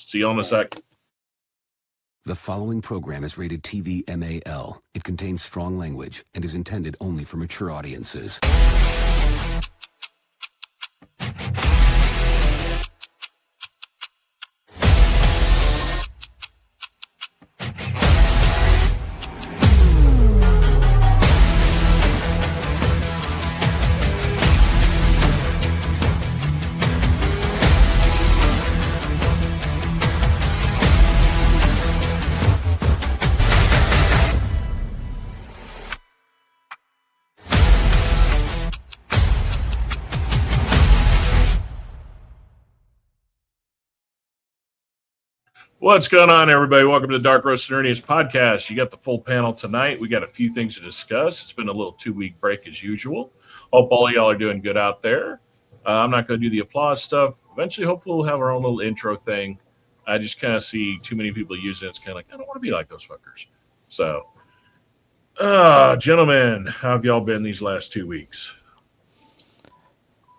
See you in a sec. The following program is rated TV MAL. It contains strong language and is intended only for mature audiences. What's going on, everybody? Welcome to the Dark Roast Nerdiness podcast. You got the full panel tonight. We got a few things to discuss. It's been a little 2-week break as usual. Hope all y'all are doing good out there. I'm not going to do the applause stuff. Eventually, hopefully, we'll have our own little intro thing. I just kind of see too many people using it. It's kind of like, I don't want to be like those fuckers. So, gentlemen, how have y'all been these last 2 weeks?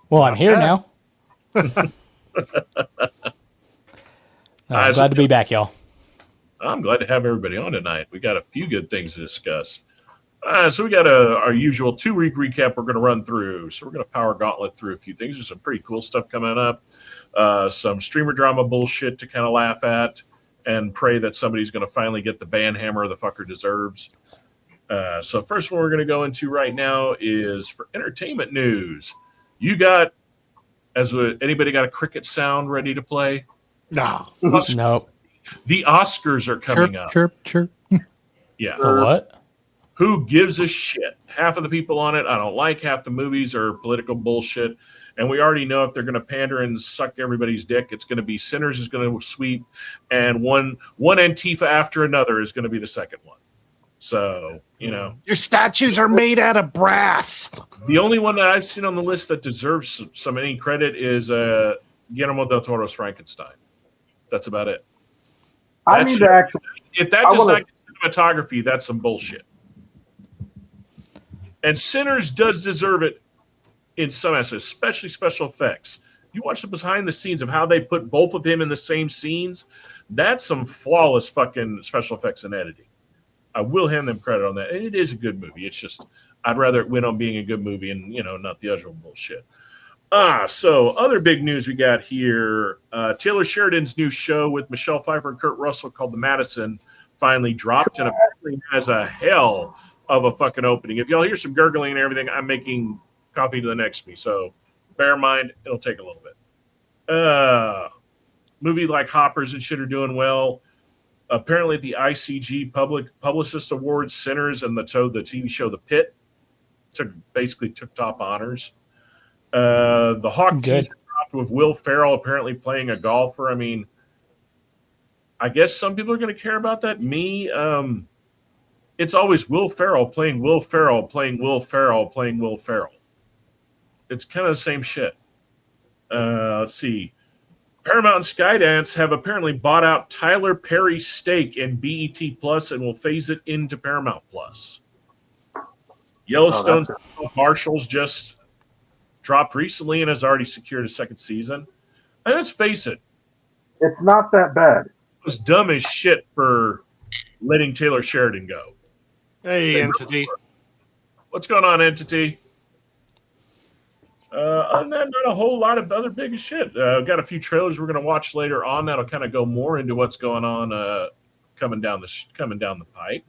Well, I'm here now. I'm glad to be back, y'all. I'm glad to have everybody on tonight. We got a few good things to discuss. So we got our usual 2-week recap we're going to run through. So we're going to power gauntlet through a few things. There's some pretty cool stuff coming up. Some streamer drama bullshit to kind of laugh at and pray that somebody's going to finally get the ban hammer the fucker deserves. So first one we're going to go into right now is for entertainment news. You got, anybody got a cricket sound ready to play? No. Nope. The Oscars are coming up. Chirp. Yeah. The what? Who gives a shit? Half of the people on it I don't like. Half the movies are political bullshit. And we already know if they're going to pander and suck everybody's dick, it's going to be Sinners is going to sweep, and one Antifa after another is going to be the second one. So, you know. Your statues are made out of brass. The only one that I've seen on the list that deserves any credit is Guillermo del Toro's Frankenstein. That's about it. I need to actually. If that does not get cinematography, that's some bullshit. And Sinners does deserve it in some aspects, especially special effects. You watch the behind the scenes of how they put both of them in the same scenes. That's some flawless fucking special effects and editing. I will hand them credit on that. And it is a good movie. It's just I'd rather it win on being a good movie and, not the usual bullshit. So other big news we got here. Taylor Sheridan's new show with Michelle Pfeiffer and Kurt Russell called The Madison finally dropped and apparently has a hell of a fucking opening. If y'all hear some gurgling and everything, I'm making coffee to the next me. So bear in mind, it'll take a little bit. Movie like Hoppers and shit are doing well. Apparently the ICG Publicist Awards, Sinners, and the TV show The Pit took top honors. The Hawk teaser dropped with Will Ferrell apparently playing a golfer. I mean, I guess some people are going to care about that. Me, it's always Will Ferrell playing Will Ferrell playing Will Ferrell playing Will Ferrell. It's kind of the same shit. Let's see. Paramount and Skydance have apparently bought out Tyler Perry's stake in BET Plus and will phase it into Paramount Plus. Yellowstone's Marshall's just dropped recently and has already secured a second season. And let's face it, it's not that bad. It was dumb as shit for letting Taylor Sheridan go. Hey, Entity. What's going on, Entity? Other than that, not a whole lot of other big shit. Got a few trailers we're going to watch later on that'll kind of go more into what's going on coming down the pipe.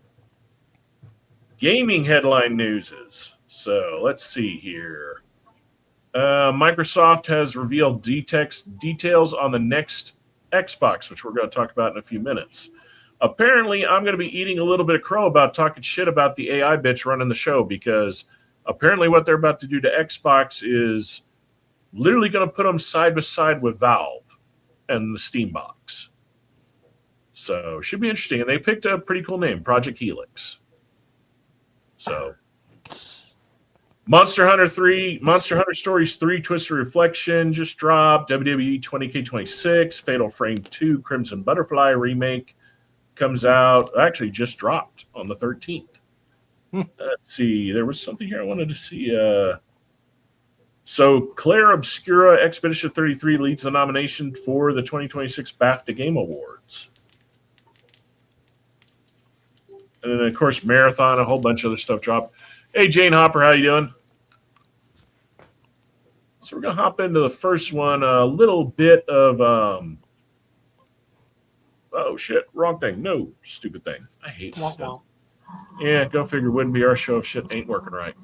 Gaming headline newses. So let's see here. Microsoft has revealed details on the next Xbox, which we're going to talk about in a few minutes. Apparently, I'm going to be eating a little bit of crow about talking shit about the AI bitch running the show because apparently what they're about to do to Xbox is literally going to put them side by side with Valve and the Steam box. So, should be interesting. And they picked a pretty cool name, Project Helix. So, Monster Hunter Stories 3 Twisted Reflection just dropped. WWE 20K26, Fatal Frame 2 Crimson Butterfly remake comes out. Actually, just dropped on the 13th. Let's see. There was something here I wanted to see. So Claire Obscura Expedition 33 leads the nomination for the 2026 BAFTA Game Awards. And then, of course, Marathon, a whole bunch of other stuff dropped. Hey, Jane Hopper, how you doing? So we're going to hop into the first one. A little bit of... oh, shit. Wrong thing. No, stupid thing. I hate stuff. Yeah, go figure. Wouldn't be our show if shit ain't working right.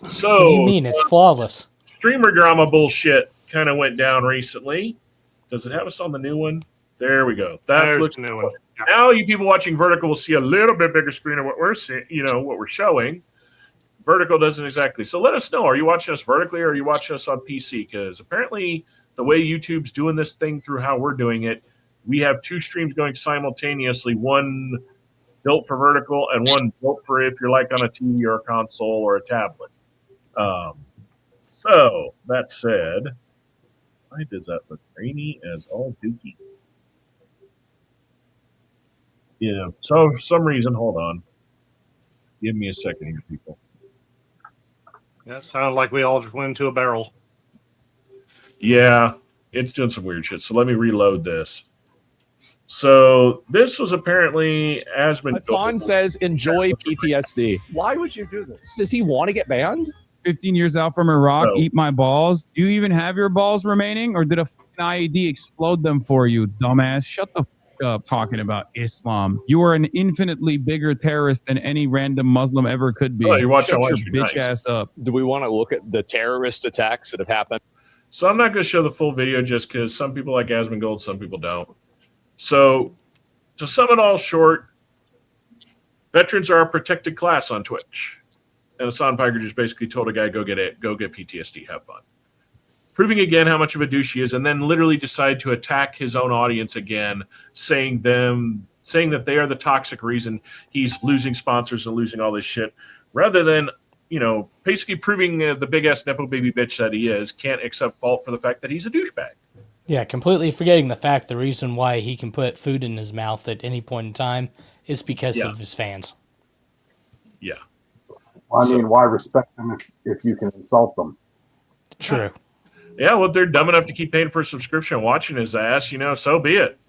So, What do you mean? It's flawless. Streamer drama bullshit kind of went down recently. Does it have us on the new one? There we go. That looks the new one. Yeah. Now you people watching Vertical will see a little bit bigger screen of what we're seeing, what we're showing. Vertical doesn't exactly. So let us know. Are you watching us vertically or are you watching us on PC? Because apparently the way YouTube's doing this thing through how we're doing it, we have two streams going simultaneously. One built for vertical and one built for if you're like on a TV or a console or a tablet. So that said, why does that look grainy as all dookie? Yeah, so for some reason, hold on. Give me a second here, people. Yeah, it sounded like we all just went into a barrel. Yeah, it's doing some weird shit. So let me reload this. So this was apparently Hassan says, enjoy PTSD. Why would you do this? Does he want to get banned? 15 years out from Iraq, No. eat my balls. Do you even have your balls remaining, or did a fucking IED explode them for you, dumbass? Shut the fuck up talking about Islam. You are an infinitely bigger terrorist than any random Muslim ever could be. Oh, you're watching Shut Watch your Me bitch Nice. ass up. Do we want to look at the terrorist attacks that have happened? So I'm not going to show the full video just because some people like Asmongold, some people don't. So to sum it all short, veterans are a protected class on Twitch. And Hassan Piker just basically told a guy, go get PTSD, have fun. Proving again how much of a douche he is, and then literally decided to attack his own audience again, saying that they are the toxic reason he's losing sponsors and losing all this shit, rather than, basically proving the big-ass Nepo baby bitch that he is, can't accept fault for the fact that he's a douchebag. Yeah, completely forgetting the fact the reason why he can put food in his mouth at any point in time is because of his fans. Yeah. I mean, why respect them if you can insult them? True. Yeah, well, if they're dumb enough to keep paying for a subscription and watching his ass, so be it.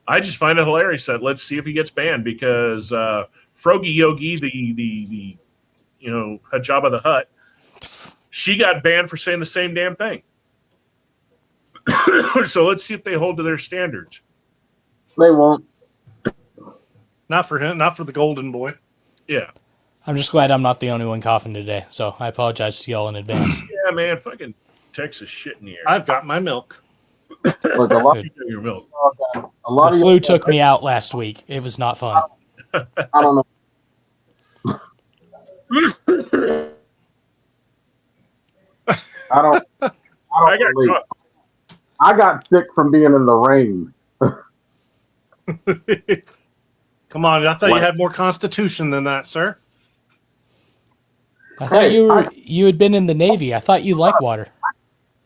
I just find it hilarious that let's see if he gets banned because Frogi Yogi, the Hajaba the Hutt, she got banned for saying the same damn thing. So let's see if they hold to their standards. They won't. Not for him, not for the golden boy. Yeah. I'm just glad I'm not the only one coughing today, so I apologize to y'all in advance. Yeah, man, fucking Texas shit in the air. I've got my milk. Look, a lot, Good. Your milk. a lot The of flu you, took me out last week. It was not fun. I don't know. I don't relate. I got sick from being in the rain. Come on, I thought you had more constitution than that, sir. I thought Hey, you had been in the Navy. I thought you liked water.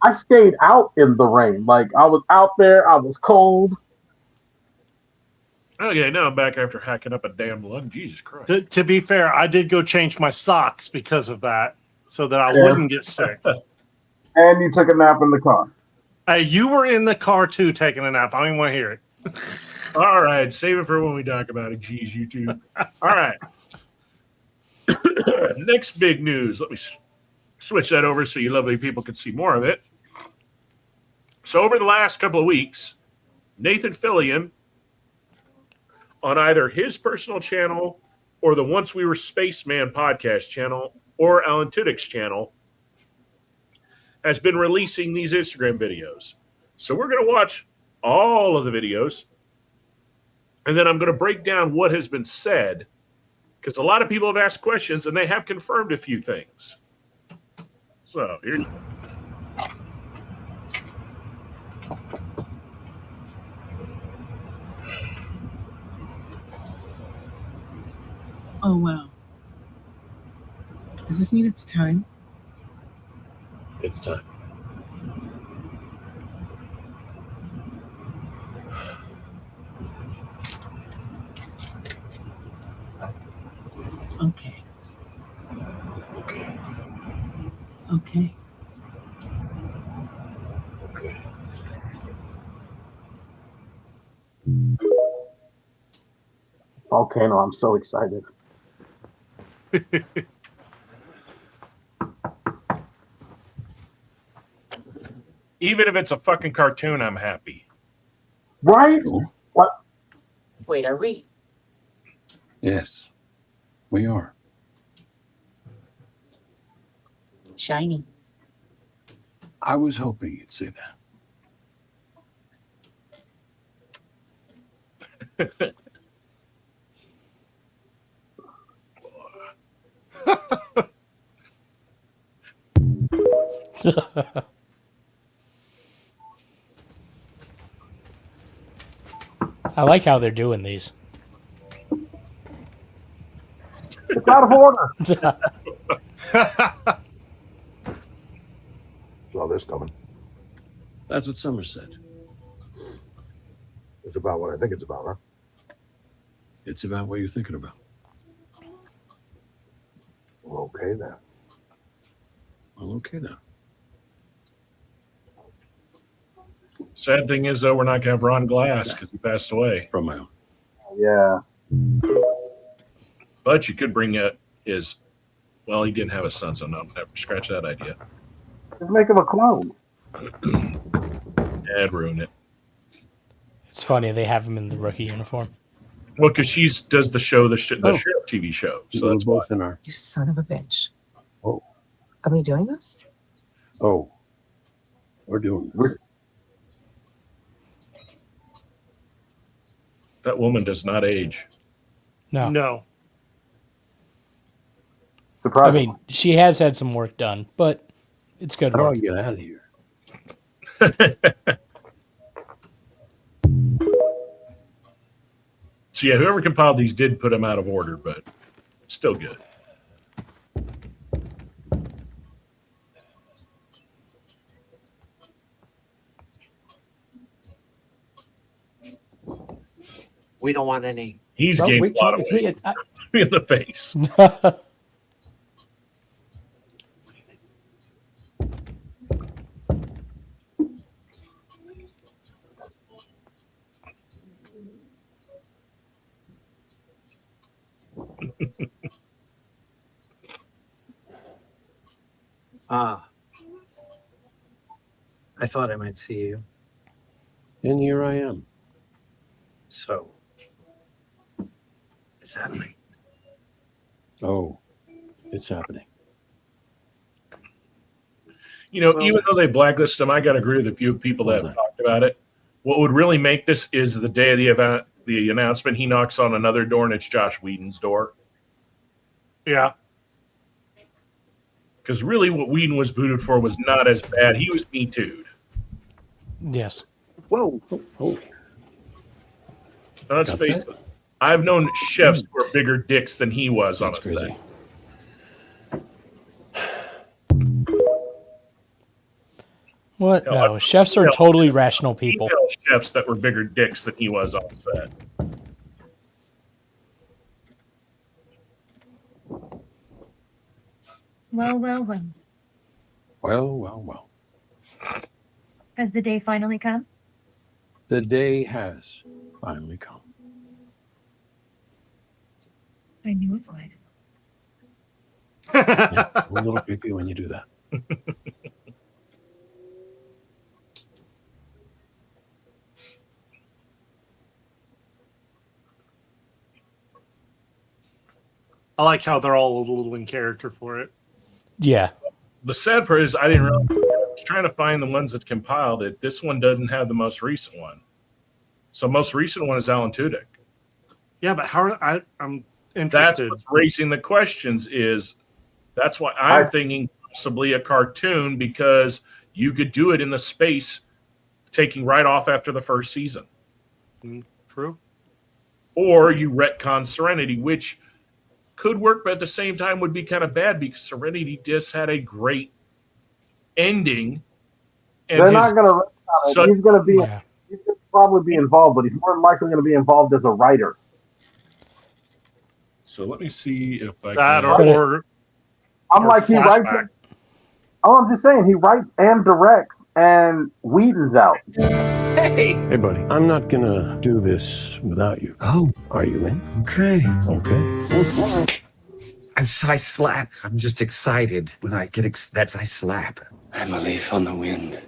I stayed out in the rain. Like, I was out there. I was cold. Okay, now I'm back after hacking up a damn lung. Jesus Christ. To be fair, I did go change my socks because of that, so that I wouldn't get sick. And you took a nap in the car. Hey, you were in the car too, taking a nap. I don't even want to hear it. All right, save it for when we talk about it. Jeez, YouTube. All right. Next big news. Let me switch that over so you lovely people can see more of it. So over the last couple of weeks, Nathan Fillion, on either his personal channel or the Once We Were Spaceman podcast channel or Alan Tudyk's channel, has been releasing these Instagram videos. So we're going to watch all of the videos, and then I'm going to break down what has been said, because a lot of people have asked questions, and they have confirmed a few things. So here's... Oh, wow. Does this mean it's time? It's time. Okay. Okay. Volcano, I'm so excited. Even if it's a fucking cartoon, I'm happy. Right? What? Wait, are we? Yes, we are. Shiny. I was hoping you'd say that. I like how they're doing these. It's out of order. Saw this coming. That's what Summer said. It's about what I think it's about, huh? It's about what you're thinking about. Well, okay then. Well, okay then. Sad thing is, though, we're not gonna have Ron Glass because he passed away. From my own. Yeah. But you could bring his. Well, he didn't have a son, so no, scratch that idea. Just make him a clone. That'd ruin it. It's funny they have him in the rookie uniform. Well, because she does the show, the Sheriff TV show. So We're that's both why. in our. You son of a bitch. Oh. Are we doing this? Oh. We're doing this. That woman does not age. No. No. I Surprising. mean, she has had some work done, but it's good How do I work. get out of here? So yeah, whoever compiled these did put them out of order, but still good. We don't want any. He's Well, gained wait a lot of till- weight in the face. I thought I might see you. And here I am. So, it's happening. Oh, it's happening. You know, even though they blacklisted him, I got to agree with a few people that have talked about it. What would really make this is the day of the event, the announcement, he knocks on another door and it's Josh Whedon's door. Yeah. Because really what Whedon was booted for was not as bad. He was Me Too'd. Yes. Whoa. Oh. Now, let's Got face that? it. I've known chefs who are bigger dicks than he was on That's a crazy. set. What? No, No, chefs are totally rational people. Female chefs that were bigger dicks than he was on set. Well. Well. Has the day finally come? The day has finally come. I knew it would. Yeah, I'm a little creepy when you do that. I like how they're all a little in character for it. Yeah. The sad part is I didn't realize. I was trying to find the ones that compiled it. This one doesn't have the most recent one. So most recent one is Alan Tudyk. Yeah, but how I'm That's interested. what's raising the questions is that's why I'm thinking possibly a cartoon because you could do it in the space taking right off after the first season. True. Or you retcon Serenity, which could work, but at the same time would be kind of bad because Serenity just had a great ending. And They're not going to retcon it. He's going to be. Yeah. He's going to probably be involved, but he's more than likely going to be involved as a writer. So let me see if I That can. or I'm or like he writes flashback. it. Oh, I'm just saying he writes and directs, and Whedon's out. Hey, buddy. I'm not gonna do this without you. Oh, Are you in? okay. Okay. I slap. I'm just excited when I get I slap. I'm a leaf on the wind.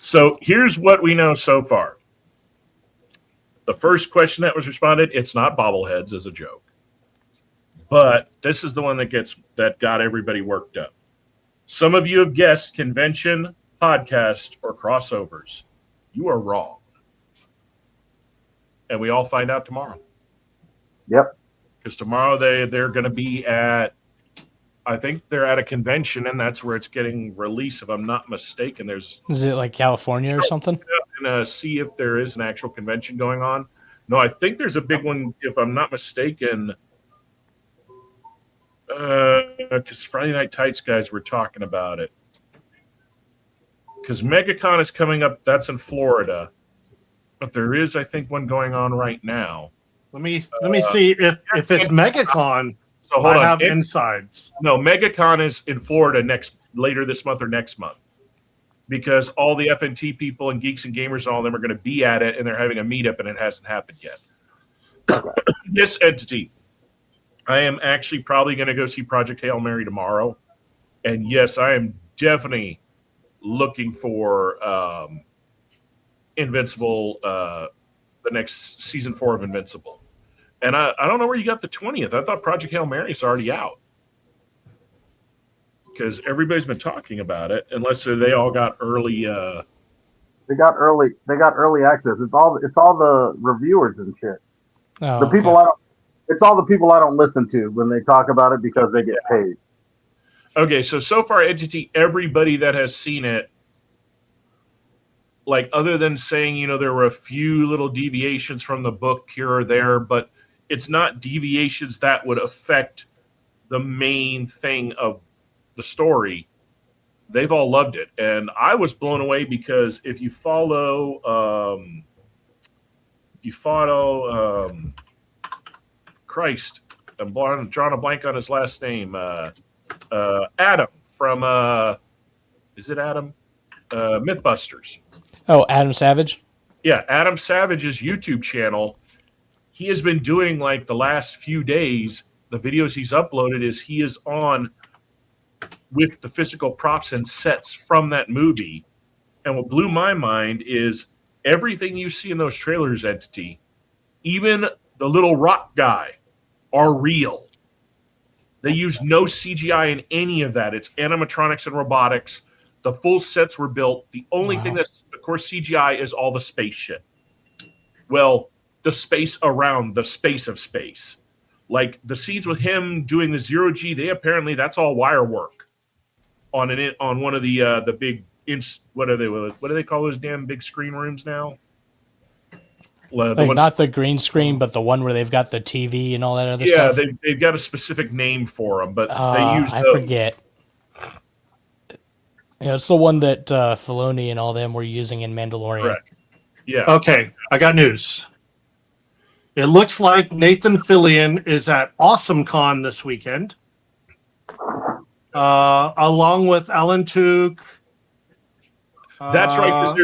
So here's what we know so far. The first question that was responded, it's not bobbleheads as a joke. But this is the one that got everybody worked up. Some of you have guessed convention, podcast, or crossovers. You are wrong. And we all find out tomorrow. Yep. Because tomorrow they're going to be at, I think they're at a convention, and that's where it's getting released, if I'm not mistaken. Is it like California or something? I'm going to see if there is an actual convention going on. No, I think there's a big one, if I'm not mistaken, because Friday Night Tights guys were talking about it. Because MegaCon is coming up. That's in Florida. But there is, I think, one going on right now. Let me see if it's MegaCon. So hold I on. have insides. No, MegaCon is in Florida later this month or next month. Because all the FNT people and geeks and gamers and all of them are going to be at it, and they're having a meetup, and it hasn't happened yet. This entity, I am actually probably going to go see Project Hail Mary tomorrow. And yes, I am definitely looking for Invincible, the next season 4 of Invincible. And I don't know where you got the 20th. I thought Project Hail Mary is already out. Because everybody's been talking about it, unless they all got early. They got early access. It's all the reviewers and shit. Oh, the people It's all the people I don't listen to when they talk about it because they get paid. Okay, so far, entity, everybody that has seen it, like other than saying, there were a few little deviations from the book here or there, but it's not deviations that would affect the main thing of the story. They've all loved it, and I was blown away because if you follow Christ, I'm drawing a blank on his last name, Adam from is it Adam Mythbusters? Oh, Adam Savage. Yeah, Adam Savage's YouTube channel. He has been doing like the last few days. The videos he's uploaded is he is on with the physical props and sets from that movie. And what blew my mind is everything you see in those trailers, entity, even the little rock guy, are real. They use no CGI in any of that. It's animatronics and robotics. The full sets were built. The only thing that's, of course, CGI is all the space shit. Well, the space around the space of space. Like the scenes with him doing the 0G, that's all wire work on one of the big what do they call those damn big screen rooms now? Not the green screen, but the one where they've got the TV and all that other stuff. Yeah, they've got a specific name for them, but they use I those. forget. Yeah, it's the one that Filoni and all them were using in Mandalorian. Correct. Yeah. Okay, I got news. It looks like Nathan Fillion is at AwesomeCon this weekend, along with Alan Tuke. That's right, because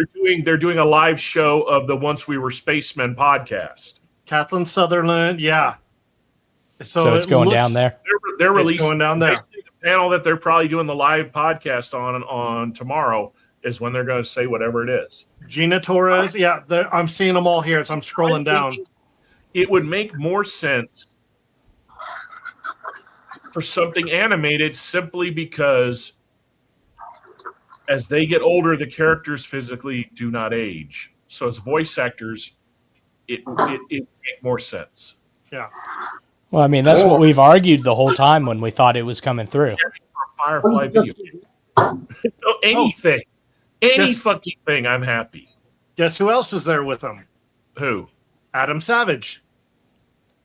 they're doing a live show of the Once We Were Spacemen podcast. Kathleen Sutherland, yeah. So it's going down there. They're releasing going down there. The panel that they're probably doing the live podcast on tomorrow is when they're going to say whatever it is. Gina Torres, yeah, I'm seeing them all here as I'm scrolling down. It would make more sense for something animated simply because as they get older, the characters physically do not age. So as voice actors, it makes more sense. Yeah. Well, I mean, that's what we've argued the whole time when we thought it was coming through. Firefly video. Anything. Any fucking thing, I'm happy. Guess who else is there with them? Who? Adam Savage.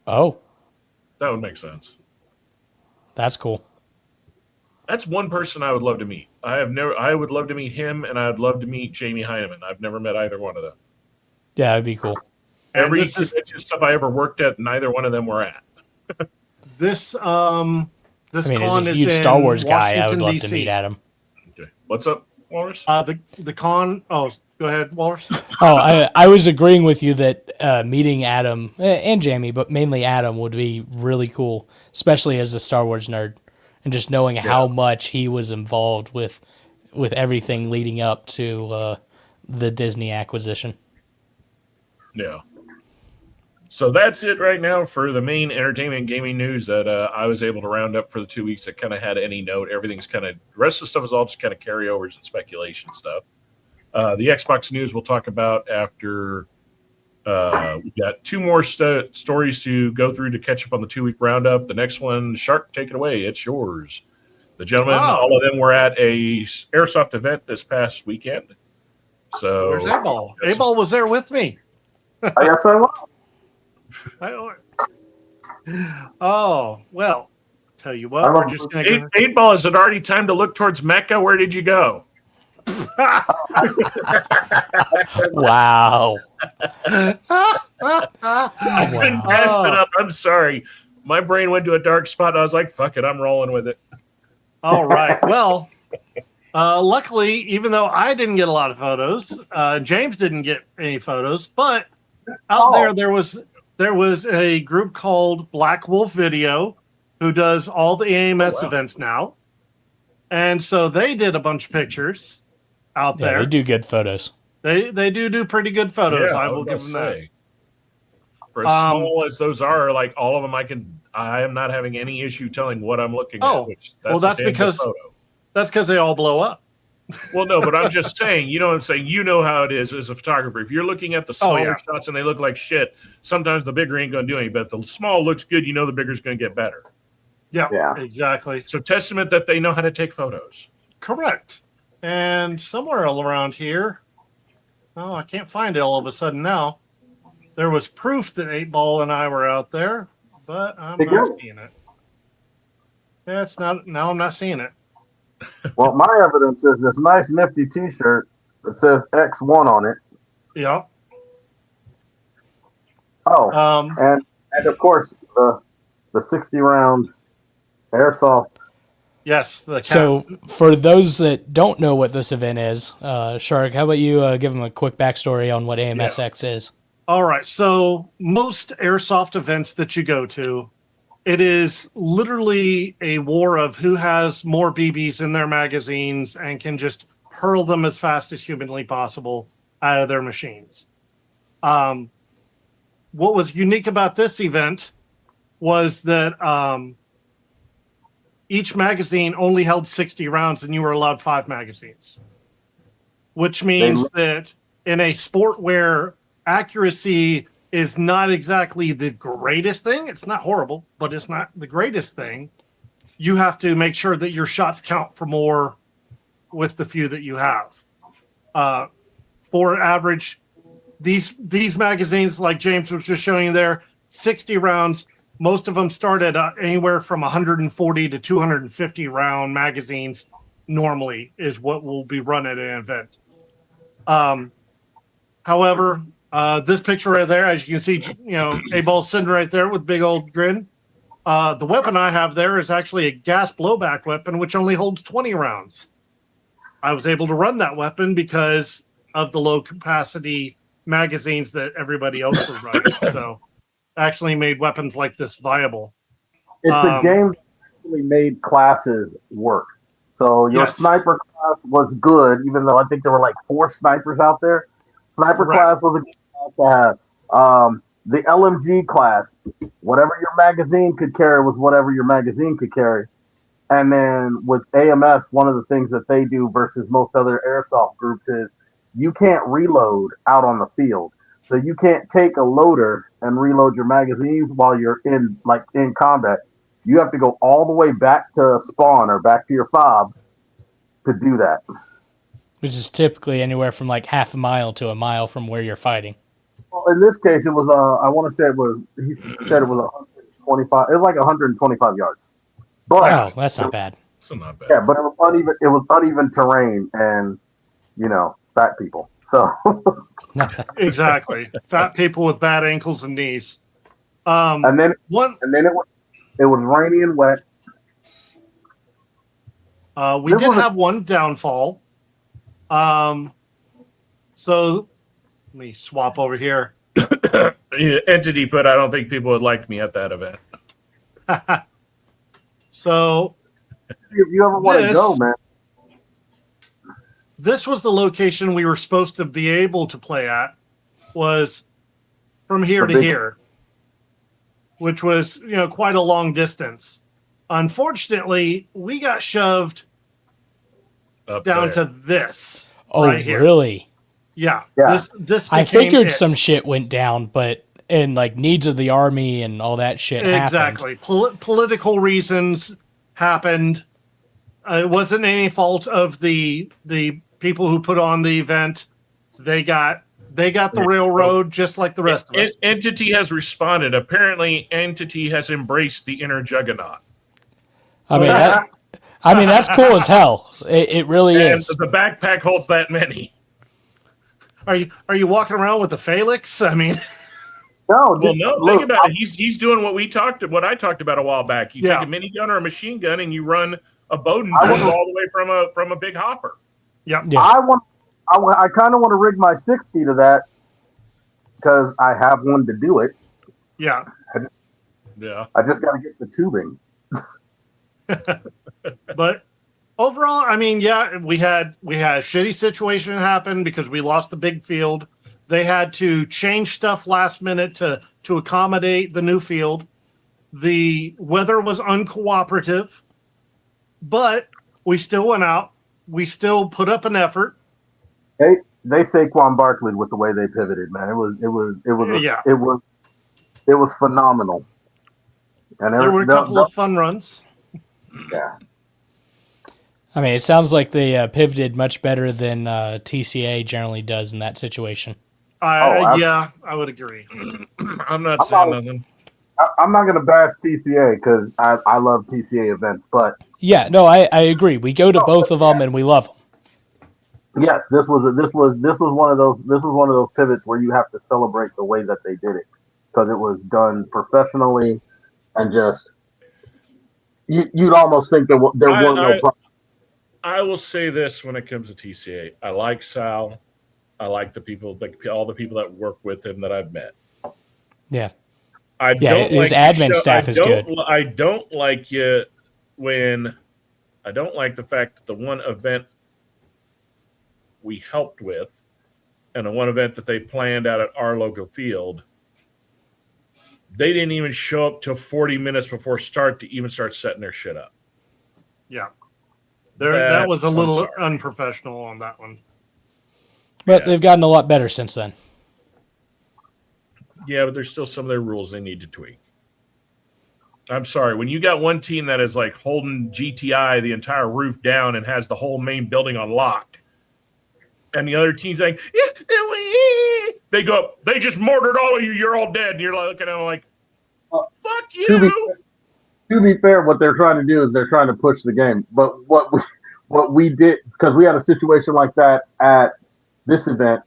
Oh. That would make sense. That's cool. That's one person I would love to meet. I would love to meet him, and I'd love to meet Jamie Heineman. I've never met either one of them. Yeah, it'd be cool. Every stuff I ever worked at, neither one of them were at. This This I mean, as con a is huge in Star Wars guy, I would Washington, love D.C. to meet Adam. Okay. What's up, Walrus? The con. Oh, go ahead, Walrus. Oh, I was agreeing with you that meeting Adam and Jamie, but mainly Adam, would be really cool, especially as a Star Wars nerd, and just knowing how much he was involved with everything leading up to the Disney acquisition. Yeah. So that's it right now for the main entertainment and gaming news that I was able to round up for the 2 weeks that kind of had any note. Everything's kind of, the rest of the stuff is all just kind of carryovers and speculation stuff. The Xbox news we'll talk about after we got 2 more stories to go through to catch up on the 2-week roundup. The next one, Shark, take it away. It's yours. The gentlemen, all of them were at a Airsoft event this past weekend. So Where's A-Ball? A-Ball was there with me. I guess I will. Oh, well, tell you what, we're just going to go. 8-Ball, is it already time to look towards Mecca? Where did you go? Wow. I couldn't pass it up. I'm sorry. My brain went to a dark spot. And I was like, fuck it. I'm rolling with it. All right. Well, luckily, even though I didn't get a lot of photos, James didn't get any photos, but out there was a group called Black Wolf Video who does all the AMS events now. And so they did a bunch of pictures out there. They do good photos. They do pretty good photos. Yeah, I will give them that. For as small as those are, like all of them, I am not having any issue telling what I'm looking at. Which That's because they all blow up. Well, no, but I'm just saying, you know what I'm saying? You know how it is as a photographer. If you're looking at the smaller shots and they look like shit, sometimes the bigger ain't going to do anything. But if the small looks good, you know the bigger's going to get better. Yeah, exactly. So testament that they know how to take photos. Correct. And somewhere all around here, I can't find it all of a sudden now. There was proof that 8-Ball and I were out there, but I'm not seeing it. Yeah, I'm not seeing it. Well, my evidence is this nice nifty T-shirt that says X1 on it. Yeah. Oh, and of course the 60-round airsoft. Yes. So for those that don't know what this event is, Shark, how about you give them a quick backstory on what AMSX is? All right. So most airsoft events that you go to, it is literally a war of who has more BBs in their magazines and can just hurl them as fast as humanly possible out of their machines. What was unique about this event was that each magazine only held 60 rounds and you were allowed 5 magazines, which means that in a sport where accuracy is not exactly the greatest thing. It's not horrible, but it's not the greatest thing. You have to make sure that your shots count for more with the few that you have. For average, these magazines, like James was just showing you there, 60 rounds, most of them start at anywhere from 140 to 250 round magazines normally is what will be run at an event. However, this picture right there, as you can see, A-Ball sitting right there with big old grin. The weapon I have there is actually a gas blowback weapon, which only holds 20 rounds. I was able to run that weapon because of the low capacity magazines that everybody else was running. So actually made weapons like this viable. It's a game that actually made classes work. So your sniper class was good, even though I think there were like 4 snipers out there. Sniper class was a good class to have. The LMG class, whatever your magazine could carry was whatever your magazine could carry. And then with AMS, one of the things that they do versus most other airsoft groups is you can't reload out on the field. So you can't take a loader and reload your magazines while you're in combat. You have to go all the way back to spawn or back to your fob to do that. Which is typically anywhere from like half a mile to a mile from where you're fighting. Well, in this case, it was, I want to say it was, he said it was 125, it was like 125 yards. But, wow, that's not bad. So not bad. Yeah, but it was uneven terrain and, fat people. So exactly. Fat people with bad ankles and knees. And then it was rainy and wet. We did have one downfall. So let me swap over here. Entity put, I don't think people would like me at that event. So if you ever want to go, man. This was the location we were supposed to be able to play at, was from here to here, which was, quite a long distance. Unfortunately, we got shoved up down there to this. Oh, right here. really? Yeah. This I became figured it. some shit went down, but and like needs of the army and all that shit Exactly. happened. Political reasons happened. It wasn't any fault of the people who put on the event. They got the railroad just like the rest of us. Entity has responded. Apparently, Entity has embraced the inner juggernaut. I mean, that's cool as hell. It really is. The backpack holds that many. Are you walking around with the Phalanx? I mean, no. Well, no. Think about it. He's doing what I talked about a while back. You take a minigun or a machine gun and you run a Bowden all the way from a big hopper. Yep. Yeah. I kind of want to rig my 60 to that because I have one to do it. Yeah. I just got to get the tubing. But overall, I mean, we had a shitty situation happen because we lost the big field. They had to change stuff last minute to accommodate the new field. The weather was uncooperative, but we still went out. We still put up an effort. They Saquon Barkley with the way they pivoted, man. It was phenomenal. And there were a couple of fun runs. Yeah. I mean, it sounds like they pivoted much better than TCA generally does in that situation. I would agree. I'm not saying nothing. I'm not going to bash TCA because I love TCA events, but yeah, no, I agree. We go to both of them and we love them. Yes, this was one of those pivots where you have to celebrate the way that they did it because it was done professionally and just you'd almost think there weren't no problems. I will say this when it comes to TCA. I like Sal. I like the people, all the people that work with him that I've met. Yeah. His admin staff is good. I don't like the fact that the one event we helped with and the one event that they planned out at our local field, they didn't even show up till 40 minutes before start to even start setting their shit up. Yeah. That was a little unprofessional on that one. But they've gotten a lot better since then. Yeah, but there's still some of their rules they need to tweak. I'm sorry. When you got one team that is like holding GTI the entire roof down and has the whole main building on lock, and the other team's like, they go up, they just mortared all of you, you're all dead. And you're like looking at them like, fuck you. To be fair, what they're trying to do is they're trying to push the game. But what we did, because we had a situation like that at this event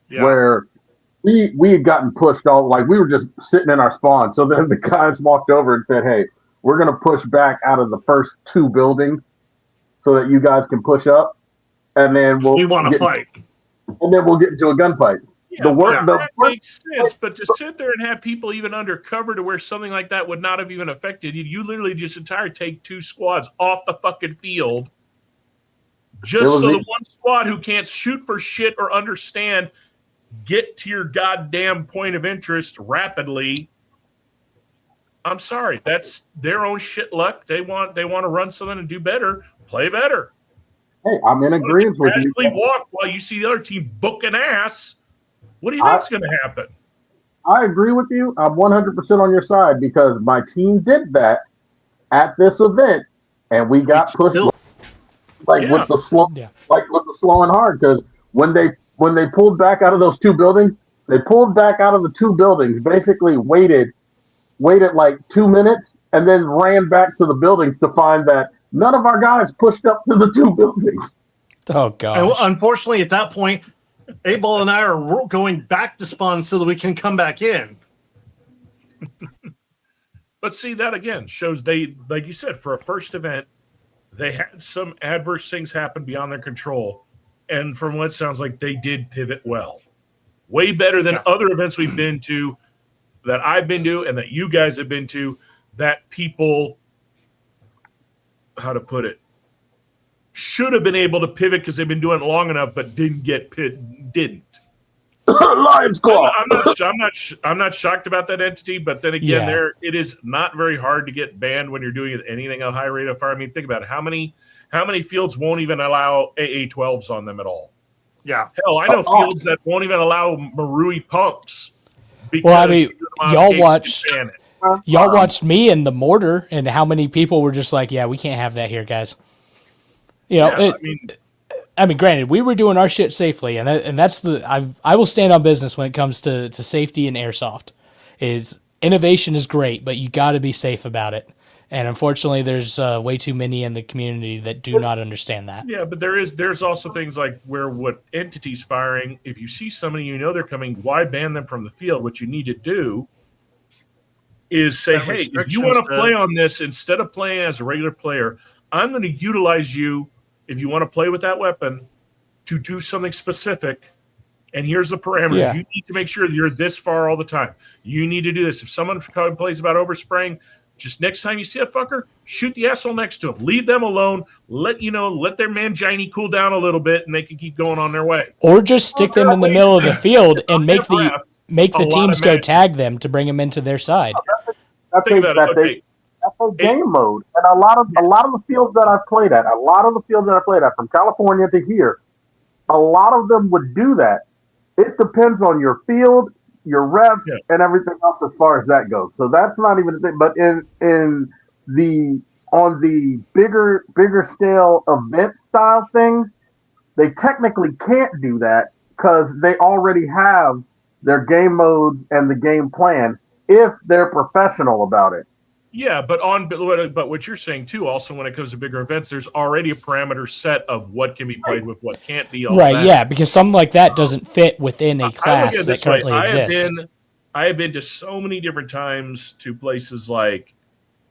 where we had gotten pushed all, like we were just sitting in our spawn. So then the guys walked over and said, hey, we're going to push back out of the first two buildings so that you guys can push up. And then we want to fight. And then we'll get into a gunfight. Yeah, that makes sense, but to sit there and have people even undercover to where something like that would not have even affected you, you literally just take two squads off the fucking field just so the one squad who can't shoot for shit or understand get to your goddamn point of interest rapidly. I'm sorry, that's their own shit luck. They want to run something and do better, play better. Hey, I'm in agreement with you. Actually walk while you see the other team book an ass. What do you think's going to happen? I agree with you. I'm 100% on your side because my team did that at this event, and we got pushed with the slow, with the slow and hard. Because when they pulled back out of those two buildings, they pulled back out of the two buildings. Basically, waited like 2 minutes, and then ran back to the buildings to find that none of our guys pushed up to the two buildings. Oh gosh! And unfortunately, at that point, 8-Ball and I are going back to spawn so that we can come back in. But see, that again shows they, like you said, for a first event, they had some adverse things happen beyond their control. And from what it sounds like, they did pivot well. Way better than other events we've been to, that I've been to, and that you guys have been to, that people, how to put it, should have been able to pivot because they've been doing it long enough, but didn't. Lion's Claw. I'm not shocked about that entity, but then again, it is not very hard to get banned when you're doing anything at a high rate of fire. I mean, think about it. How many fields won't even allow AA-12s on them at all? Yeah. Hell, I know fields that won't even allow Marui pumps. Well, I mean, y'all watched me and the mortar, and how many people were just like, "Yeah, we can't have that here, guys." You know, I mean, granted, we were doing our shit safely, and that's I will stand on business when it comes to safety and airsoft. Innovation is great, but you got to be safe about it. And unfortunately, there's way too many in the community that do not understand that. Yeah, but there's also things like where what entities firing, if you see somebody you know they're coming, why ban them from the field? What you need to do is say, hey, if you want to play on this, instead of playing as a regular player, I'm going to utilize you, if you want to play with that weapon, to do something specific. And here's the parameters. Yeah. You need to make sure that you're this far all the time. You need to do this. If someone complains about overspraying, just next time you see a fucker, shoot the asshole next to him. Leave them alone. Let their mangini cool down a little bit, and they can keep going on their way. Or just stick them in the middle of the field and make the teams go tag them to bring them into their side. That's a game mode, and a lot of the fields that I've played at, from California to here, a lot of them would do that. It depends on your field, your refs, and everything else as far as that goes. So that's not even a thing. But on the bigger scale event style things, they technically can't do that because they already have their game modes and the game plan if they're professional about it. Yeah, but what you're saying too, also when it comes to bigger events, there's already a parameter set of what can be played with, what can't be. Yeah, because something like that doesn't fit within a class that currently exists. I have been to so many different times to places like,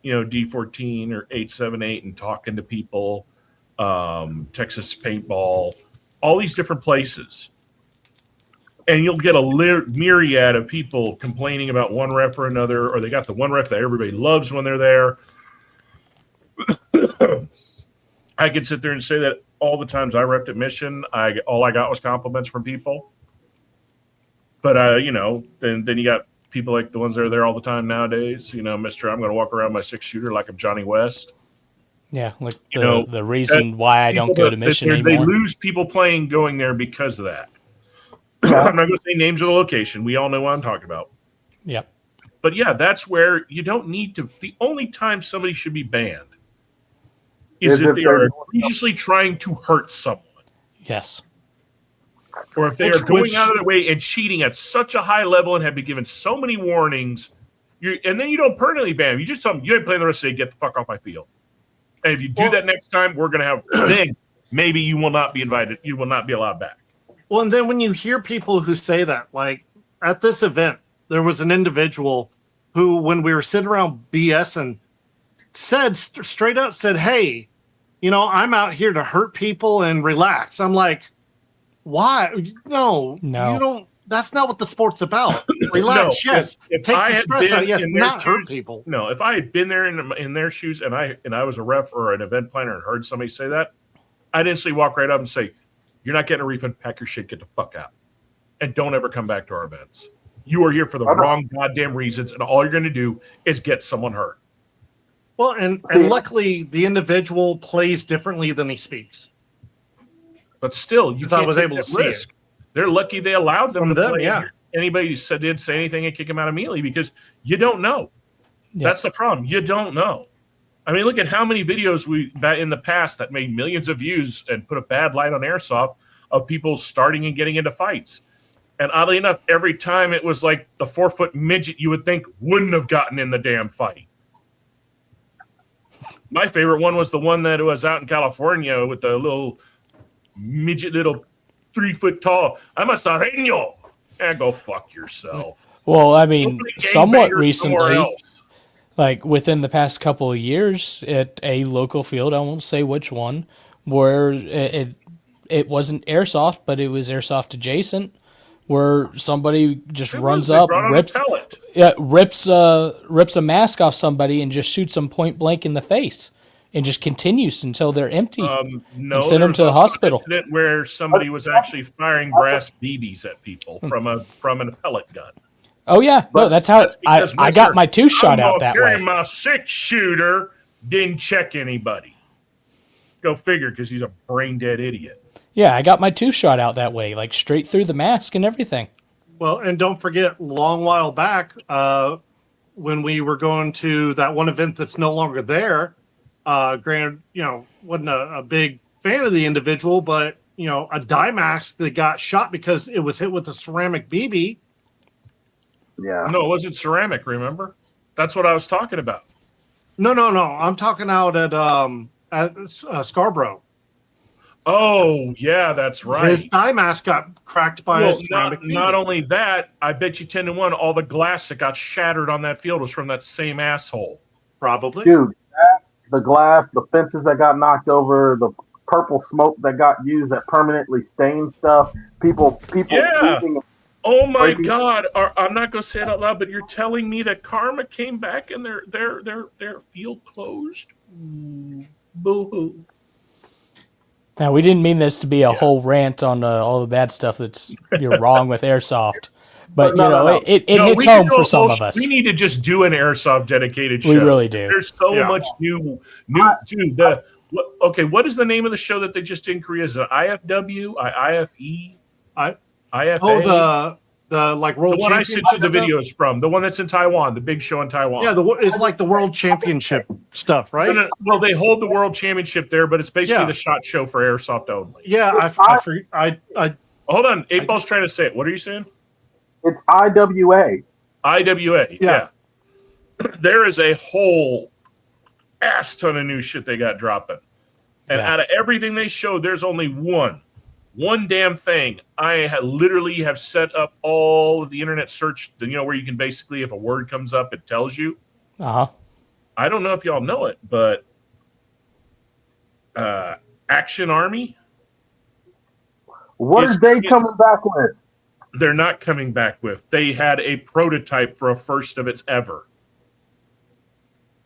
D14 or 878 and talking to people, Texas Paintball, all these different places. And you'll get a myriad of people complaining about one ref or another, or they got the one ref that everybody loves when they're there. I could sit there and say that all the times I repped at Mission, all I got was compliments from people. But, then you got people like the ones that are there all the time nowadays. Mr. I'm going to walk around my 6-shooter like I'm Johnny West. Yeah, like the reason why I don't go to Mission anymore. They lose people going there because of that. I'm not going to say names of the location. We all know what I'm talking about. Yep. But yeah, that's where you don't need to. The only time somebody should be banned is if they are egregiously trying to hurt someone. Yes. Or if they are going out of their way and cheating at such a high level and have been given so many warnings, and then you don't permanently ban them. You just tell them, you ain't playing the rest of the day, get the fuck off my field. And if you do that next time, we're going to have, then maybe you will not be invited. You will not be allowed back. Well, and then when you hear people who say that, like at this event, there was an individual who, when we were sitting around BSing, said straight up, hey, I'm out here to hurt people and relax. I'm like, why? No, you don't. That's not what the sport's about. Relax, yes. Take the stress out, yes. Not hurt people. No, if I had been there in their shoes and I was a ref or an event planner and heard somebody say that, I'd instantly walk right up and say, you're not getting a refund. Pack your shit. Get the fuck out. And don't ever come back to our events. You are here for the wrong goddamn reasons, and all you're going to do is get someone hurt. Well, and luckily, the individual plays differently than he speaks. But still, you can't was take able that to see risk. They're lucky they allowed them From to them, play. yeah. Anybody who didn't say anything and kick him out immediately because you don't know. Yeah. That's the problem. You don't know. I mean, look at how many videos in the past that made millions of views and put a bad light on airsoft of people starting and getting into fights. And oddly enough, every time it was like the 4-foot midget you would think wouldn't have gotten in the damn fight. My favorite one was the one that was out in California with the little midget, little 3-foot tall. I'm a Sareño. And go fuck yourself. Well, I mean, somewhat recently, like within the past couple of years at a local field, I won't say which one, where it wasn't airsoft, but it was airsoft adjacent, where somebody just runs up, rips a mask off somebody and just shoots them point blank in the face, and just continues until they're empty. No, and send them to the hospital. Incident where somebody was actually firing brass BBs at people from an pellet gun. Oh yeah, no, that's how I got my 2-shot out that way. My 6-shooter didn't check anybody. Go figure, because he's a brain dead idiot. Yeah, I got my 2-shot out that way, like straight through the mask and everything. Well, and don't forget, long while back, when we were going to that one event that's no longer there, granted, wasn't a big fan of the individual, but a dye mask that got shot because it was hit with a ceramic BB. Yeah. No, it wasn't ceramic, remember? That's what I was talking about. No. I'm talking out at Scarborough. Oh, yeah, that's right. His dye mask got cracked by a ceramic BB. Not only that, I bet you 10 to 1, all the glass that got shattered on that field was from that same asshole. Probably. Dude, the glass, the fences that got knocked over, the purple smoke that got used that permanently stained stuff, people. Yeah. Oh my God! I'm not going to say it out loud, but you're telling me that Karma came back and their field closed? Boo-hoo. Now, we didn't mean this to be a whole rant on all the bad stuff that's you're wrong with airsoft, but it hits home for some of us. We need to just do an airsoft dedicated show. We really do. There's so much new. Dude, what is the name of the show that they just did in Korea? Is it IFW, IFE? IFA? Oh, the like world. The one I sent you the videos from, the one that's in Taiwan, the big show in Taiwan. Yeah, it's like the world championship stuff, right? No. Well, they hold the world championship there, but it's basically the shot show for airsoft only. Yeah, I hold on. 8Ball's trying to say it. What are you saying? It's IWA. IWA. Yeah. There is a whole ass ton of new shit they got dropping, and out of everything they showed, there's only one damn thing. I literally have set up all of the internet search, where you can basically, if a word comes up, it tells you. Uh-huh. I don't know if y'all know it, but Action Army. What are they coming back with? They're not coming back with. They had a prototype for a first of its ever.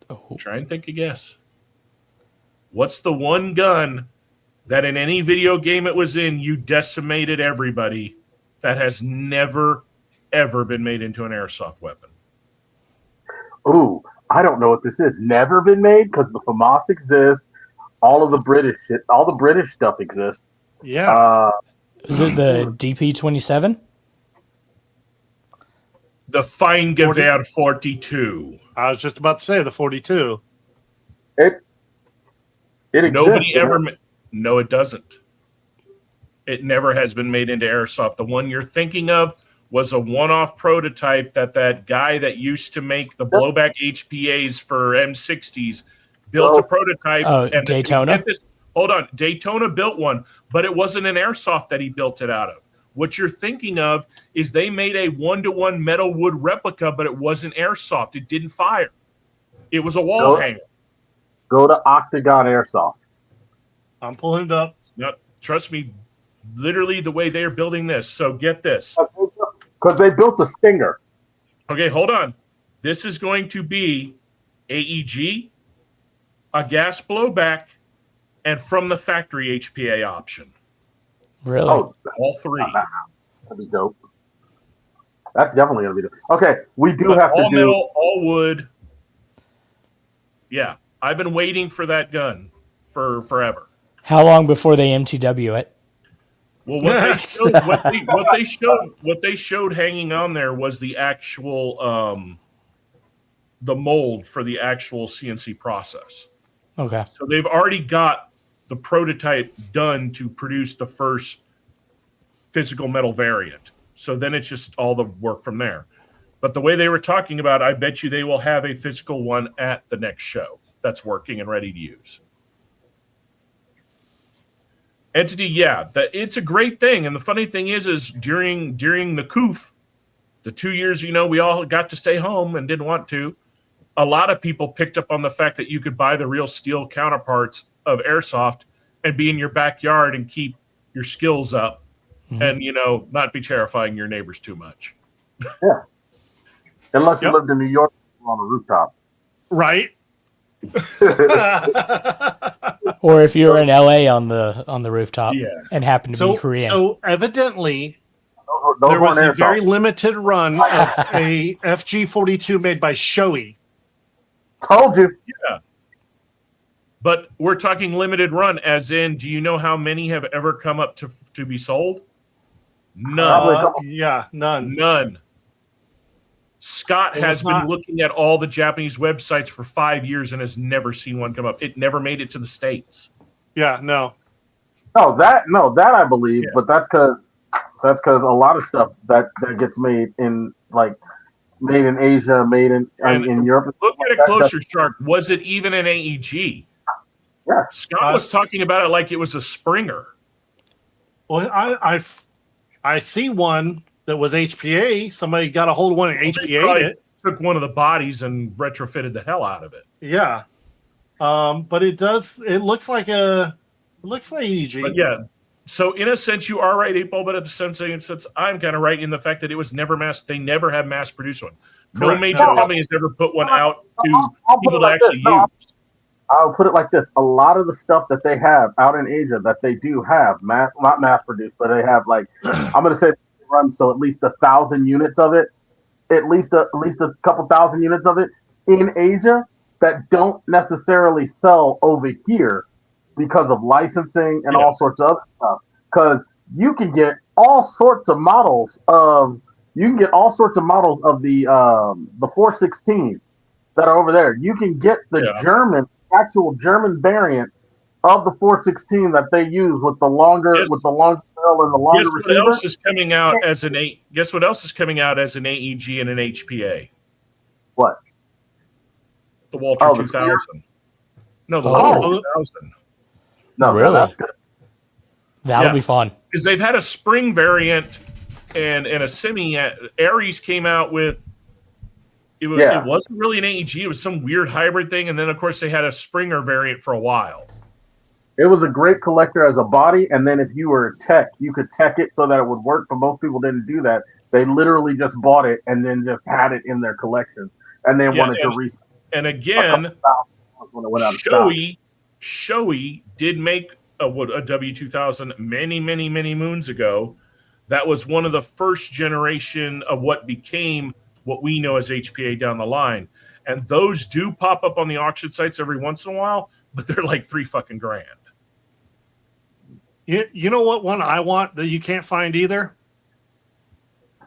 Oh. Try and think a guess. What's the one gun that in any video game it was in, you decimated everybody, that has never, ever been made into an airsoft weapon? Ooh, I don't know what this is. Never been made? Because the FAMAS exists. All of the British shit, all the British stuff exists. Yeah. Is it the DP-27? The Feingewehr 42. I was just about to say the 42. It exists. Nobody ever... No, it doesn't. It never has been made into airsoft. The one you're thinking of was a one-off prototype that guy that used to make the blowback HPAs for M60s built a prototype. And Daytona? Hold on. Daytona built one, but it wasn't an airsoft that he built it out of. What you're thinking of is they made a 1-to-1 metal wood replica, but it wasn't airsoft. It didn't fire. It was a wall hanger. Go to Octagon Airsoft. I'm pulling it up. No, trust me, literally the way they're building this. So get this. Because they built a Stinger. Okay, hold on. This is going to be AEG, a gas blowback, and from the factory HPA option. Really? Oh, all three. That'd be dope. That's definitely going to be dope. Okay, we do have to all do... metal, all wood. Yeah, I've been waiting for that gun for forever. How long before they MTW it? Well, what they showed hanging on there was the actual the mold for the actual CNC process. Okay. So they've already got the prototype done to produce the first physical metal variant. So then it's just all the work from there. But the way they were talking about, I bet you they will have a physical one at the next show that's working and ready to use. Entity, yeah, it's a great thing. And the funny thing is during the COOF, the 2 years, we all got to stay home and didn't want to. a lot of people picked up on the fact that you could buy the real steel counterparts of airsoft and be in your backyard and keep your skills up and, not be terrifying your neighbors too much. Yeah. Unless you lived in New York on a rooftop. Right. Or if you're in LA on the rooftop and happen to be Korean. So evidently, those there was weren't a very airsoft. limited run of a FG-42 made by Shoei. Told you. Yeah. But we're talking limited run, as in, do you know how many have ever come up to be sold? None. None. None. Scott has been looking at all the Japanese websites for 5 years and has never seen one come up. It never made it to the States. Yeah, no. That I believe, but that's because a lot of stuff that gets made in Asia, made in Europe. Look at it closer, Shark. Was it even an AEG? Yeah. Scott was talking about it like it was a Springer. Well, I see one that was HPA. Somebody got a hold of one and HPA'd it. Took one of the bodies and retrofitted the hell out of it. Yeah. But it looks like AEG. But yeah. So in a sense, you are right, April, but at the same sense, I'm kind of right in the fact that it was never they never have mass produced one. No Correct. major company has ever put one out to people to actually use. I'll put it like this. A lot of the stuff that they have out in Asia that they do have, not mass produced, but they have I'm going to say run so at least 1,000 units of it, at least a couple thousand units of it in Asia that don't necessarily sell over here because of licensing and all sorts of other stuff. Because you can get all sorts of models of the 416 that are over there. You can get the actual German variant of the 416 that they use with the longer barrel and the longer receiver. Guess what else is coming out as an AEG and an HPA? What? The Walter 2000. No, the Walter 2000. No, really? That's good. That'll be fun. Because they've had a spring variant and a semi. Ares came out with. It wasn't really an AEG. It was some weird hybrid thing, and then of course they had a Springer variant for a while. It was a great collector as a body, and then if you were a tech, you could tech it so that it would work. But most people didn't do that. They literally just bought it and then just had it in their collection, and they wanted to resell. And again, Shoei did make a W2000 many, many, many moons ago. That was one of the first generation of what became what we know as HPA down the line. And those do pop up on the auction sites every once in a while, but they're like $3,000. You know what one I want that you can't find either?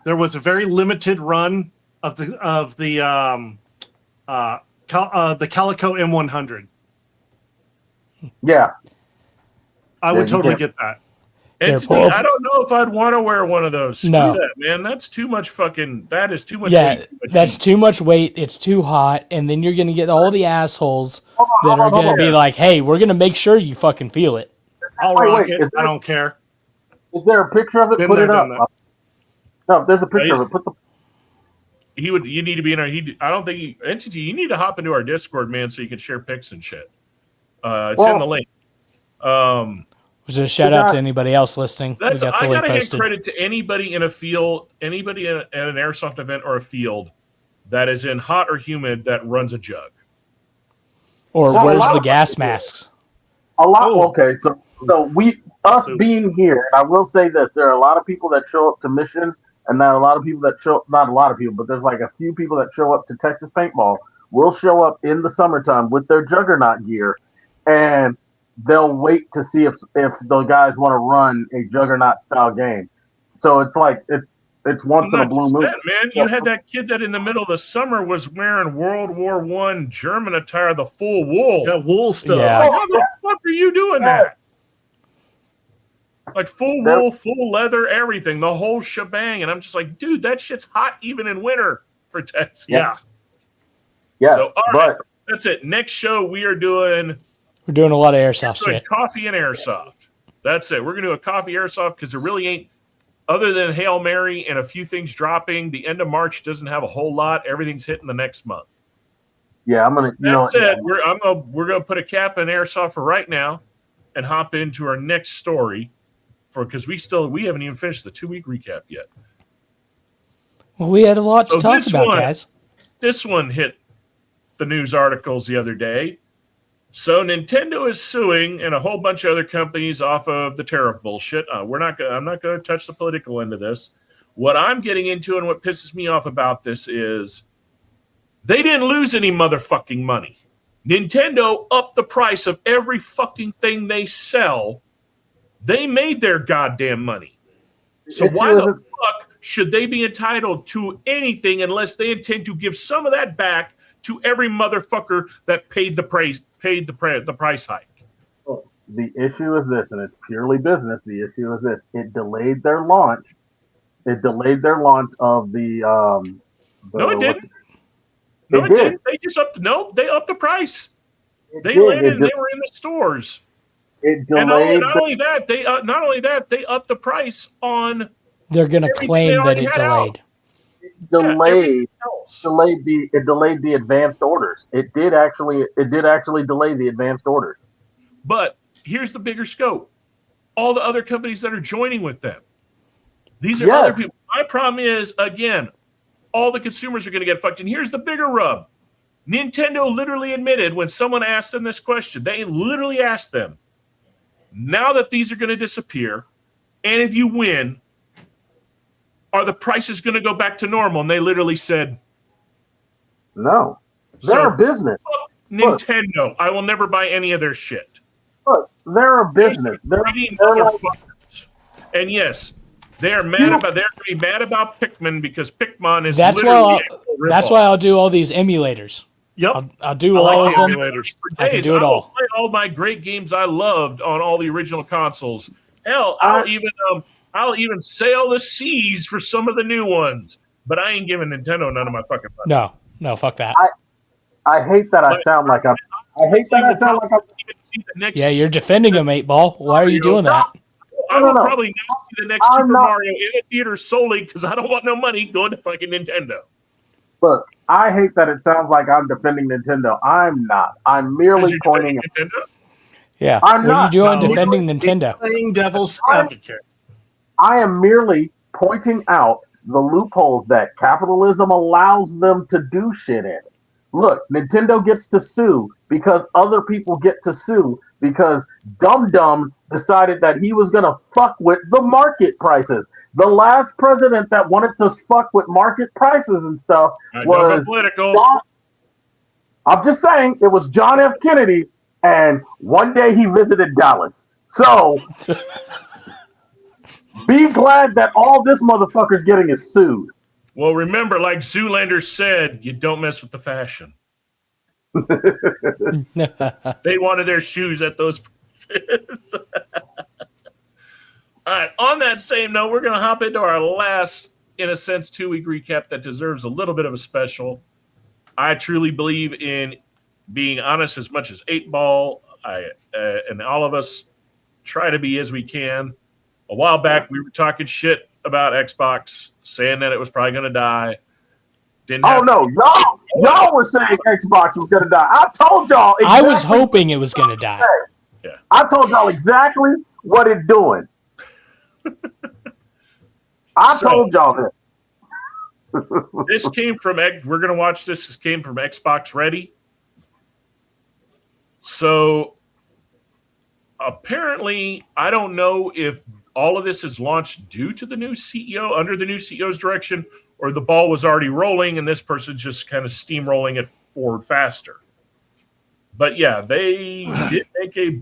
There was a very limited run of the Calico M100. Yeah. I would totally get that. Entity, I don't know if I'd want to wear one of those. Screw that, man. That's too much that is too much weight. That's too much weight. It's too hot. And then you're going to get all the assholes that are going to be like, hey, we're going to make sure you fucking feel it. I'll rock it. I don't care. Is there a picture of it? Put it up. No, if there's a picture of it. Put the. You need to be in our. I don't think Entity. You need to hop into our Discord, man, so you can share pics and shit. It's in the link. Was there a shout out to anybody else listening? I gotta hand credit to anybody in a field, anybody at an airsoft event or a field that is in hot or humid that runs a jug. Or wears the gas masks. Okay, so being here, I will say this: there are a lot of people that show up to Mission, and not a lot of people that not a lot of people, but there's like a few people that show up to Texas Paintball. Will show up in the summertime with their Juggernaut gear, and they'll wait to see if the guys want to run a Juggernaut style game. So it's like it's once in a blue moon. Man, you had that kid that in the middle of the summer was wearing World War I German attire, the full wool. Yeah, wool stuff. Yeah. Like, how the fuck are you doing that? Like full wool, full leather, everything, the whole shebang. And I'm just like, dude, that shit's hot even in winter for Texas. Yeah. Yes, so, all right, that's it. Next show we're doing a lot of airsoft shit. Coffee and airsoft. That's it. We're going to do a coffee airsoft because there really ain't, other than Hail Mary and a few things dropping, the end of March doesn't have a whole lot. Everything's hitting the next month. Yeah, I'm gonna. You know, That said, we're gonna put a cap in airsoft for right now, and hop into our next story, because we haven't even finished the 2-week recap yet. Well, we had a lot to talk about, guys. This one hit the news articles the other day. So Nintendo is suing and a whole bunch of other companies off of the tariff bullshit. I'm not going to touch the political end of this. What I'm getting into and what pisses me off about this is they didn't lose any motherfucking money. Nintendo upped the price of every fucking thing they sell. They made their goddamn money. So why the fuck should they be entitled to anything unless they intend to give some of that back to every motherfucker that paid the price hike? The issue is this, and it's purely business. The issue is this: it delayed their launch. It delayed their launch of the. No, it didn't. No, it didn't. They just upped. No, they upped the price. They landed and they were in the stores. It delayed. And not only that, they upped the price on. They're going to claim that it delayed. It delayed the advanced orders. It did actually delay the advanced orders. But here's the bigger scope. All the other companies that are joining with them. These are other people. My problem is, again, all the consumers are going to get fucked. And here's the bigger rub. Nintendo literally admitted when someone asked them this question, they literally asked them, now that these are going to disappear, and if you win, are the prices going to go back to normal? And they literally said, no. They're a business. Nintendo. Look, I will never buy any of their shit. Look, they're a business. They're and yes, they're mad about. They're going to be mad about Pikmin because Pikmin is. That's why I'll do all these emulators. Yep, I'll do all of them. Emulators. I can do it all. Play all my great games I loved on all the original consoles. Hell, I'll even sail the seas for some of the new ones. But I ain't giving Nintendo none of my fucking money. No, fuck that. I hate that I sound like I'm. Yeah, you're defending him, 8-Ball. Why are you doing that? I will probably not see the next Super Mario in the theater solely because I don't want no money going to fucking Nintendo. Look, I hate that it sounds like I'm defending Nintendo. I'm not. I'm merely pointing out. Yeah, what are you doing defending Nintendo? Playing devil's advocate. I am merely pointing out the loopholes that capitalism allows them to do shit in. Look, Nintendo gets to sue because other people get to sue because Dum Dum decided that he was going to fuck with the market prices. The last president that wanted to fuck with market prices and stuff was political. I'm just saying it was John F. Kennedy, and one day he visited Dallas. So be glad that all this motherfucker's getting is sued. Well, remember, like Zoolander said, you don't mess with the fashion. They wanted their shoes at those prices. All right, on that same note, we're going to hop into our last, in a sense, 2-week recap that deserves a little bit of a special. I truly believe in being honest as much as 8-Ball and all of us try to be as we can. A while back, we were talking shit about Xbox, saying that it was probably going to die. Y'all were saying Xbox was going to die. I told y'all. Exactly I was hoping it was going to die. Yeah. I told y'all exactly what it's doing. I told y'all that. This came from we're going to watch this. This came from Xbox Ready. So apparently, I don't know if all of this is launched due to the new CEO, under the new CEO's direction, or the ball was already rolling and this person's just kind of steamrolling it forward faster. But yeah, they did make a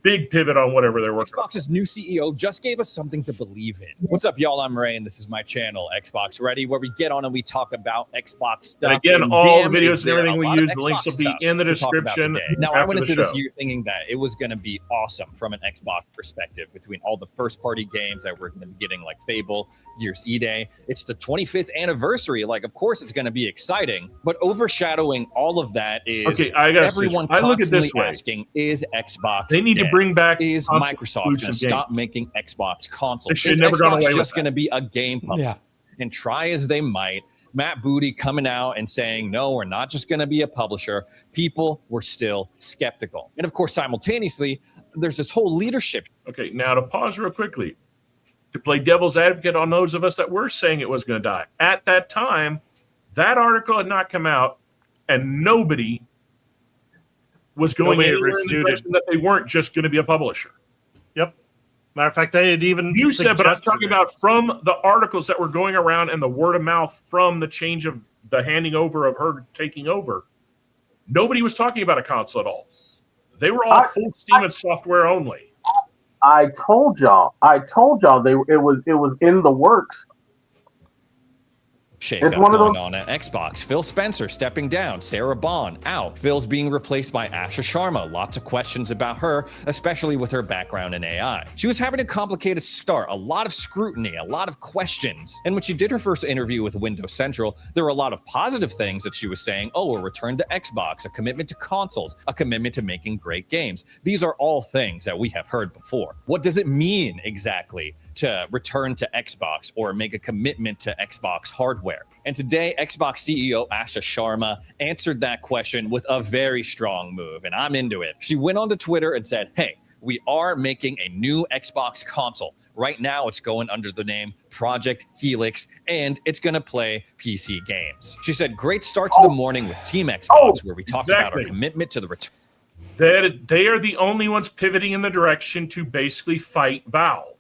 big pivot on whatever they're working on. Xbox's new CEO just gave us something to believe in. What's up, y'all? I'm Ray, and this is my channel, Xbox Ready, where we get on and we talk about Xbox stuff. And again, all the videos and everything we use, the links will be in the description. Now, I went into this year thinking that it was going to be awesome from an Xbox perspective between all the first-party games that we're going to be getting, like Fable, Gears E-Day. It's the 25th anniversary. Like, of course, it's going to be exciting, but overshadowing all of that is everyone constantly asking, is Xbox They need to bring back is Microsoft going to stop making Xbox consoles? Is Xbox just going to be a game puppet? Yeah. And try as they might, Matt Booty coming out and saying, no, we're not just going to be a publisher, people were still skeptical. And of course, simultaneously, there's this whole leadership. Okay, now to pause real quickly, to play devil's advocate on those of us that were saying it was going to die. At that time, that article had not come out, and nobody was going anywhere in the direction that they weren't just going to be a publisher. Yep. Matter of fact, they had even You said, but I'm talking it. about from the articles that were going around and the word of mouth from the change of the handing over of her taking over. Nobody was talking about a console at all. They were all full steam and software only. I told y'all it was in the works. Shake-up going on at Xbox. Phil Spencer stepping down. Sarah Bond out. Phil's being replaced by Asha Sharma. Lots of questions about her, especially with her background in AI. She was having a complicated start, a lot of scrutiny, a lot of questions. And when she did her first interview with Windows Central, there were a lot of positive things that she was saying. Oh, a return to Xbox, a commitment to consoles, a commitment to making great games. These are all things that we have heard before. What does it mean exactly to return to Xbox or make a commitment to Xbox hardware? And today, Xbox CEO Asha Sharma answered that question with a very strong move, and I'm into it. She went onto Twitter and said, hey, we are making a new Xbox console. Right now, it's going under the name Project Helix, and it's going to play PC games. She said, great start to the morning with Team Xbox, where we talked about our commitment to the return. They are the only ones pivoting in the direction to basically fight Valve.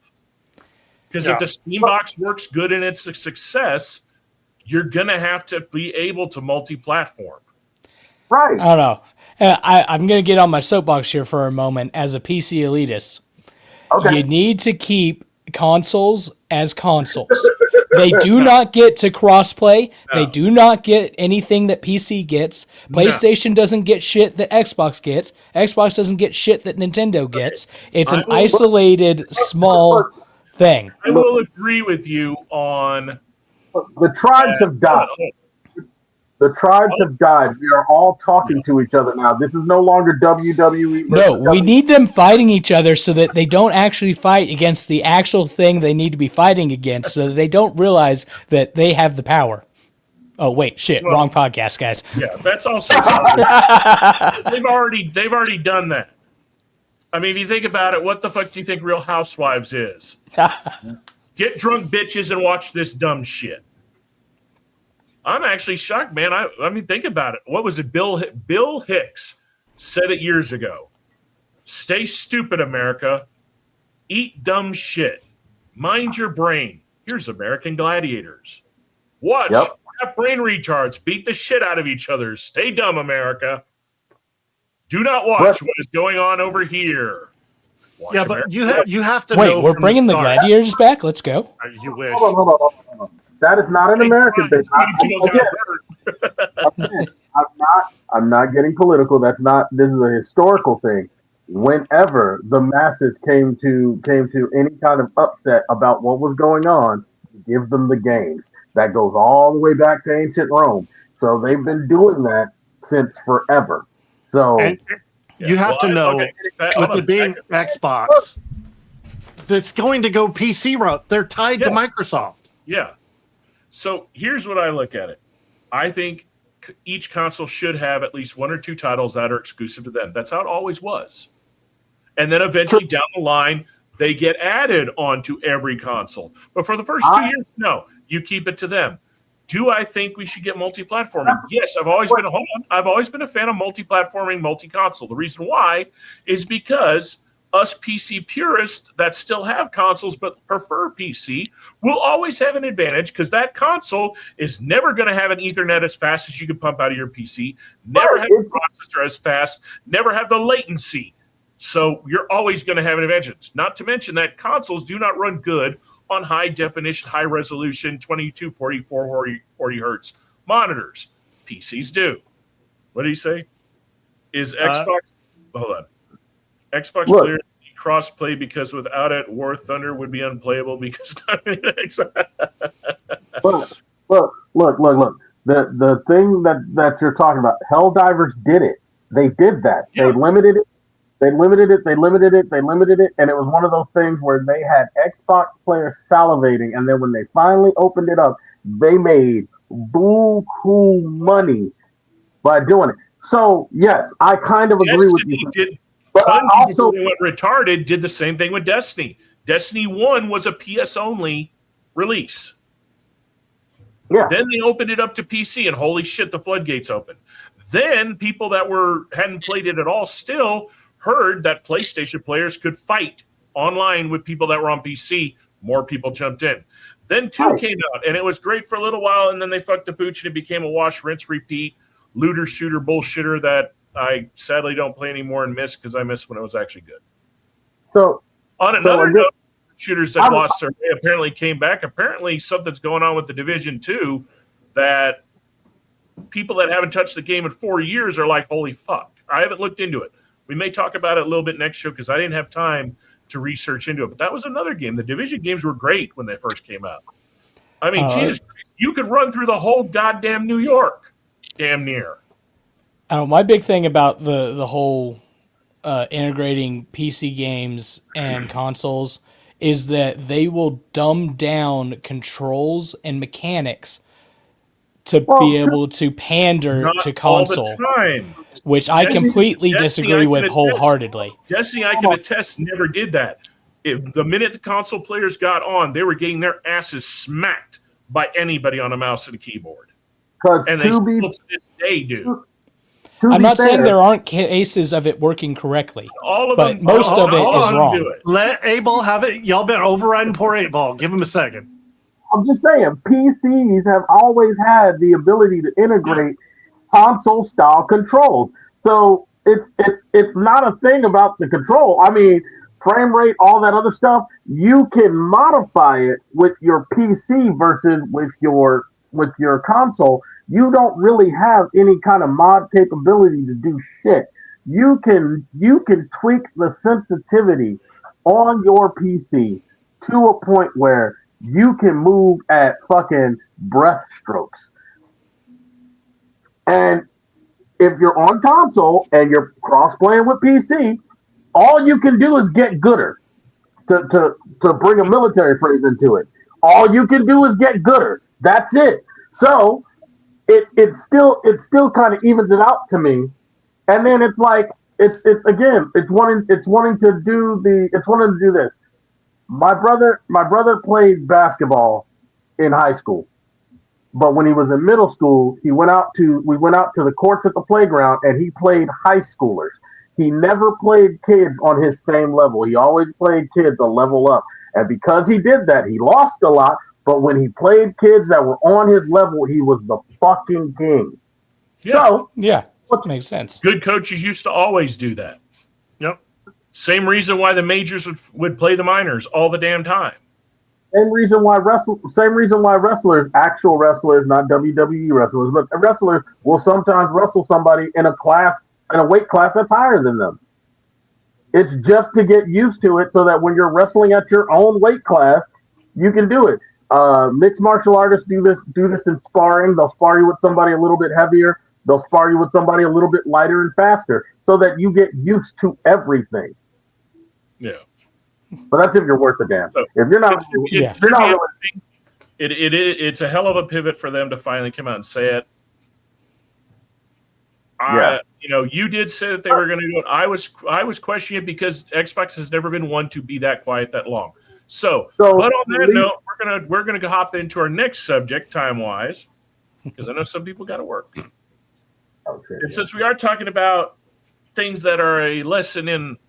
Because if the Steam box works good and it's a success, you're going to have to be able to multi-platform. Right. I don't know. I'm going to get on my soapbox here for a moment as a PC elitist. Okay. You need to keep consoles as consoles. They do not get to crossplay. No. They do not get anything that PC gets. PlayStation doesn't get shit that Xbox gets. Xbox doesn't get shit that Nintendo gets. It's an isolated, small thing. I will agree with you on... The tribes have died. The tribes have died. We are all talking to each other now. This is no longer WWE. No, we need them fighting each other so that they don't actually fight against the actual thing they need to be fighting against, so that they don't realize that they have the power. Oh wait, shit, wrong podcast, guys. Yeah, that's also they've already done that. I mean, if you think about it, what the fuck do you think Real Housewives is? Get drunk bitches and watch this dumb shit. I'm actually shocked, man. I mean, think about it. What was it? Bill Hicks said it years ago. Stay stupid, America. Eat dumb shit. Mind your brain. Here's American Gladiators. Watch. Have brain retards. Beat the shit out of each other. Stay dumb, America. Do not watch what is going on over here. Watch but America. you have to Wait, know we're from bringing the Gladiators back? Let's go. You wish. Hold on. That is not an American thing. I'm not getting political. This is a historical thing. Whenever the masses came to any kind of upset about what was going on, give them the games. That goes all the way back to ancient Rome. So they've been doing that since forever. So you have to know, with it being Xbox, that's going to go PC route. They're tied to Microsoft. Yeah. So here's what I look at it. I think each console should have at least one or two titles that are exclusive to them. That's how it always was. And then eventually down the line, they get added onto every console. But for the first 2 years, no, you keep it to them. Do I think we should get multi-platforming? Yes, I've always been a fan of multi-platforming, multi-console. The reason why is because us PC purists that still have consoles but prefer PC will always have an advantage because that console is never going to have an Ethernet as fast as you can pump out of your PC, never have a processor as fast, never have the latency. So you're always going to have an advantage. Not to mention that consoles do not run good on high definition, high resolution, 2240, 440 hertz monitors. PCs do. What do you say? Is Xbox... hold on. Xbox players need cross-play because without it, War Thunder would be unplayable because... Look. The thing that you're talking about, Helldivers did it. They did that. Yeah. They limited it, and it was one of those things where they had Xbox players salivating, and then when they finally opened it up, they made buku money by doing it. So yes, I kind of agree with you. But I also they went retarded, did the same thing with Destiny. Destiny 1 was a PS only release. Yeah. Then they opened it up to PC, and holy shit, the floodgates opened. Then people that hadn't played it at all still heard that PlayStation players could fight online with people that were on PC. More people jumped in. Then 2 came out, and it was great for a little while, and then they fucked the pooch, and it became a wash, rinse, repeat, looter, shooter, bullshitter that I sadly don't play anymore and miss because I miss when it was actually good. So on another note, shooters that lost their way apparently came back. Apparently something's going on with the Division 2 that people that haven't touched the game in 4 years are like, holy fuck. I haven't looked into it. We may talk about it a little bit next show because I didn't have time to research into it. But that was another game. The Division games were great when they first came out. I mean, Jesus, you could run through the whole goddamn New York. Damn near. My big thing about the whole integrating PC games and consoles is that they will dumb down controls and mechanics to be able to pander to console, all the time. Which I completely disagree with wholeheartedly. Destiny, I can attest, never did that. The minute the console players got on, they were getting their asses smacked by anybody on a mouse and a keyboard. And they still to this day do. I'm not saying there aren't cases of it working correctly, all of but them, most of it is wrong. Let Abel have it. Y'all been overriding poor 8-Ball. Give him a second. I'm just saying, PCs have always had the ability to integrate console-style controls. So it's not a thing about the control. I mean, frame rate, all that other stuff, you can modify it with your PC versus with your console. You don't really have any kind of mod capability to do shit. You can tweak the sensitivity on your PC to a point where you can move at fucking breaststrokes. And if you're on console and you're cross-playing with PC, all you can do is get gooder. To bring a military phrase into it, all you can do is get gooder. That's it. So it still kind of evens it out to me, and then it's like it's wanting to do this. My brother played basketball in high school, but when he was in middle school, we went out to the courts at the playground, and he played high schoolers. He never played kids on his same level. He always played kids a level up, and because he did that, he lost a lot. But when he played kids that were on his level, he was the fucking king. Yeah. So, what makes sense? Good coaches used to always do that. Yep. Same reason why the majors would play the minors all the damn time. Same reason why wrestlers, actual wrestlers, not WWE wrestlers, but wrestlers will sometimes wrestle somebody in a weight class that's higher than them. It's just to get used to it so that when you're wrestling at your own weight class, you can do it. Mixed martial artists do this in sparring. They'll spar you with somebody a little bit heavier. They'll spar you with somebody a little bit lighter and faster so that you get used to everything. Yeah. But that's if you're worth a damn. So if you're not, it's a hell of a pivot for them to finally come out and say it. You did say that they were going to do it. I was questioning it because Xbox has never been one to be that quiet that long. So but on that note, we're gonna hop into our next subject time wise, because I know some people got to work. Okay, and since we are talking about things that are a lesson in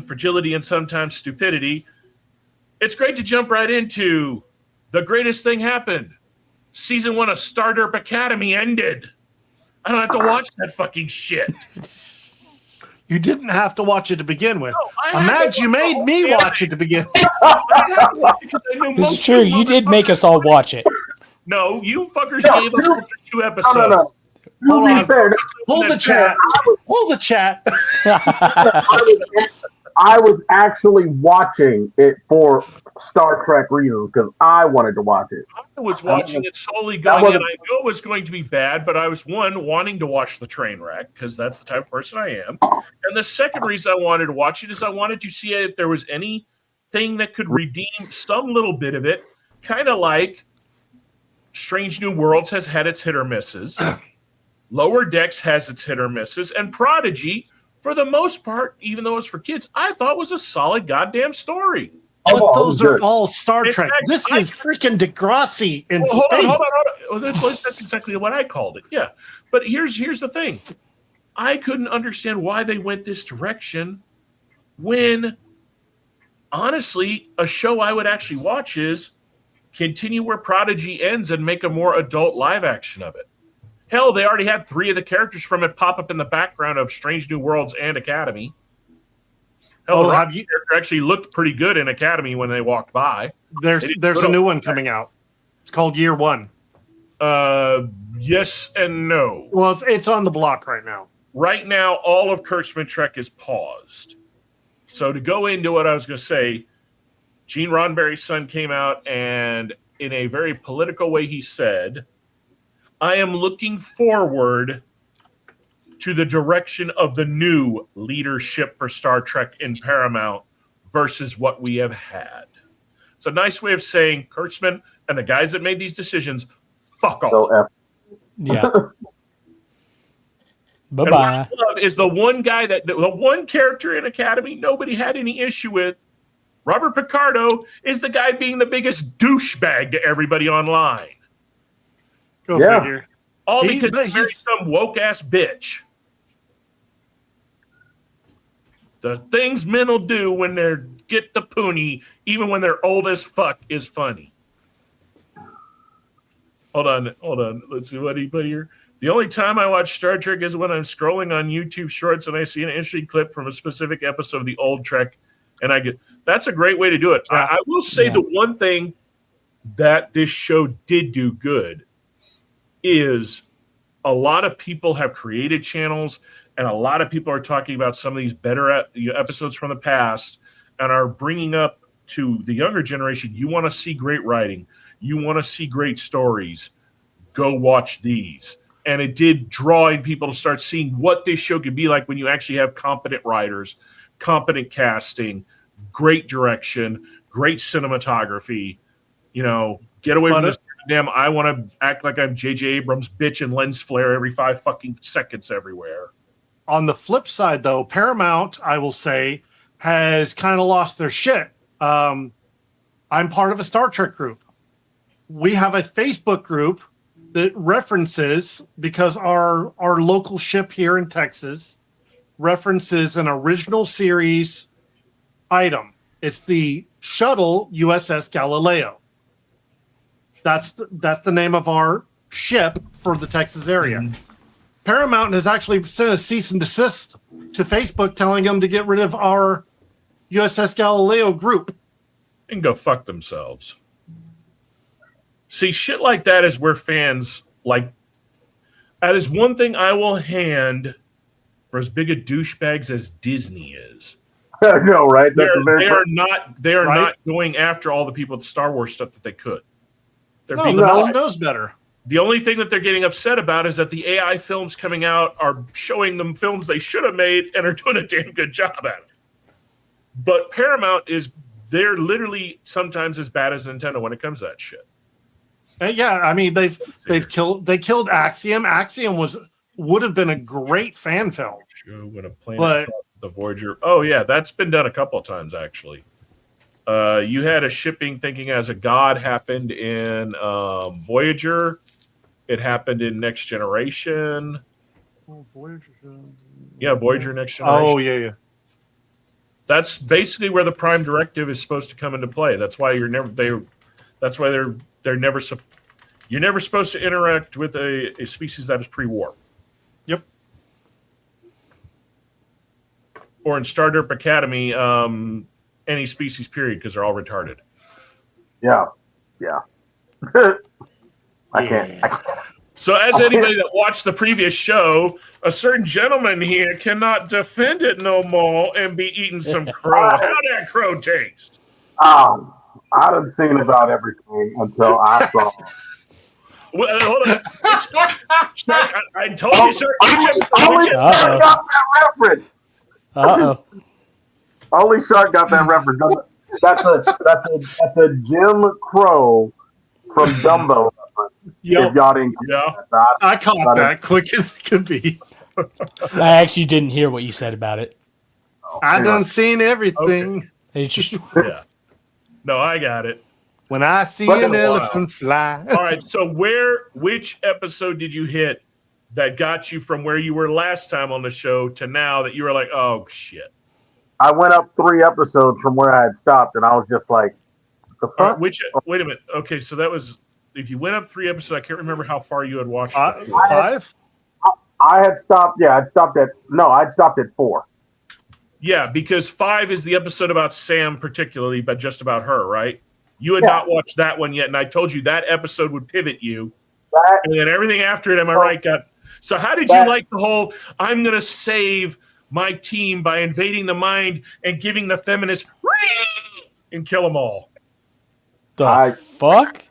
fragility and sometimes stupidity, it's great to jump right into the greatest thing happened. Season 1 of Derp Academy ended. I don't have to watch that fucking shit. You didn't have to watch it to begin with. No, I'm mad you made me watch it to begin with. This is true. You did make us all watch it. No, you fuckers gave up after 2 episodes. No. Hold on. Hold the chat. Hold the chat. I was actually watching it for Star Trek reasons because I wanted to watch it. I was watching it solely going, and I knew it was going to be bad, but I was, one, wanting to watch the train wreck because that's the type of person I am. And the second reason I wanted to watch it is I wanted to see if there was anything that could redeem some little bit of it, kind of like Strange New Worlds has had its hit or misses. Lower Decks has its hit or misses. And Prodigy, for the most part, even though it's for kids, I thought was a solid goddamn story. But those are all Star Trek. This is freaking Degrassi in space. Hold on. Well, that's exactly what I called it. Yeah. But here's the thing. I couldn't understand why they went this direction when, honestly, a show I would actually watch is continue where Prodigy ends and make a more adult live action of it. Hell, they already had 3 of the characters from it pop up in the background of Strange New Worlds and Academy. Hell, the character actually looked pretty good in Academy when they walked by. There's a new one coming out. It's called Year One. Yes and no. Well, it's on the block right now. Right now, all of Kurtzman Trek is paused. So to go into what I was going to say, Gene Roddenberry's son came out and in a very political way he said, I am looking forward to the direction of the new leadership for Star Trek in Paramount versus what we have had. It's a nice way of saying, Kurtzman and the guys that made these decisions, fuck off. Yeah. Bye-bye. What I love is the one character in Academy nobody had any issue with. Robert Picardo is the guy being the biggest douchebag to everybody online. Go figure. All because he's married some woke-ass bitch. The things men will do when they get the poonie, even when they're old as fuck, is funny. Hold on. Let's see what he put here. The only time I watch Star Trek is when I'm scrolling on YouTube Shorts and I see an interesting clip from a specific episode of the old Trek, and I get that's a great way to do it. I will say the one thing that this show did do good is a lot of people have created channels and a lot of people are talking about some of these better episodes from the past and are bringing up to the younger generation, you want to see great writing, you want to see great stories, go watch these. And it did draw in people to start seeing what this show could be like when you actually have competent writers, competent casting, great direction, great cinematography. You know, get away from this damn I want to act like I'm J.J. Abrams bitch and lens flare every 5 fucking seconds everywhere. On the flip side, though, Paramount, I will say, has kind of lost their shit. I'm part of a Star Trek group. We have a Facebook group that references, because our local ship here in Texas references an original series item. It's the shuttle USS Galileo. That's the name of our ship for the Texas area. Paramount has actually sent a cease and desist to Facebook telling them to get rid of our USS Galileo group. And go fuck themselves. See, shit like that is where fans like. That is one thing I will hand for as big a douchebags as Disney is. I know, right? They are not going after all the people with the Star Wars stuff that they could. The mouse knows better. The only thing that they're getting upset about is that the AI films coming out are showing them films they should have made and are doing a damn good job at it. But Paramount they're literally sometimes as bad as Nintendo when it comes to that shit. Yeah, I mean they killed Axiom. Axiom would have been a great fan film. But the Voyager. Oh yeah, that's been done a couple of times actually. You had a shipping thinking as a god happened in Voyager. It happened in Next Generation. Yeah, Voyager Next Generation. Oh yeah. That's basically where the Prime Directive is supposed to come into play. That's why you're never you're never supposed to interact with a species that is pre-war. Yep. Or in Star Derp Academy, any species period because they're all retarded. Yeah. I can't. So as anybody that watched the previous show, a certain gentleman here cannot defend it no more and be eating some crow. How that crow taste? I done seen about everything until I saw. Well, hold on. I told you, sir. Only Shark got that reference. Only Shark got that reference. That's a Jim Crow from Dumbo reference. Yep. If y'all didn't, Yeah. I caught that quick as it could be. I actually didn't hear what you said about it. I done seen everything. It's just Yeah. No, I got it. When I see But an in a while. elephant fly. All right. So which episode did you hit that got you from where you were last time on the show to now that you were like, oh shit? I went up 3 episodes from where I had stopped, and I was just like, the fuck? All right, wait a minute. Okay, so that was if you went up 3 episodes. I can't remember how far you had watched. 5? I had stopped. Yeah, I'd stopped at 4. Yeah, because 5 is the episode about Sam, particularly, but just about her, right? You had not watched that one yet, and I told you that episode would pivot you, and then everything after it. Am I right? Got so. How did you like the whole? I'm going to save my team by invading the mind and giving the feminists and kill them all. the fuck?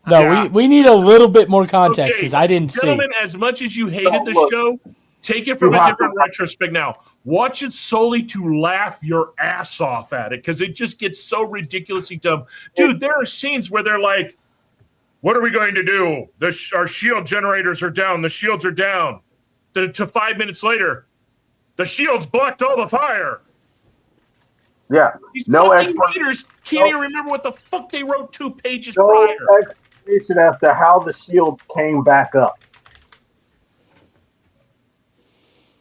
No, we need a little bit more context because I didn't see. Gentlemen, as much as you hated the show, take it from a different retrospect now. Watch it solely to laugh your ass off at it because it just gets so ridiculously dumb. Dude, there are scenes where they're like, what are we going to do? Our shield generators are down. The shields are down. To 5 minutes later, the shields blocked all the fire. Yeah. These No fucking writers can't even remember what the fuck they wrote 2 pages No prior. explanation as to how the shields came back up.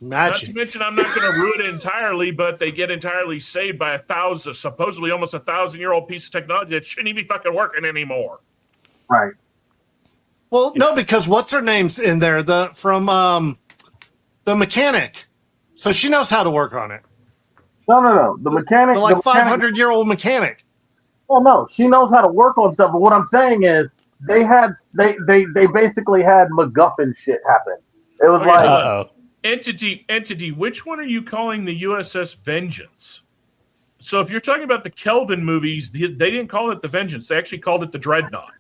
Not to mention, I'm not going to ruin it entirely, but they get entirely saved by supposedly almost 1,000-year-old piece of technology that shouldn't even be fucking working anymore. Right. Well, no, because what's her name's in there? The mechanic. So she knows how to work on it. No. The mechanic. The 500-year-old mechanic. Well, no, she knows how to work on stuff. But what I'm saying is, they basically had MacGuffin shit happen. It was like Entity. Which one are you calling the USS Vengeance? So if you're talking about the Kelvin movies, they didn't call it the Vengeance. They actually called it the Dreadnought,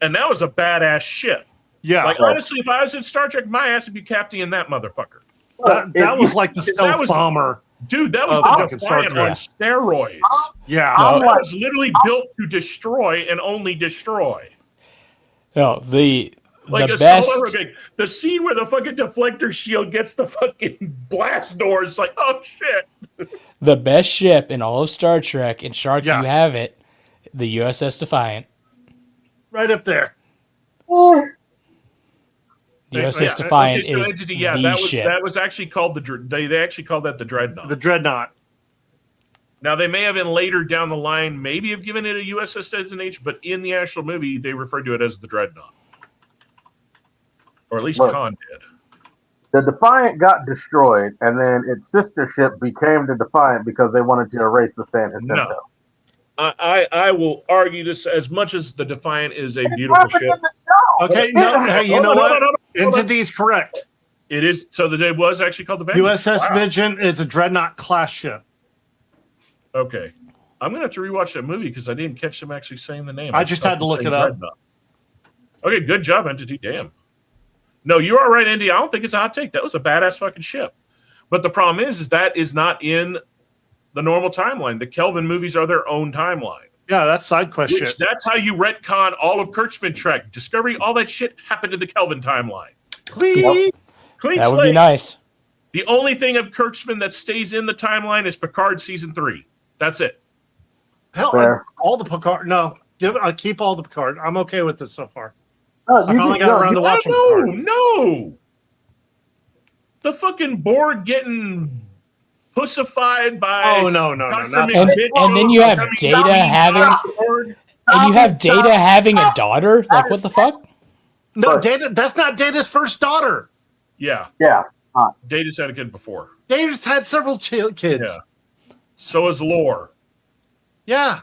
and that was a badass ship. Yeah. Like honestly, if I was in Star Trek, my ass would be captaining that motherfucker. That was like the stealth bomber. Dude, that was the Defiant on steroids. Yeah. That was literally built to destroy and only destroy. No, the best. The scene where the fucking deflector shield gets the fucking blast doors, like, oh shit. The best ship in all of Star Trek, and Shark, you have it, the USS Defiant. Right up there. USS Defiant is the ship. That was actually called they actually called that the Dreadnought. The Dreadnought. Now they may have been later down the line, maybe have given it a USS designation, but in the actual movie they referred to it as the Dreadnought, or at least Khan did. The Defiant got destroyed, and then its sister ship became the Defiant because they wanted to erase the San Jacinto. No. I will argue this as much as the Defiant is a beautiful ship. Okay, no, hey, you know what? Entity's correct. It is. So the day was actually called the Vengeance. USS Vision is a Dreadnought class ship. Okay. I'm going to have to rewatch that movie because I didn't catch them actually saying the name. I just had to look it up. Okay, good job, Entity. Damn. No, you are right, Andy. I don't think it's a hot take. That was a badass fucking ship. But the problem is that is not in the normal timeline. The Kelvin movies are their own timeline. Yeah, that's side quest shit. That's how you retcon all of Kurtzman Trek. Discovery, all that shit happened in the Kelvin timeline. Clean That would be nice. The only thing of Kurtzman that stays in the timeline is Picard season 3. That's it. Hell, all the Picard. No, keep all the Picard. I'm okay with this so far. No, I finally got around to watching Picard. No. The fucking Borg getting pussified by. Oh no. And then you have Data having a daughter. Like what the fuck? No, Data. That's not Data's first daughter. Yeah. Yeah. Data's had a kid before. Data's had several kids. Yeah. So is Lore. Yeah.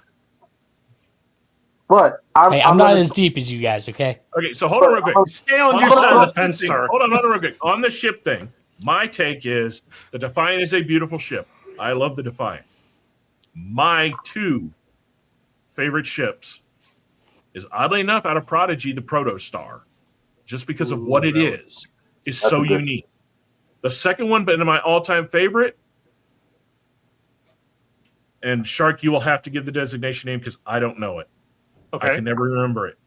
But I'm not as deep as you guys, okay? Okay, so hold on real quick. Stay on your side of the fence, sir. Hold on real quick. On the ship thing, my take is the Defiant is a beautiful ship. I love the Defiant. My 2 favorite ships is, oddly enough, out of Prodigy, the Protostar. Just because of what it is so unique. The second one, but in my all-time favorite, and Shark, you will have to give the designation name because I don't know it. Okay. I can never remember it.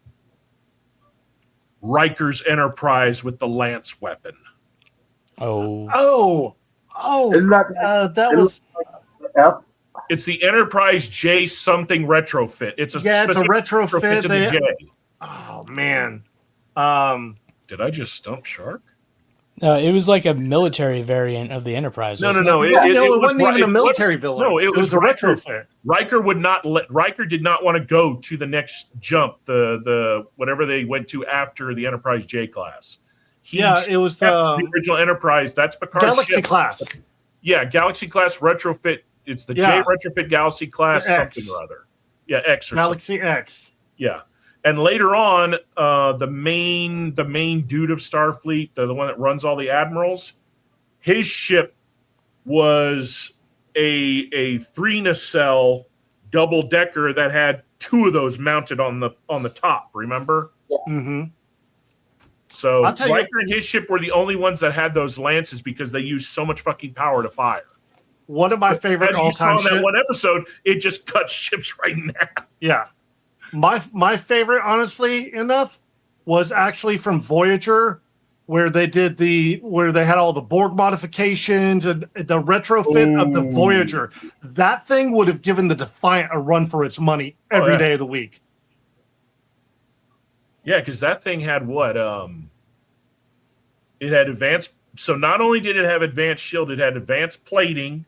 Riker's Enterprise with the Lance weapon. Oh. Isn't that was. F? It's the Enterprise J something retrofit. It's a Yeah, it's a specific retrofit. to the J. Oh man. Did I just stump Shark? It was like a military variant of the Enterprise. No. wasn't It wasn't even a military villain. No, it was a retrofit. Riker would not let. Riker did not want to go to the next jump, the whatever they went to after the Enterprise J class. It was the original Enterprise. That's Picard's Galaxy ship. class. Yeah, Galaxy class retrofit. It's the J retrofit Galaxy class something or other. Yeah, X or Galaxy something. X. Yeah. And later on, the main dude of Starfleet, the one that runs all the admirals, his ship was a 3 nacelle double decker that had 2 of those mounted on the top. Remember? Mm-hmm. So I'll tell you- Riker and his ship were the only ones that had those lances because they used so much fucking power to fire. One of my favorite As you all-time saw in that ships. one episode, it just cut ships right in half. Yeah. My favorite, honestly enough, was actually from Voyager, where they had all the Borg modifications and the retrofit of the Voyager. That thing would have given the Defiant a run for its money every day of the week. Yeah, because that thing had what? It had advanced. So not only did it have advanced shield, it had advanced plating,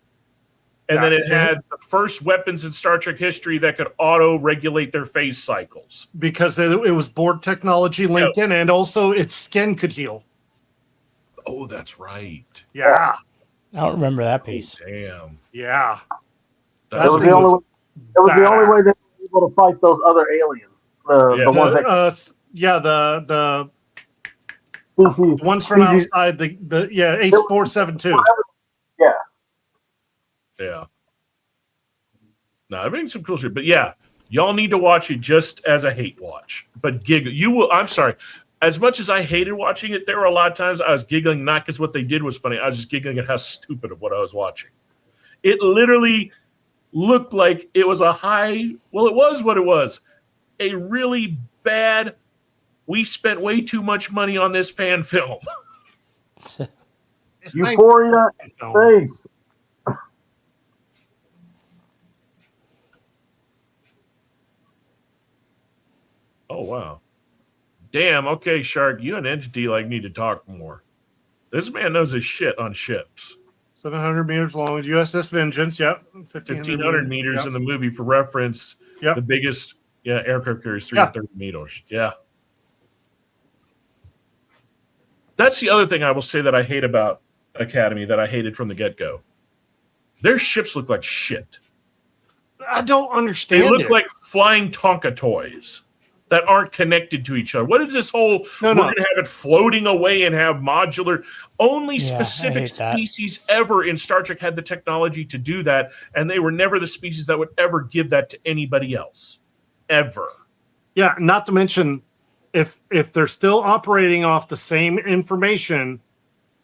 and then it had the first weapons in Star Trek history that could auto-regulate their phase cycles. Because it was Borg technology linked in, and also its skin could heal. Oh, that's right. Yeah. I don't remember that piece. Damn. Yeah. It was the only way they were able to fight those other aliens. The ones that the species, ones from species. outside the Ace 472. Yeah. Yeah. No, I'm making some cool shit. But yeah, y'all need to watch it just as a hate watch. But giggle. You will. I'm sorry. As much as I hated watching it, there were a lot of times I was giggling, not because what they did was funny. I was just giggling at how stupid of what I was watching. It literally looked like it was a high. Well, it was what it was. A really bad. We spent way too much money on this fan film. Euphoria Space. Oh wow. Damn, okay, Shark, you and Entity need to talk more. This man knows his shit on ships. 700 meters long. USS Vengeance, yep. 1,500 meters yep. in the movie for reference. Yep. The biggest aircraft carrier is 330 meters. Yeah. That's the other thing I will say that I hate about Academy that I hated from the get-go. Their ships look like shit. I don't understand. They look like flying Tonka toys that aren't connected to each other. What is this whole, we're going to have it floating away and have modular, only specific species ever in Star Trek had the technology to do that, and they were never the species that would ever give that to anybody else. Ever. Yeah, not to mention, if they're still operating off the same information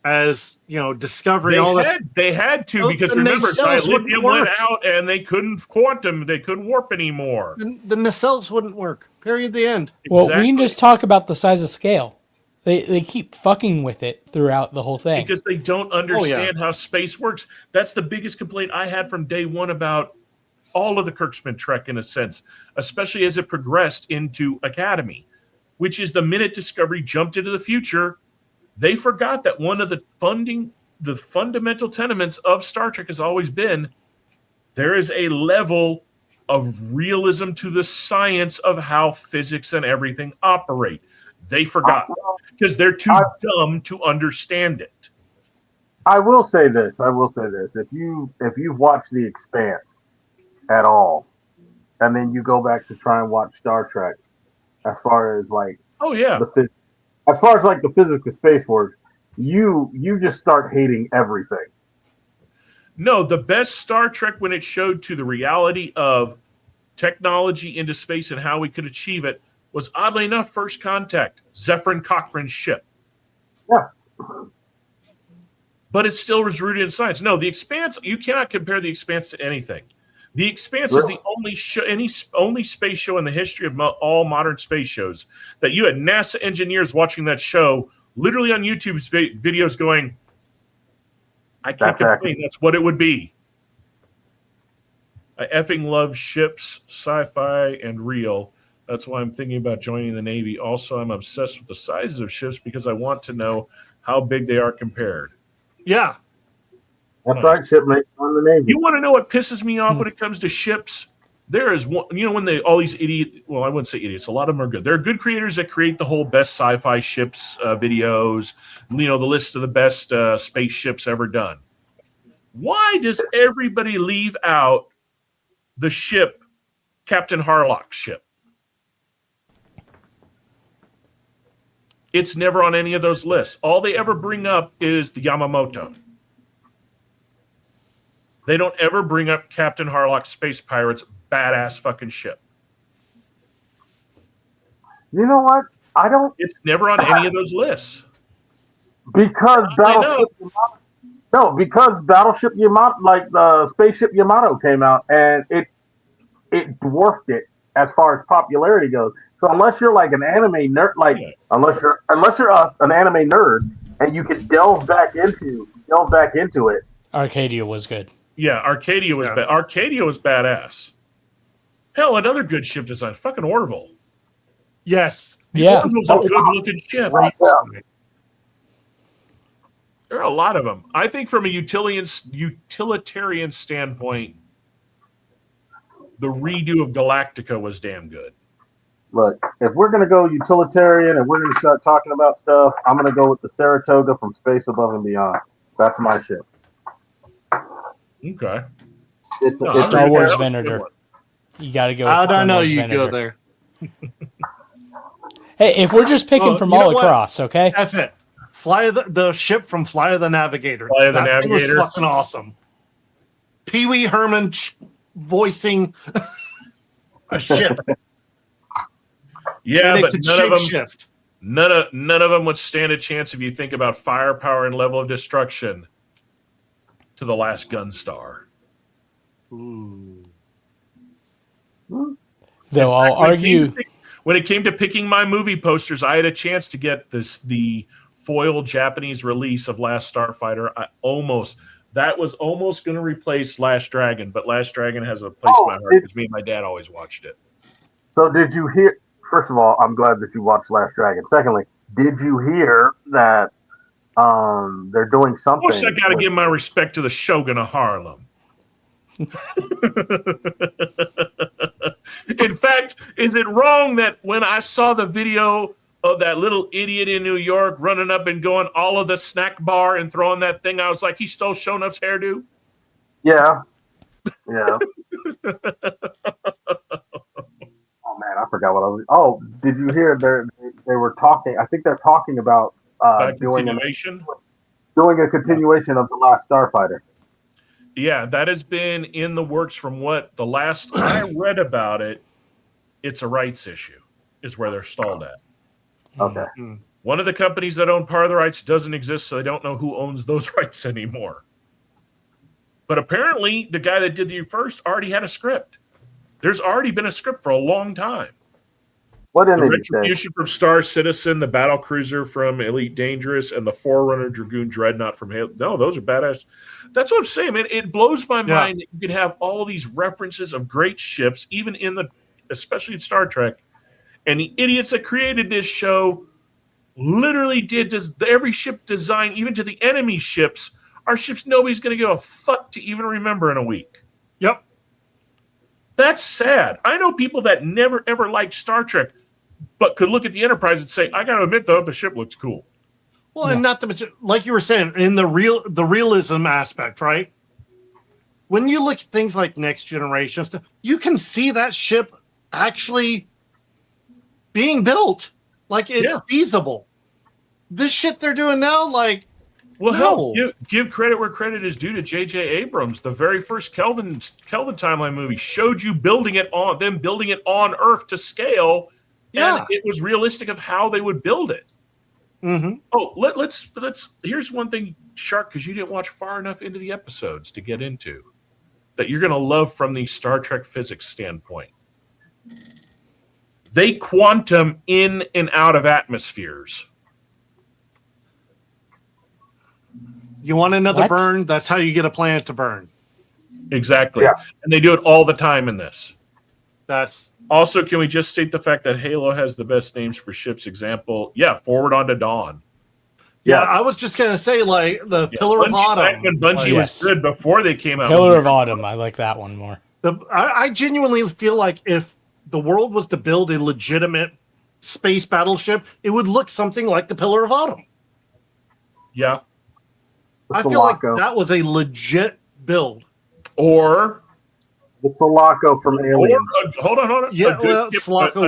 as, Discovery, they had to, because remember, dilithium went out and they couldn't warp anymore. The nacelles wouldn't work. Period. The end. Well, we can just talk about the size of scale. They keep fucking with it throughout the whole thing. Because they don't understand how space works. That's the biggest complaint I had from day one about all of the Kirkman Trek, in a sense, especially as it progressed into Academy, which is the minute Discovery jumped into the future, they forgot that one of the fundamental tenements of Star Trek has always been there is a level of realism to the science of how physics and everything operate. They forgot because they're too dumb to understand it. I will say this. If you've watched The Expanse at all, and then you go back to try and watch Star Trek, as far as the physics of space works, you just start hating everything. No, the best Star Trek when it showed to the reality of technology into space and how we could achieve it was, oddly enough, First Contact, Zephyrin Cochrane's ship. Yeah. But it still was rooted in science. No, The Expanse, you cannot compare The Expanse to anything. The Expanse is the only show, only space show in the history of all modern space shows that you had NASA engineers watching that show, literally on YouTube's videos, going, "I can't complain. That's what it would be." I effing love ships, sci-fi, and real. That's why I'm thinking about joining the Navy. Also, I'm obsessed with the sizes of ships because I want to know how big they are compared. Yeah. That's right, shipmate on the Navy. You want to know what pisses me off when it comes to ships? There is one, when all these well, I wouldn't say idiots, a lot of them are good. There are good creators that create the whole best sci-fi ships videos, the list of the best spaceships ever done. Why does everybody leave out the ship, Captain Harlock's ship? It's never on any of those lists. All they ever bring up is the Yamamoto. They don't ever bring up Captain Harlock's Space Pirates badass fucking ship. You know what? I don't. It's never on any of those lists. Because Battleship Yamato. No, because Battleship Yamato, like the Spaceship Yamato, came out and it dwarfed it as far as popularity goes. So unless you're like an anime nerd, unless you're us, an anime nerd, and you can delve back into it. Arcadia was good. Yeah, Arcadia was Arcadia was badass. Hell, another good ship design, fucking Orville. Yes. Yeah. Orville's a good looking ship. Yeah. There are a lot of them. I think from a utilitarian standpoint, the redo of Galactica was damn good. Look, if we're going to go utilitarian and we're going to start talking about stuff, I'm going to go with the Saratoga from Space Above and Beyond. That's my ship. Okay. It's Star Wars Venator. You got to go with How'd I know Wars you'd Venator. go there? Hey, if we're just picking from all across, okay? That's it. The ship from Fly of the Navigator. Fly of the That thing was Navigator. fucking awesome. Pee Wee Herman voicing a ship. Yeah, And it but could none of them shapeshift. none of them would stand a chance if you think about firepower and level of destruction to the last Gunstar. Though I'll argue, when it came to picking my movie posters, I had a chance to get the foil Japanese release of Last Starfighter. That was almost going to replace Last Dragon, but Last Dragon has a place in my heart because me and my dad always watched it. So did you hear? First of all, I'm glad that you watched Last Dragon. Secondly, did you hear that they're doing something? Of course, I got to give my respect to the Shogun of Harlem. In fact, is it wrong that when I saw the video of that little idiot in New York running up and going all of the snack bar and throwing that thing, I was like, he stole Shonup's hairdo? Yeah. Yeah. Oh man, I forgot what I was. Oh, did you hear? They were talking. I think they're talking about doing a continuation of The Last Starfighter. Yeah, that has been in the works from what the last I read about it. It's a rights issue, is where they're stalled at. Okay. One of the companies that own part of the rights doesn't exist, so they don't know who owns those rights anymore. But apparently, the guy that did the first already had a script. There's already been a script for a long time. What did The they say? Retribution from Star Citizen, the Battle Cruiser from Elite Dangerous, and the Forerunner Dragoon Dreadnought from Halo. No, those are badass. That's what I'm saying, man. It blows my mind that you could have all these references of great ships, even especially in Star Trek, and the idiots that created this show literally did every ship design, even to the enemy ships, are ships nobody's going to give a fuck to even remember in a week. Yep. That's sad. I know people that never, ever liked Star Trek, but could look at the Enterprise and say, I got to admit, though, the ship looks cool. Well, and not to mention, like you were saying, in the realism aspect, right? When you look at things like Next Generation stuff, you can see that ship actually being built. Like, it's feasible. This shit they're doing now, like, well, hell, give credit where credit is due to J.J. Abrams. The very first Kelvin timeline movie showed you building it on Earth to scale, and it was realistic of how they would build it. Mm-hmm. Oh, let's. Here's one thing, Shark, because you didn't watch far enough into the episodes to get into. that you're going to love from the Star Trek physics standpoint. They quantum in and out of atmospheres. You want another What? burn? That's how you get a planet to burn. Exactly. Yeah. And they do it all the time in this. That's Also, can we just state the fact that Halo has the best names for ships? Example, Forward Onto Dawn. yeah. I was just gonna say like the Pillar of Bungie, Autumn. back when Bungie Yes. was good before they came out. Pillar of Autumn. I like that one more. I genuinely feel like if the world was to build a legitimate space battleship, it would look something like the Pillar of Autumn. Yeah. I feel like Sulaco. that was a legit build. Or The Sulaco from Alien. hold on. Yeah, A good well, ship, Sulaco-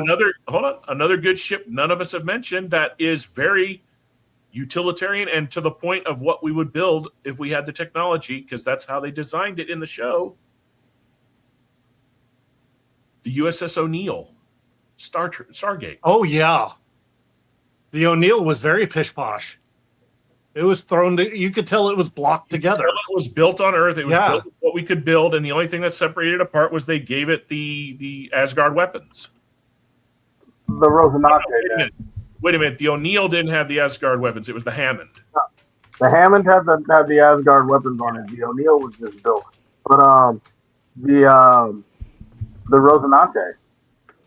another good ship none of us have mentioned that is very utilitarian and to the point of what we would build if we had the technology, because that's how they designed it in the show. The USS O'Neill, Stargate. Oh yeah, the O'Neill was very pish posh. It was thrown. You could tell it was blocked together. It was built on Earth. It was Yeah. built with what we could build, and the only thing that separated it apart was they gave it the Asgard weapons. The Rosinante. Wait a minute. The O'Neill didn't have the Asgard weapons. It was the Hammond. The Hammond had the Asgard weapons on it. The O'Neill was just built. But the Rosinante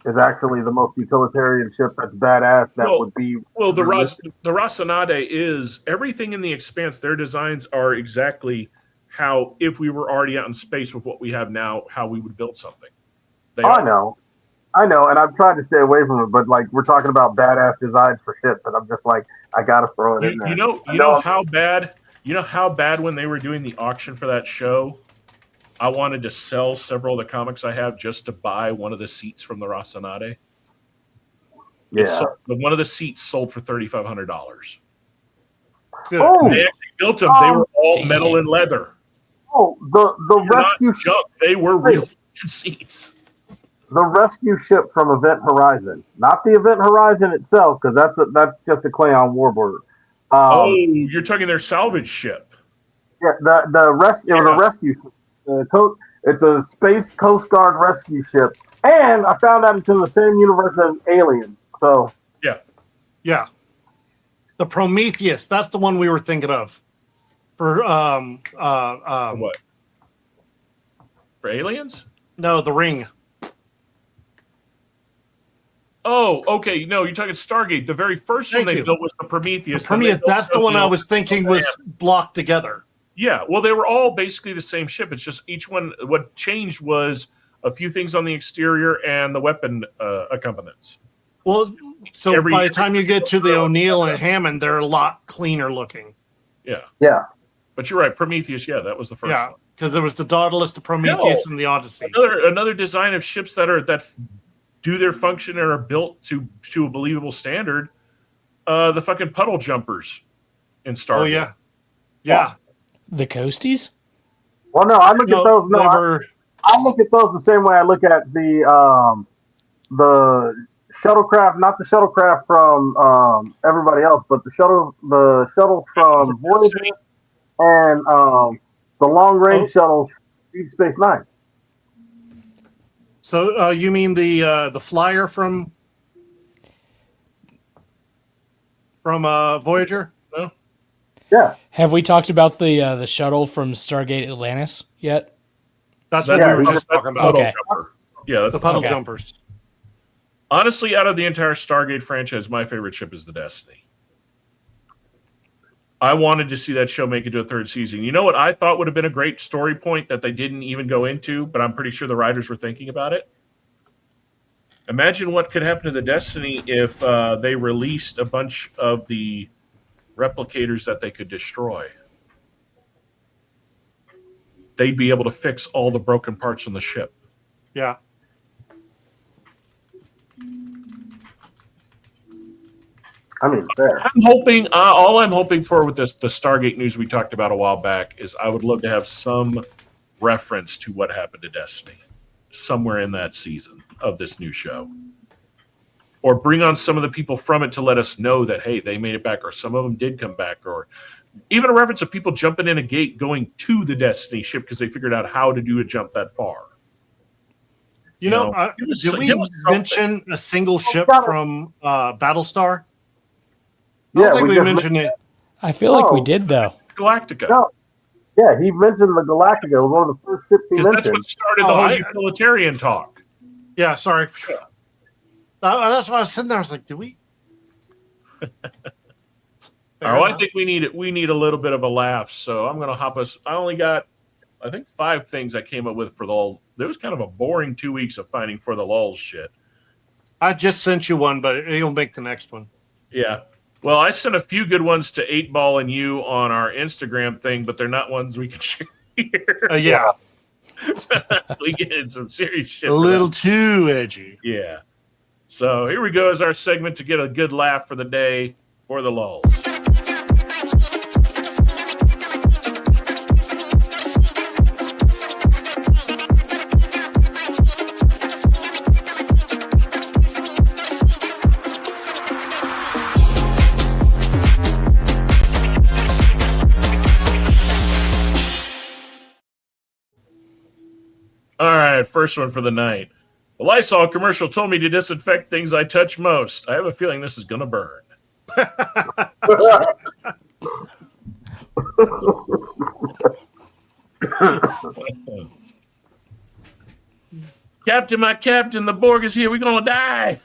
is actually the most utilitarian ship that's badass. That would be the Rosinante is everything in the Expanse. Their designs are exactly how, if we were already out in space with what we have now, how we would build something. I know, and I've tried to stay away from it, but like we're talking about badass designs for ships, and I'm just like, I gotta throw it in there. You know how bad when they were doing the auction for that show, I wanted to sell several of the comics I have just to buy one of the seats from the Rosinante. Yeah. One of the seats sold for $3,500. Oh, They actually built them. They were all metal and leather. Oh, the rescue ship. They were real seats. The rescue ship from Event Horizon, not the Event Horizon itself, because that's just a Klingon warbird. You're talking their salvage ship. Yeah, it was a rescue ship. It's a space Coast Guard rescue ship, and I found out it's in the same universe as Aliens. So yeah, the Prometheus. That's the one we were thinking of. For what? For Aliens? No, the Ring. Oh, okay. No, you're talking Stargate. The very first one they built was the Prometheus. That's the one I was thinking was blocked together. Yeah, well, they were all basically the same ship. It's just each one. What changed was a few things on the exterior and the weapon accompaniments. Well, so by the time you get to the O'Neill and Hammond, they're a lot cleaner looking. Yeah. But you're right. Prometheus. Yeah, that was the first one. Because there was the Daedalus, the Prometheus, and the Odyssey. Another design of ships that do their function and are built to a believable standard. The fucking puddle jumpers in Star Wars. Oh yeah. The Coasties? Well, no, I look at those. No, I look at those the same way I look at the shuttlecraft, not the shuttlecraft from everybody else, but the shuttle from Voyager and the long range shuttle Deep Space Nine. So you mean the flyer from Voyager? No. Yeah. Have we talked about the shuttle from Stargate Atlantis yet? That's what we were just talking about. Okay. Yeah, that's the puddle okay. jumpers. Honestly, out of the entire Stargate franchise, my favorite ship is the Destiny. I wanted to see that show make it to a third season. You know what I thought would have been a great story point that they didn't even go into, but I'm pretty sure the writers were thinking about it? Imagine what could happen to the Destiny if they released a bunch of the replicators that they could destroy. They'd be able to fix all the broken parts on the ship. Yeah. I mean, fair. I'm hoping. All I'm hoping for with the Stargate news we talked about a while back is I would love to have some reference to what happened to Destiny somewhere in that season of this new show, or bring on some of the people from it to let us know that hey, they made it back, or some of them did come back, or Even a reference of people jumping in a gate going to the Destiny ship because they figured out how to do a jump that far. You know, did we mention a single ship from Battlestar? I don't think we mentioned it. I feel like we did, though. Galactica. No. Yeah, he mentioned the Galactica. It was one of the first ships he mentioned. That's what started the whole utilitarian talk. Yeah, sorry. That's why I was sitting there. I was like, do we? I think we need a little bit of a laugh. So I'm going to hop us. I only got, I think, 5 things I came up with for the lull. There was kind of a boring 2 weeks of finding for the lulls shit. I just sent you one, but it'll make the next one. Yeah. Well, I sent a few good ones to 8Ball and you on our Instagram thing, but they're not ones we can share here. Yeah. We get in some serious shit. A little too edgy. Yeah. So here we go as our segment to get a good laugh for the day for the lulls. All right, first one for the night. The Lysol commercial told me to disinfect things I touch most. I have a feeling this is going to burn. Captain, my captain, the Borg is here. We're going to die.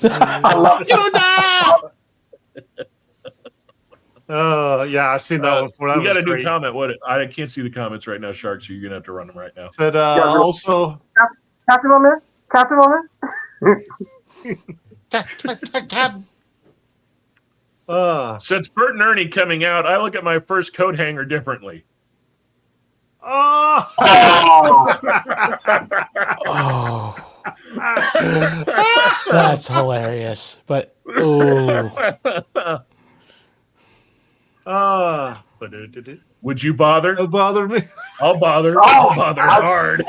You're going to die. Yeah, I've seen that one before. We got a new comment. I can't see the comments right now, Shark, so you're going to have to run them right now. Said also... Captain on there? Captain on there? Since Bert and Ernie coming out, I look at my first coat hanger differently. Oh. That's hilarious. But would you bother? It'll bother me. I'll bother. I'll bother hard.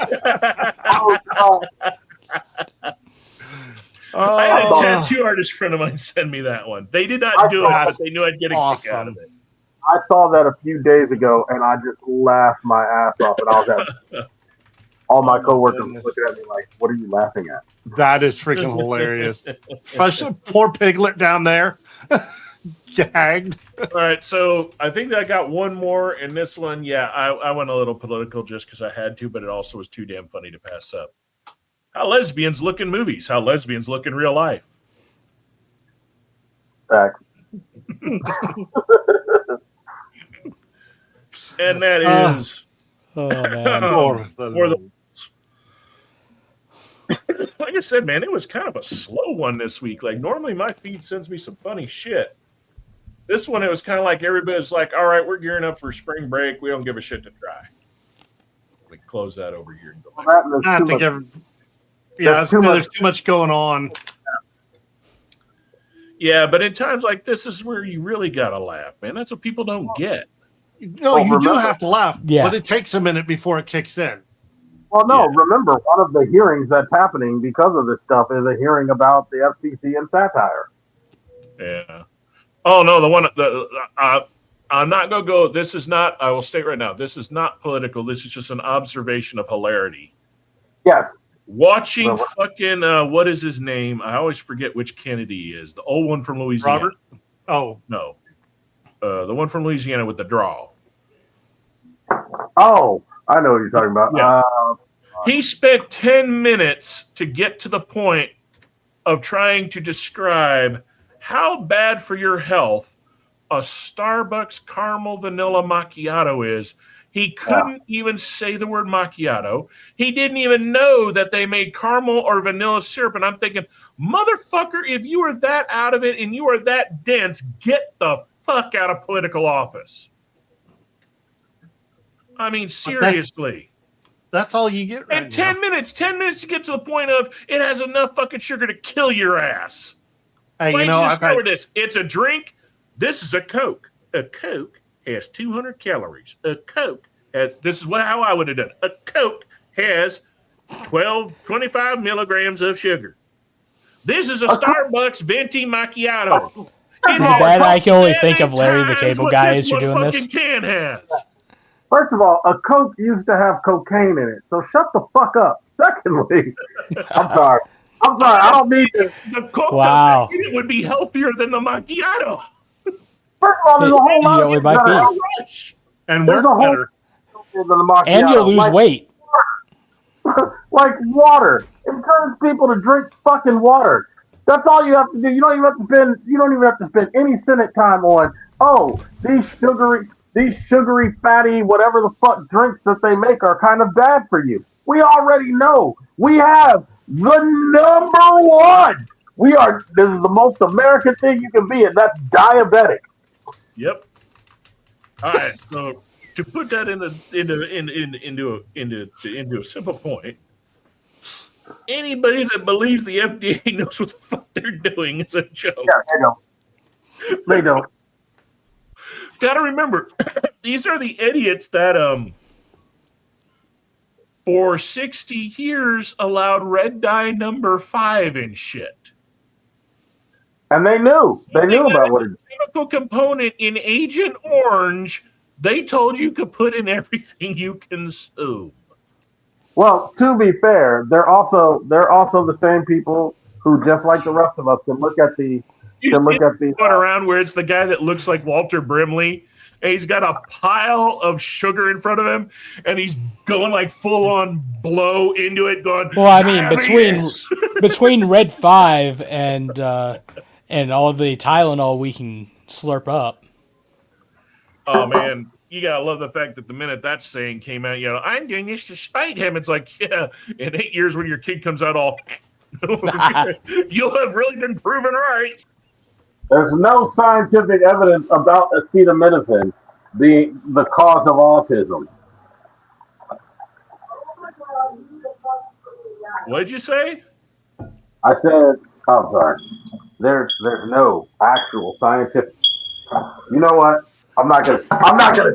I had a tattoo artist friend of mine send me that one. They did not do it, but they knew I'd get a kick out of it. I saw that a few days ago, and I just laughed my ass off. And I was at all my coworkers looking at me like, "What are you laughing at?" That is freaking hilarious. Poor Piglet down there, gagged. All right, so I think I got one more in this one. Yeah, I went a little political just because I had to, but it also was too damn funny to pass up. How lesbians look in movies. How lesbians look in real life. Facts. And that is oh man. for the like I said, man, it was kind of a slow one this week. Like normally my feed sends me some funny shit. This one, it was kind of like everybody's like, all right, we're gearing up for spring break. We don't give a shit to try. We close that over here and go back. I think there's too much going on. Yeah, but in times like this is where you really gotta laugh, man. That's what people don't get. No, you do have to laugh, yeah, but it takes a minute before it kicks in. Well, no, remember, one of the hearings that's happening because of this stuff is a hearing about the FCC and satire. Yeah. Oh, no, I'm not going to go. This is not, I will state right now, this is not political. This is just an observation of hilarity. Yes. Watching fucking, what is his name? I always forget which Kennedy he is. The old one from Louisiana. Robert? Oh. No. The one from Louisiana with the draw. Oh, I know what you're talking about. Yeah. He spent 10 minutes to get to the point of trying to describe how bad for your health a Starbucks caramel vanilla macchiato is. He couldn't even say the word macchiato. He didn't even know that they made caramel or vanilla syrup. And I'm thinking, motherfucker, if you are that out of it and you are that dense, get the fuck out of political office. I mean, seriously. That's all you get right and 10 minutes to get to the point of it has enough fucking sugar to kill your ass. Hey, Why you don't know, you just start with this? It's a drink. This is a Coke. A Coke has 200 calories. A Coke has, this is how I would have done it. A Coke has 25 milligrams of sugar. This is a Starbucks venti macchiato. Dad, I can only think of Larry the Cable Guy as you're doing this. Can has. First of all, a Coke used to have cocaine in it, so shut the fuck up. Secondly, I'm sorry. I don't need to. The Coke Wow. it would be healthier than the macchiato. First of all, there's a whole lot of it might be. And There's work a whole better. than the macchiato. And you'll lose weight. Like water. Encourage people to drink fucking water. That's all you have to do. You don't even have to spend any Senate time on, these sugary, fatty, whatever the fuck drinks that they make are kind of bad for you. We already know. We have the number one. This is the most American thing you can be, and that's diabetic. Yep. All right. So to put that into a simple point, anybody that believes the FDA knows what the fuck they're doing is a joke. Yeah, they don't. Got to remember, these are the idiots that for 60 years allowed red dye number 5 and shit. And they knew. They knew about what it is. Chemical component in Agent Orange, they told you could put in everything you consume. Well, to be fair, they're also the same people who, just like the rest of us, can look at the going around where it's the guy that looks like Walter Brimley, and he's got a pile of sugar in front of him, and he's going like full on blow into it, going. Well, I mean, between Red 5 and all the Tylenol we can slurp up. Oh man, you gotta love the fact that the minute that saying came out, I'm doing this to spite him. It's like, yeah, in 8 years when your kid comes out all, you'll have really been proven right. There's no scientific evidence about acetaminophen being the cause of autism. What'd you say? I said, I'm sorry. There's no actual scientific. You know what? I'm not gonna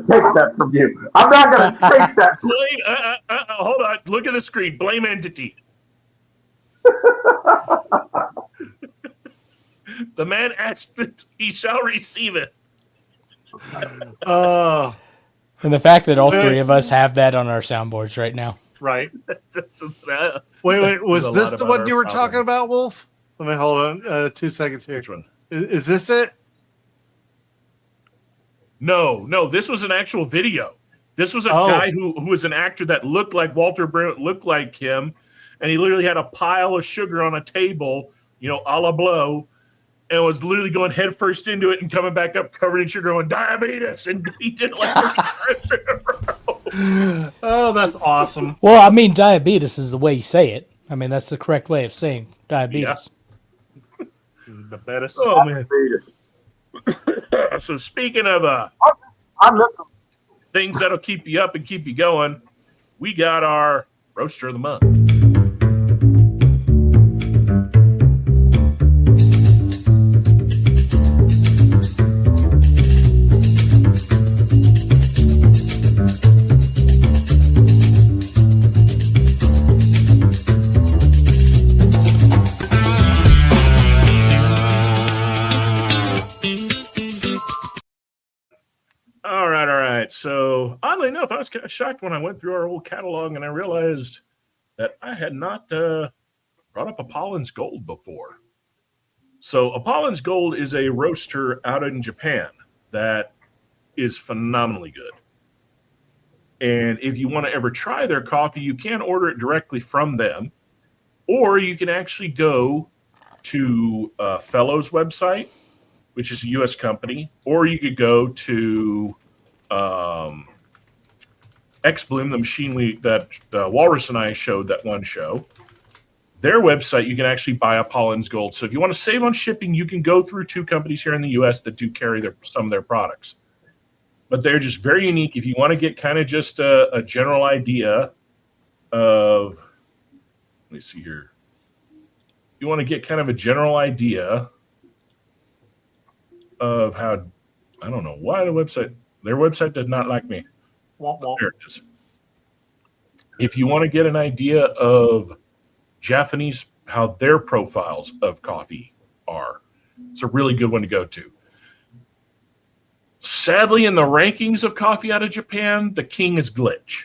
take that from you. I'm not gonna take that. Blame. Hold on. Look at the screen. Blame entity. The man asked that he shall receive it. And the fact that all three of us have that on our soundboards right now. Right. Wait. Was this the one you were talking about, Wolf? Let me hold on 2 seconds here. Which one? Is this it? No. This was an actual video. This was a guy who was an actor that looked like Walter Brimley, looked like him, and he literally had a pile of sugar on a table, a la blow, and was literally going headfirst into it and coming back up covered in sugar, going diabetes, and he did it like 3 times in a row. Oh, that's awesome. Well, I mean, diabetes is the way you say it. I mean, that's the correct way of saying diabetes. Yeah. The best. Oh man. So speaking of I'm listening. Things that'll keep you up and keep you going, we got our roaster of the month. All right. So, oddly enough, I was kind of shocked when I went through our old catalog and I realized that I had not brought up Apollin's Gold before. So, Apollin's Gold is a roaster out in Japan that is phenomenally good. And if you want to ever try their coffee, you can order it directly from them, or you can actually go to Fellows website, which is a U.S. company, or you could go to X-Bloom, the machine that Walrus and I showed that one show. Their website, you can actually buy Apollin's Gold. So if you want to save on shipping, you can go through 2 companies here in the U.S. that do carry some of their products. But they're just very unique. If you want to get kind of just a general idea of, let me see here. You want to get kind of a general idea of how, I don't know why their website does not like me. There it is. If you want to get an idea of Japanese, how their profiles of coffee are, it's a really good one to go to. Sadly, in the rankings of coffee out of Japan, the king is Glitch.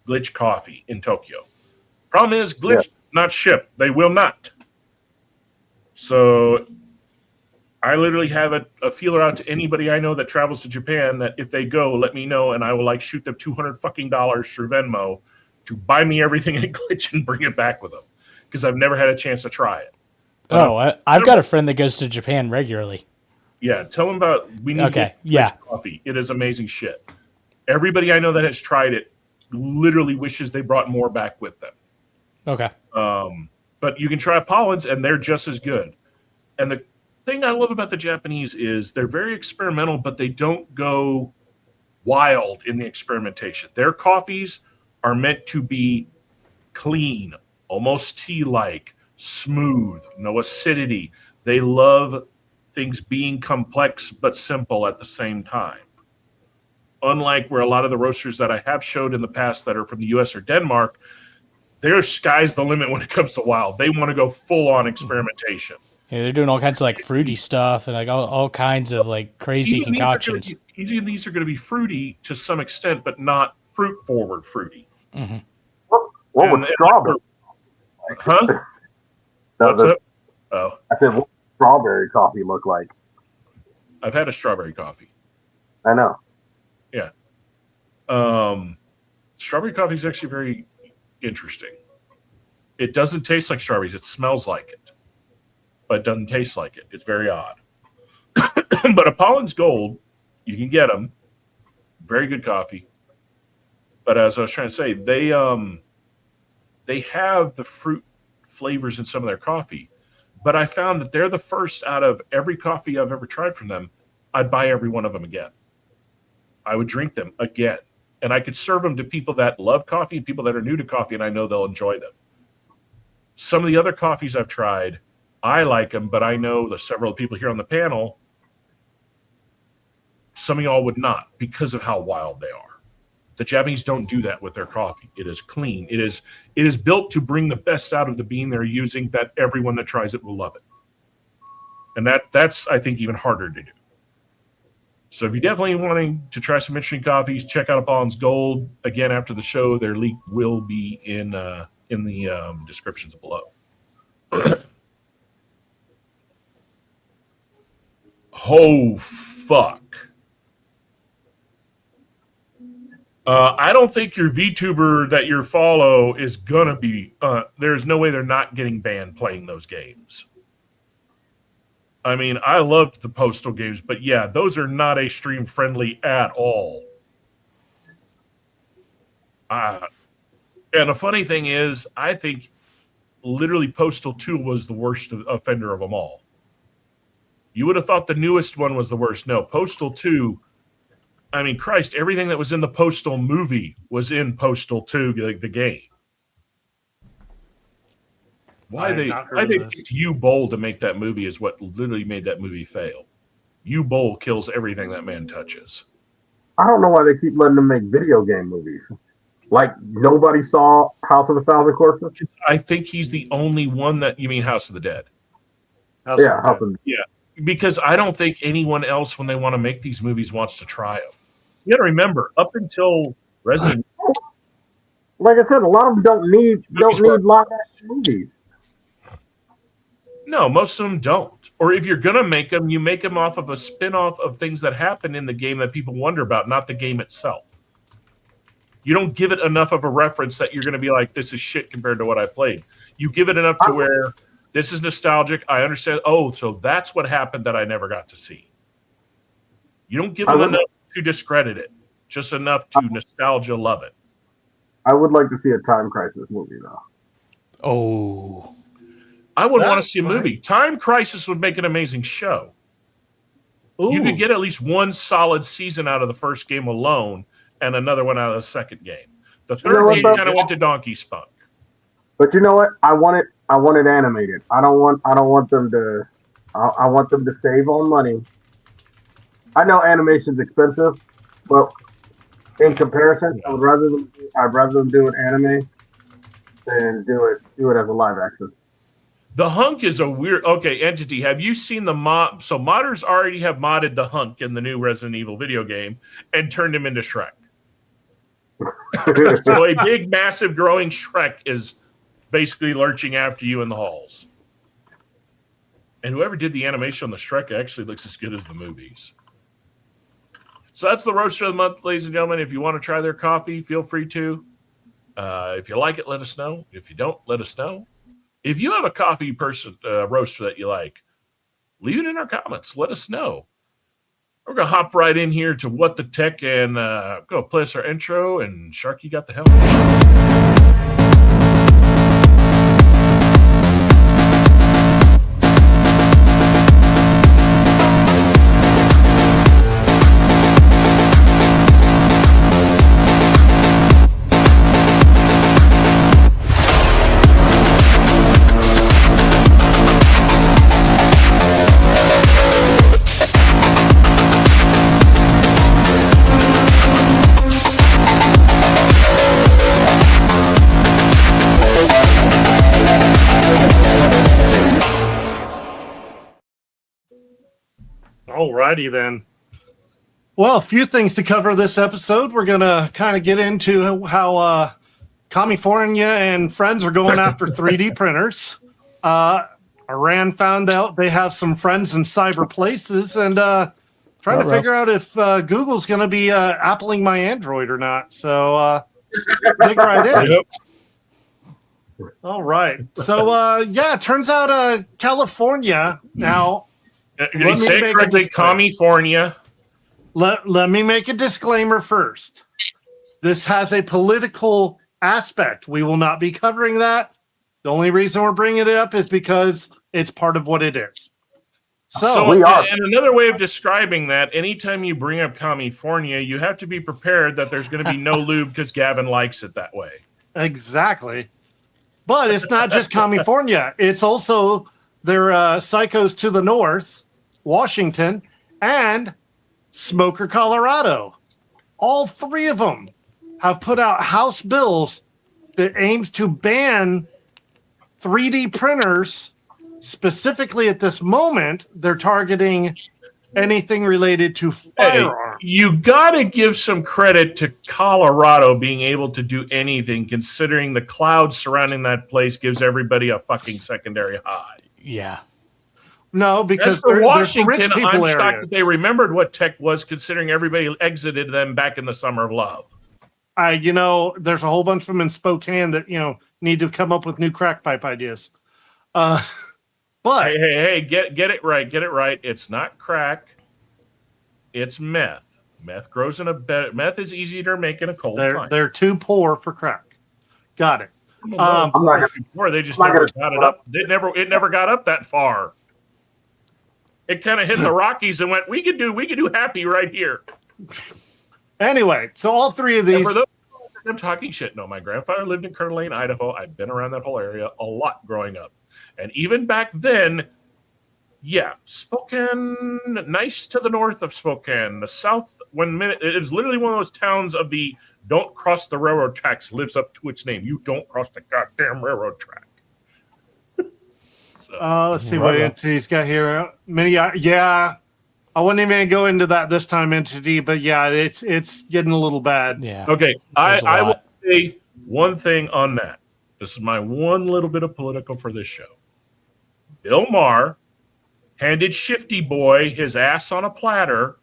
Glitch Coffee in Tokyo. Problem is, Glitch not ship. They will not. So I literally have a feeler out to anybody I know that travels to Japan that if they go, let me know, and I will shoot them $200 fucking through Venmo to buy me everything at Glitch and bring it back with them because I've never had a chance to try it. I've got a friend that goes to Japan regularly. Yeah, tell them about we need Glitch coffee. It is amazing shit. Everybody I know that has tried it literally wishes they brought more back with them. Okay. But you can try Pollen's, and they're just as good. And the thing I love about the Japanese is they're very experimental, but they don't go wild in the experimentation. Their coffees are meant to be clean, almost tea-like, smooth, no acidity. They love things being complex but simple at the same time. Unlike where a lot of the roasters that I have showed in the past that are from the US or Denmark, their sky's the limit when it comes to wild. They want to go full-on experimentation. Yeah, they're doing all kinds of fruity stuff and all kinds of crazy concoctions. Even these are going to be fruity to some extent, but not fruit-forward fruity. Mm-hmm. What would strawberry? Huh? What's up? Oh, I said, what would strawberry coffee look like? I've had a strawberry coffee. I know. Yeah. Strawberry coffee is actually very interesting. It doesn't taste like strawberries. It smells like it, but it doesn't taste like it. It's very odd. But Apollo's Gold, you can get them. Very good coffee. But as I was trying to say, they have the fruit flavors in some of their coffee. But I found that they're the first out of every coffee I've ever tried from them. I'd buy every one of them again. I would drink them again. And I could serve them to people that love coffee and people that are new to coffee, and I know they'll enjoy them. Some of the other coffees I've tried, I like them, but I know the several people here on the panel, some of y'all would not because of how wild they are. The Japanese don't do that with their coffee. It is clean. It is built to bring the best out of the bean they're using that everyone that tries it will love it. And that's, I think, even harder to do. So if you're definitely wanting to try some interesting coffees, check out Apollo's Gold. Again, after the show, their link will be in the descriptions below. Oh, fuck. I don't think your VTuber that you follow is going to be... there's no way they're not getting banned playing those games. I mean, I loved the Postal games, but yeah, those are not a stream friendly at all. And the funny thing is, I think literally Postal 2 was the worst offender of them all. You would have thought the newest one was the worst. No, Postal 2, I mean, Christ, everything that was in the Postal movie was in Postal 2, like the game. Why they picked U-Bowl to make that movie is what literally made that movie fail. U-Bowl kills everything that man touches. I don't know why they keep letting them make video game movies. Like, nobody saw House of a Thousand Corpses? I think he's the only one that... You mean House of the Dead? House of the Dead. Yeah, because I don't think anyone else, when they want to make these movies, wants to try them. You got to remember, up until Resident Evil... Like I said, a lot of them don't need live-action movies. No, most of them don't. Or if you're going to make them, you make them off of a spin-off of things that happen in the game that people wonder about, not the game itself. You don't give it enough of a reference that you're going to be like, this is shit compared to what I played. You give it enough to where this is nostalgic. I understand. Oh, so that's what happened that I never got to see. You don't give them enough to discredit it, just enough to nostalgia love it. I would like to see a Time Crisis movie, though. Oh. I would want to see a movie. Time Crisis would make an amazing show. Ooh. You could get at least one solid season out of the first game alone and another one out of the second game. The third game kind of went to Donkey Spunk. But you know what? I want it animated. I want them to save on money. I know animation's expensive, but in comparison, I'd rather them do an anime than do it as a live action. The hunk is a weird. Okay, entity. Have you seen the mod? So modders already have modded the hunk in the new Resident Evil video game and turned him into Shrek. So a big, massive, growing Shrek is basically lurching after you in the halls. And whoever did the animation on the Shrek actually looks as good as the movies. So that's the roaster of the month, ladies and gentlemen. If you want to try their coffee, feel free to. If you like it, let us know. If you don't, let us know. If you have a coffee roaster that you like, leave it in our comments. Let us know. We're going to hop right in here to What the Tech and go play us our intro. And Sharky got the helm. Alrighty then. Well, a few things to cover this episode. We're going to kind of get into how California and friends are going after 3D printers. Iran found out they have some friends in cyber places and trying to figure out if Google's going to be appling my Android or not. So dig right in. Yep. All right. So, yeah, it turns out California now... They say it correctly, California. Let me make a disclaimer first. This has a political aspect. We will not be covering that. The only reason we're bringing it up is because it's part of what it is. So we are. And another way of describing that, anytime you bring up California, you have to be prepared that there's going to be no lube because Gavin likes it that way. Exactly. But it's not just California. It's also their psychos to the north, Washington, and Smoker, Colorado. All three of them have put out House bills that aims to ban 3D printers. Specifically at this moment, they're targeting anything related to firearms. Hey, you got to give some credit to Colorado being able to do anything, considering the clouds surrounding that place gives everybody a fucking secondary high. Yeah. No, because as for they're Washington, rich people I'm shocked areas. that they remembered what tech was, considering everybody exited them back in the summer of love. There's a whole bunch of them in Spokane that, need to come up with new crack pipe ideas. But hey, get it right. Get it right. It's not crack. It's meth. Meth grows in a bed. Meth is easier to make in a cold climate. they're too poor for crack. Got it. They just never got it up. It never got up that far. It kind of hit the Rockies and went, we could do happy right here. Anyway, so all three of these. I'm talking shit. No, my grandfather lived in Coeur d'Alene, Idaho. I've been around that whole area a lot growing up. And even back then, yeah, Spokane, nice to the north of Spokane. The south, it was literally one of those towns of the don't cross the railroad tracks, lives up to its name. You don't cross the goddamn railroad track. Let's see what entity's got here. I wouldn't even go into that this time, entity, but yeah, it's getting a little bad. Yeah. Okay, I will say one thing on that. This is my one little bit of political for this show. Bill Maher handed Shifty Boy his ass on a platter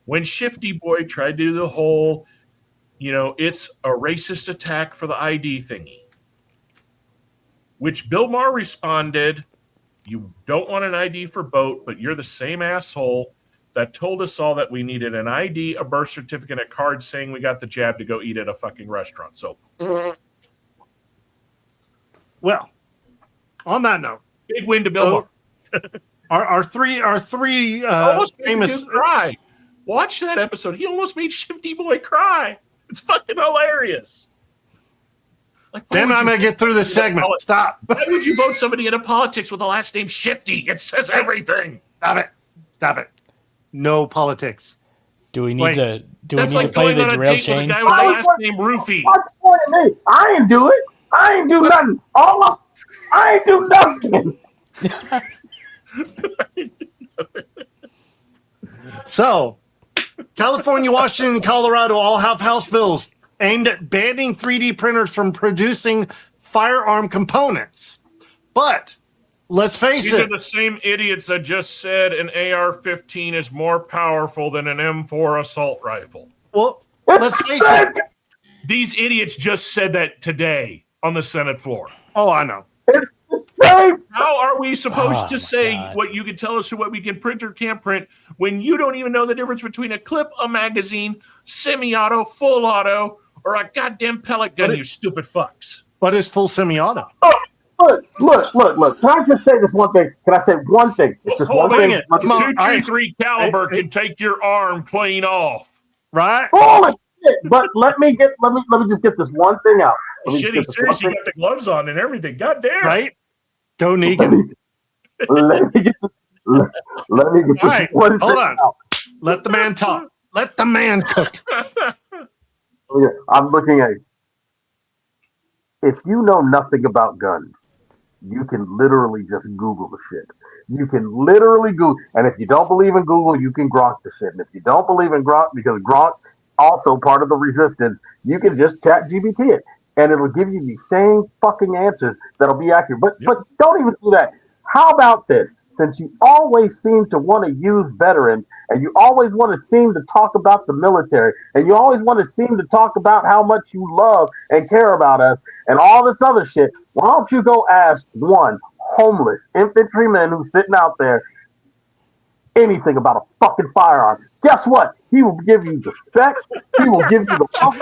when Shifty Boy tried to do the whole, it's a racist attack for the ID thingy. Which Bill Maher responded, you don't want an ID for boat, but you're the same asshole that told us all that we needed an ID, a birth certificate, a card saying we got the jab to go eat at a fucking restaurant. So, well, on that note, big win to Bill Maher. Our three almost famous made him cry. Watch that episode. He almost made Shifty Boy cry. It's fucking hilarious. Then I'm going to get through this segment. Stop. Why would you vote somebody into politics with the last name Shifty? It says everything. Stop it. No politics. Do we need to play going the on a drill date chain? with a guy with the last name Roofy. What's the point of me? I ain't do it. I ain't do nothing. I ain't do nothing. So, California, Washington, and Colorado all have House bills aimed at banning 3D printers from producing firearm components. But let's face These it. are the same idiots that just said an AR-15 is more powerful than an M4 assault rifle. Well, let's face it. These idiots just said that today on the Senate floor. Oh, I know. It's the same. How are we supposed to say God. what you can tell us what we can print or can't print when you don't even know the difference between a clip, a magazine, semi-auto, full auto, or a goddamn pellet gun, you stupid fucks? But it's full semi-auto. Look. Can I just say this one thing? Can I say one thing? It's just one thing. The 223 caliber can take your arm clean off. Right? Holy shit! But let me just get this one thing out. Shit, he's serious. You got the gloves on and everything. God damn. Right? Go Negan. Let me get this right, one hold thing on. out. Let the man talk. Let the man cook. I'm looking at you. If you know nothing about guns, you can literally just Google the shit. You can literally Google, and if you don't believe in Google, you can Gronk the shit. And if you don't believe in Gronk, because Gronk also part of the resistance, you can just chat GBT it, and it'll give you the same fucking answers that'll be accurate. But don't even do that. How about this? Since you always seem to want to use veterans, and you always want to seem to talk about the military, and you always want to seem to talk about how much you love and care about us, and all this other shit, why don't you go ask one homeless infantryman who's sitting out there anything about a fucking firearm? Guess what? He will give you the specs. He will give you the God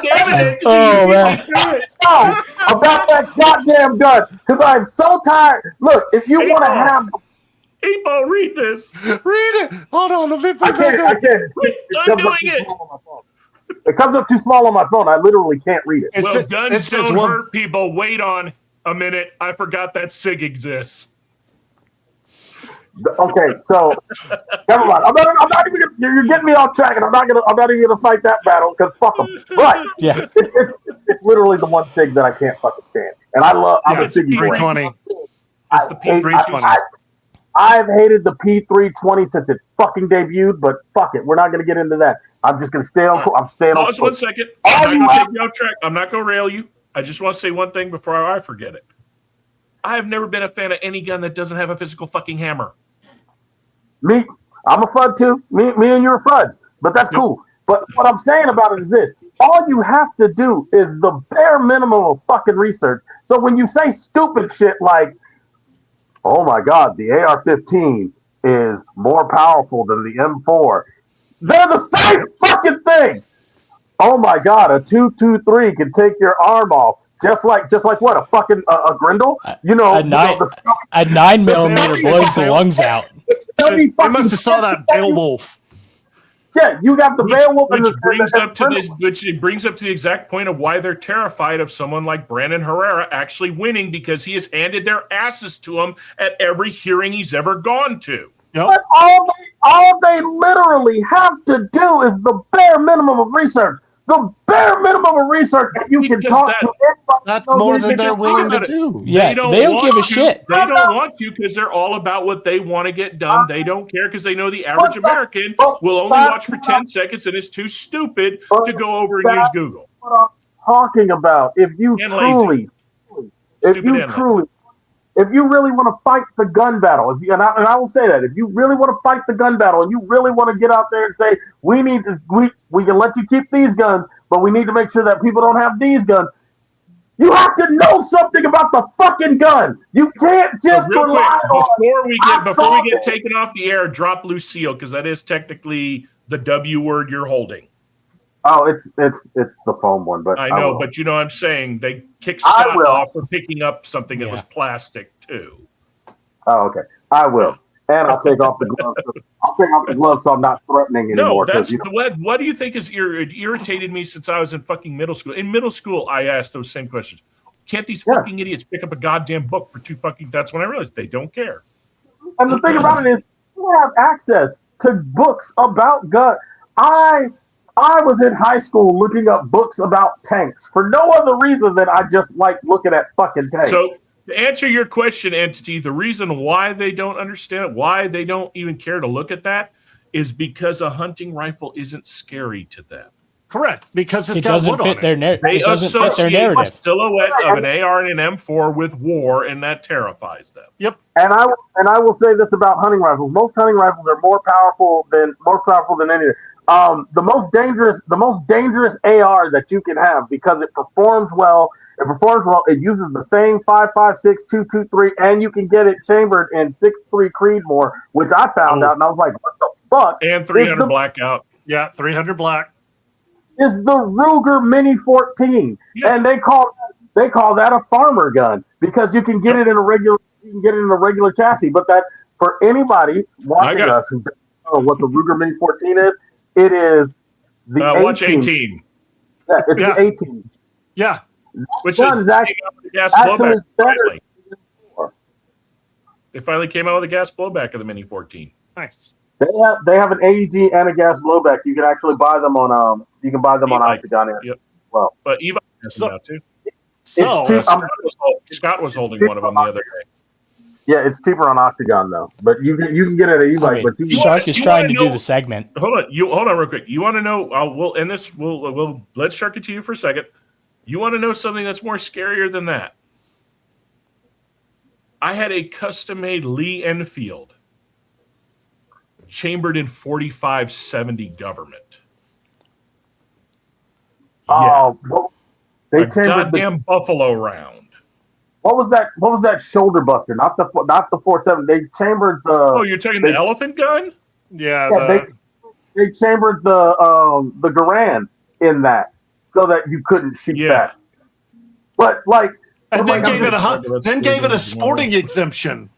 damn it! Oh, man. about that goddamn gun, because I'm so tired. Look, if you want to have, Emo, read this. Read it. Hold on. Let me I can't. I'm doing it. It comes up too small on my phone. I literally can't read it. Well, guns don't hurt people. Wait on a minute. I forgot that SIG exists. Okay, so never mind. I'm not even. You're getting me off track, and I'm not even gonna fight that battle because fuck them. But Yeah. it's literally the one SIG that I can't fucking stand, and I'm a SIG boy. 320. It's the P320. I've hated the P320 since it fucking debuted, but fuck it, we're not gonna get into that. I'm just gonna stay on. I'm staying on. Pause 1 second. I'm not gonna take you off track. I'm not gonna rail you. I just want to say one thing before I forget it. I've never been a fan of any gun that doesn't have a physical fucking hammer. Me, I'm a FUD too. Me and you're FUDs, but that's cool. But what I'm saying about it is this: all you have to do is the bare minimum of fucking research. So when you say stupid shit like, "Oh my God, the AR-15 is more powerful than the M4," they're the same fucking thing. Oh my God, a 223 can take your arm off. Just like what, a fucking a Grendel? You know, a 9mm blows the lungs out. They must have saw that Beowulf. Yeah, you got the Beowulf, which brings up to the exact point of why they're terrified of someone like Brandon Herrera actually winning, because he has handed their asses to him at every hearing he's ever gone to. But all they literally have to do is the bare minimum of research. The bare minimum of research that you can talk to everybody. That's more than they're willing to do. Yeah, they don't give a shit. They don't want to because they're all about what they want to get done. They don't care because they know the average American will only watch for 10 seconds and is too stupid to go over and use Google. What I'm talking about. If you really want to fight the gun battle, and I will say that, if you really want to fight the gun battle, and you really want to get out there and say, we can let you keep these guns, but we need to make sure that people don't have these guns, you have to know something about the fucking gun. You can't just rely on. Before we get taken off the air, drop Lucille, because that is technically the W word you're holding. Oh, it's the foam one, but I know, but you know what I'm saying? They kick Scott off for picking up something that was plastic too. Oh, okay. I will. And I'll take off the gloves. I'll take off the gloves so I'm not threatening anymore. No, that's what do you think has irritated me since I was in fucking middle school? In middle school, I asked those same questions. Can't these fucking idiots pick up a goddamn book for that's when I realized they don't care. And the thing about it is, you have access to books about guns. I was in high school looking up books about tanks for no other reason than I just like looking at fucking tanks. To answer your question, Entity, the reason why they don't understand it, why they don't even care to look at that, is because a hunting rifle isn't scary to them. Correct, because it doesn't fit their narrative. They It doesn't fit their associate narrative. the silhouette of an AR and an M4 with war, and that terrifies them. Yep. And I will say this about hunting rifles: most hunting rifles are more powerful than anything. The most dangerous AR that you can have, because it performs well. It uses the same 5.56, 223, and you can get it chambered in 6.3 Creedmoor, which I found out, and I was like, "What the fuck?" And 300 blackout. Yeah, 300 black. Is the Ruger Mini 14, and they call that a farmer gun because you can get it in a regular chassis. But that, for anybody watching us who doesn't know what the Ruger Mini 14 is, it is the 18. Watch 18. Yeah, it's the 18. Yeah, which is actually better. They finally came out with a gas blowback of the Mini 14. Nice. They have an AEG and a gas blowback. You can actually buy them on Octagon. Yep. Well, but Eva has them out too. So Scott was holding one of them the other day. Yeah, it's cheaper on Octagon though, but you can get it at e-bike. But Shark is trying to do the segment. Hold on, real quick. You want to know? We'll end this. We'll let Shark continue for a second. You want to know something that's more scarier than that? I had a custom-made Lee Enfield chambered in 4570 government. Oh, they a goddamn buffalo round. What was that shoulder buster? Not the 4.7. They chambered the. Oh, you're taking the elephant gun? Yeah. They chambered the Garand in that so that you couldn't shoot that. But like, and then gave it a sporting exemption.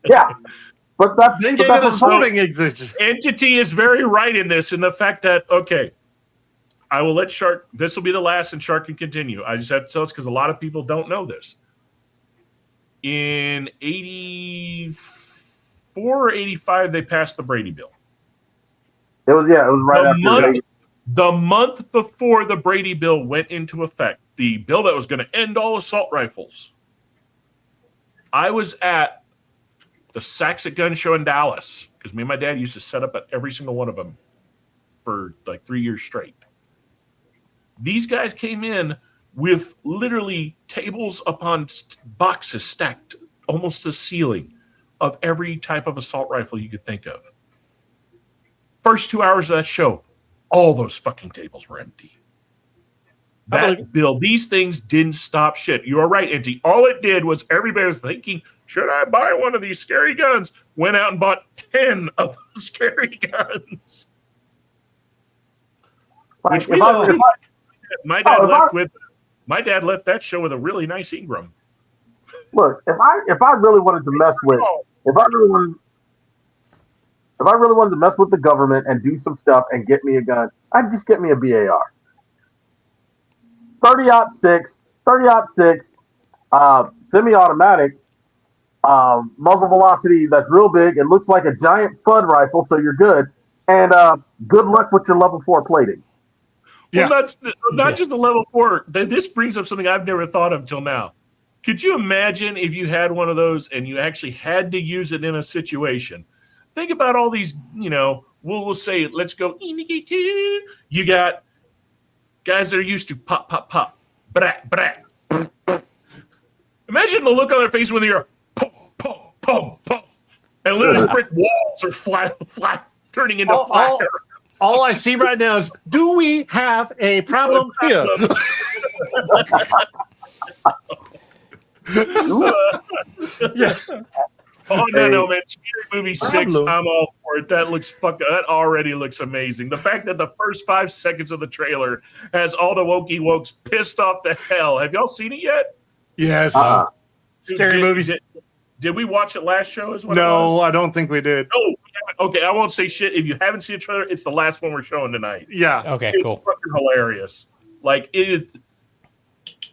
Yeah. But that's then gave it a sporting exemption. Entity is very right in this, in the fact that, okay, I will let Shark, this will be the last and Shark can continue. I just have to tell this because a lot of people don't know this. In 84 or 85, they passed the Brady Bill. It was right after the month before the Brady Bill went into effect, the bill that was going to end all assault rifles. I was at the Saxon Gun Show in Dallas because me and my dad used to set up at every single one of them for like 3 years straight. These guys came in with literally tables upon boxes stacked almost to the ceiling of every type of assault rifle you could think of. First 2 hours of that show, all those fucking tables were empty. That bill, these things didn't stop shit. You are right, Inty. All it did was everybody was thinking, should I buy one of these scary guns? Went out and bought 10 of those scary guns. Which my dad left that show with a really nice Ingram. Look, if I really wanted to mess with if I really wanted to mess with the government and do some stuff and get me a gun, I'd just get me a BAR. 30-06, semi-automatic, muzzle velocity that's real big. It looks like a giant FUD rifle, so you're good. And good luck with your level 4 plating. Yeah. Well, not just the level 4. This brings up something I've never thought of until now. Could you imagine if you had one of those and you actually had to use it in a situation? Think about all these, we'll say, let's go. You got guys that are used to pop, pop, pop, brat, brat. Imagine the look on their face when they hear pop, pop, pop, pop, and literally brick walls are flat, turning into fire. All I see right now is, do we have a problem here? Yeah. Oh no, man! Scary Movie 6. I'm all for it. That already looks amazing. The fact that the first 5 seconds of the trailer has all the wokey wokes pissed off to hell. Have y'all seen it yet? Yes. Scary Movies. Did we watch it last show as well? No, I don't think we did. Oh, okay. I won't say shit. If you haven't seen the trailer, it's the last one we're showing tonight. Yeah. Okay, cool. It's fucking hilarious. Like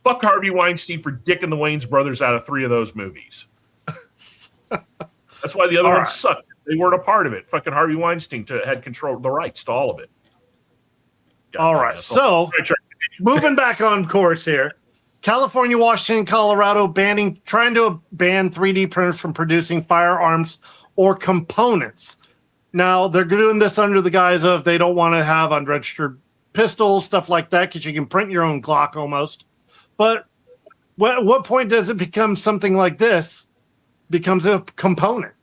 fuck Harvey Weinstein for dicking the Wayans brothers out of 3 of those movies. That's why the other ones sucked. They weren't a part of it. Fucking Harvey Weinstein had control the rights to all of it. All right. So moving back on course here. California, Washington, Colorado trying to ban 3D printers from producing firearms or components. Now, they're doing this under the guise of they don't want to have unregistered pistols, stuff like that, because you can print your own Glock almost. But what point does it become something like this becomes a component?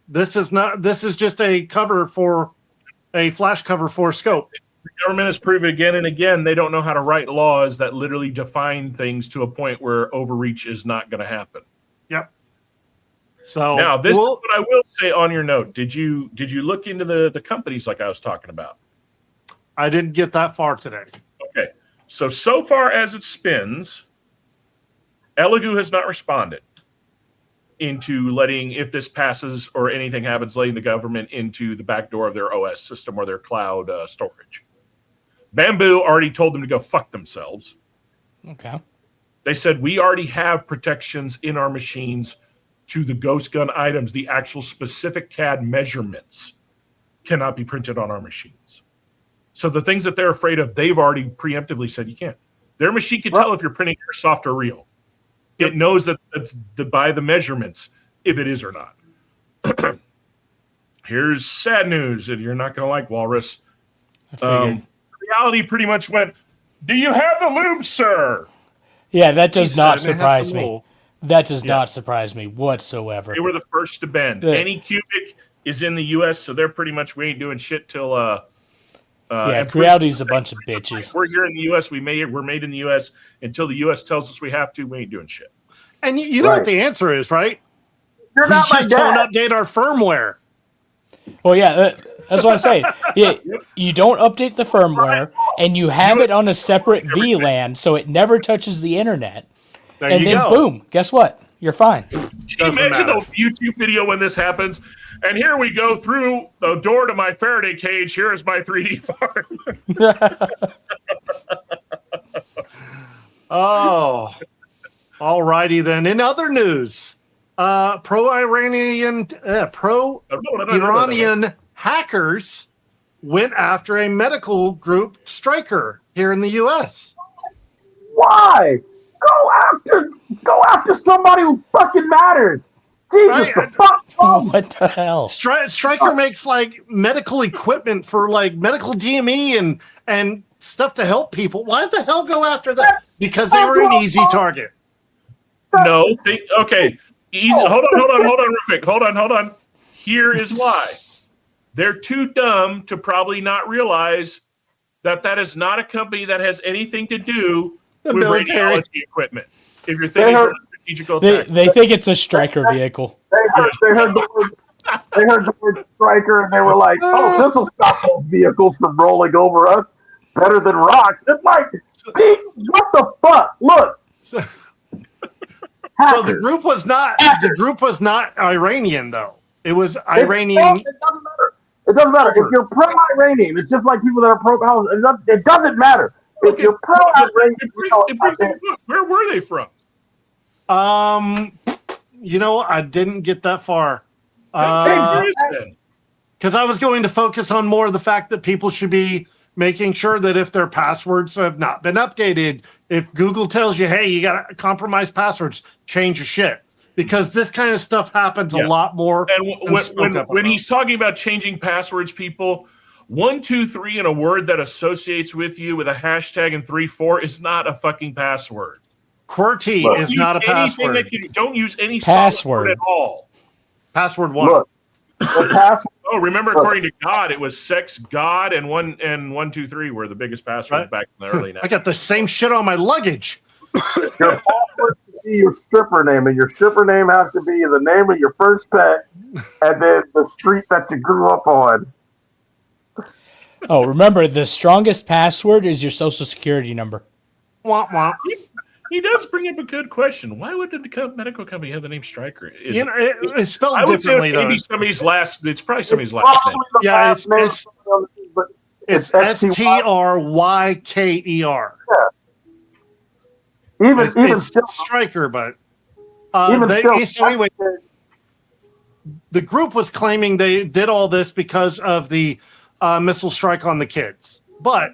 This is just a cover for a flash cover for a scope. The government has proven again and again they don't know how to write laws that literally define things to a point where overreach is not going to happen. Yep. So now this is what I will say on your note. Did you look into the companies like I was talking about? I didn't get that far today. Okay. So far as it spins, Elegoo has not responded into letting, if this passes or anything happens, letting the government into the back door of their OS system or their cloud storage. Bamboo already told them to go fuck themselves. Okay. They said, we already have protections in our machines to the ghost gun items. The actual specific CAD measurements cannot be printed on our machines. So the things that they're afraid of, they've already preemptively said you can't. Their machine can tell if you're printing airsoft or real. It knows that by the measurements, if it is or not. Here's sad news that you're not going to like, Walrus. Reality pretty much went, do you have the lube, sir? Yeah, that does not surprise me. That does not surprise me whatsoever. They were the first to bend. Anycubic is in the U.S., so they're pretty much, we ain't doing shit till... Creality's a bunch of bitches. We're here in the U.S. We're made in the U.S. Until the U.S. tells us we have to, we ain't doing shit. And you know what the answer is, right? You're not my just dad. don't update our firmware. Well, yeah, that's what I'm saying. Yeah, you don't update the firmware, and you have it on a separate VLAN, so it never touches the internet. And then, boom, guess what? You're fine. Can you imagine the YouTube video when this happens? And here we go through the door to my Faraday cage. Here is my 3D farm. Oh, all righty then. In other news, pro-Iranian hackers went after a medical group Stryker here in the U.S. Why? Go after somebody who fucking matters. Jesus, the fuck. What the hell? Stryker makes like medical equipment for like medical DME and stuff to help people. Why the hell go after that? Because they were an easy target. No, okay. Easy. Hold on, real quick. Hold on. Here is why. They're too dumb to probably not realize that is not a company that has anything to do with radiology equipment. If you're thinking from a strategical they think it's a Stryker vehicle. They heard the word Stryker and they were like, oh, this will stop those vehicles from rolling over us better than rocks. It's like, what the fuck? Look. So the group was not Iranian though. It was Iranian. It doesn't matter. It doesn't matter. If you're pro-Iranian, it's just like people that are pro-Palestinian. It doesn't matter. If you're pro-Iranian, where were they from? I didn't get that far. Because I was going to focus on more of the fact that people should be making sure that if their passwords have not been updated, if Google tells you, hey, you got compromised passwords, change your shit. Because this kind of stuff happens a lot more. And when he's talking about changing passwords, people, 1, 2, 3 in a word that associates with you with a hashtag and 3, 4 is not a fucking password. QWERTY is not a password. Don't use any password at all. Password 1. Look, oh, remember, according to God, it was sex, God, and 1, 2, 3 were the biggest passwords back in the early 90s. I got the same shit on my luggage. Your password should be your stripper name, and your stripper name has to be the name of your first pet, and then the street that you grew up on. Oh, remember, the strongest password is your social security number. Womp womp. He does bring up a good question. Why would the medical company have the name Stryker? It's spelled I would differently, say maybe though. it's probably somebody's last name. Yeah, it's Stryker. Yeah. Even still Stryker, but anyway, the group was claiming they did all this because of the missile strike on the kids. But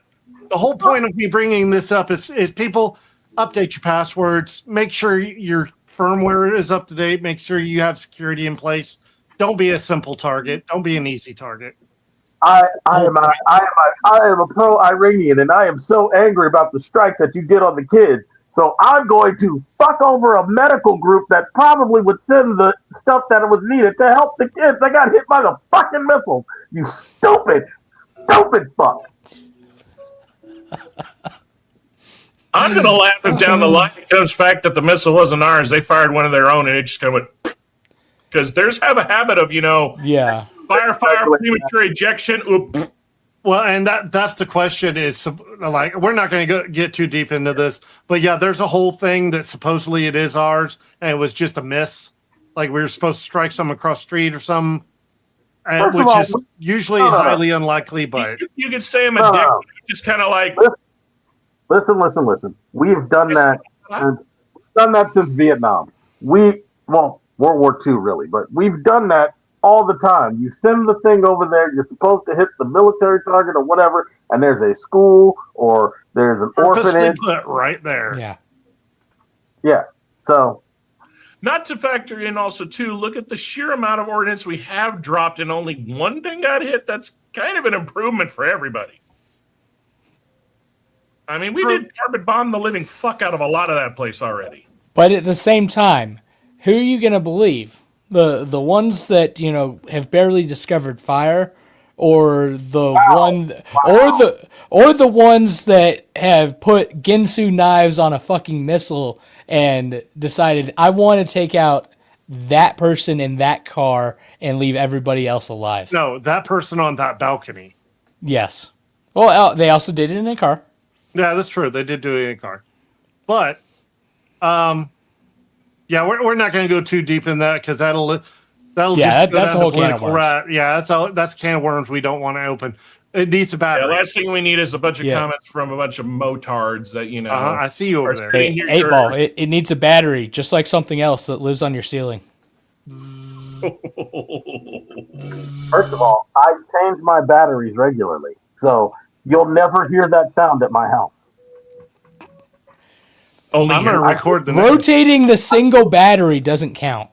the whole point of me bringing this up is people update your passwords, make sure your firmware is up to date, make sure you have security in place. Don't be a simple target. Don't be an easy target. I am a pro-Iranian, and I am so angry about the strike that you did on the kids. So I'm going to fuck over a medical group that probably would send the stuff that was needed to help the kids that got hit by the fucking missiles. You stupid fuck. I'm going to laugh if down the line it comes fact that the missile wasn't ours. They fired one of their own, and it just kind of went... Because there's have a habit of, yeah, fire, premature ejection. Oop. Well, and that's the question is, like, we're not going to get too deep into this, but yeah, there's a whole thing that supposedly it is ours, and it was just a miss. Like, we were supposed to strike some across the street or something, which is usually highly unlikely, but... You could say I'm a dick, just kind of like... Listen. We've done that since Vietnam. World War II, really, but we've done that all the time. You send the thing over there, you're supposed to hit the military target or whatever, and there's a school or there's an orphanage. Put right there. Yeah. Yeah. So. Not to factor in also, too, look at the sheer amount of ordnance we have dropped and only one thing got hit. That's kind of an improvement for everybody. I mean, we did carpet bomb the living fuck out of a lot of that place already. But at the same time, who are you going to believe? The ones that, have barely discovered fire, or the ones that have put Ginsu knives on a fucking missile and decided, I want to take out that person in that car and leave everybody else alive. No, that person on that balcony. Yes. Well, they also did it in a car. Yeah, that's true. They did do it in a car. But, yeah, we're not going to go too deep in that because that'll just that's a whole can of worms. Yeah, that's a can of worms we don't want to open. It needs a battery. The last thing we need is a bunch of comments from a bunch of motards that I see you over there. Hey, 8-ball. It needs a battery, just like something else that lives on your ceiling. First of all, I change my batteries regularly, so you'll never hear that sound at my house. I'm going to record the rotating the single battery doesn't count.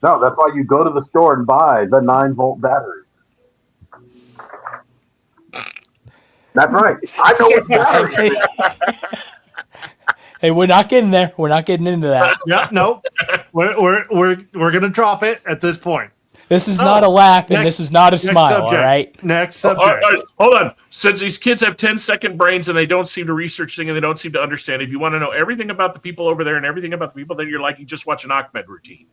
No, that's why you go to the store and buy the 9-volt batteries. That's right. I know what battery. Hey, we're not getting there. We're not getting into that. Yeah, no. We're gonna drop it at this point. This is not a laugh, and this is not a smile. Subject. All right. Next subject. Hold on. Since these kids have 10-second brains and they don't seem to research things and they don't seem to understand, if you want to know everything about the people over there and everything about the people that you're like, you just watch an Ahmed routine.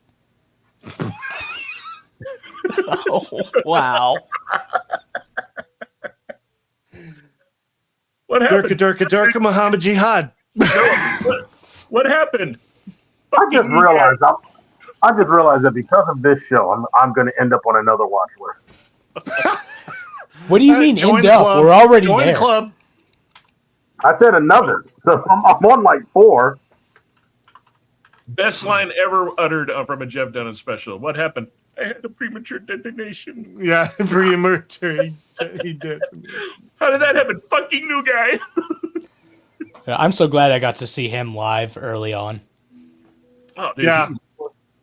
Oh, wow. What happened? Durka, Muhammad Jihad. What happened? I just realized that because of this show, I'm going to end up on another watch list. What do you mean end up? Club. We're already join there. The club. I said another, so I'm on like 4. Best line ever uttered from a Jeff Dunham special. What happened? I had a premature detonation. Yeah, premature. He did. How did that happen? Fucking new guy. I'm so glad I got to see him live early on. Oh, dude, yeah. Talking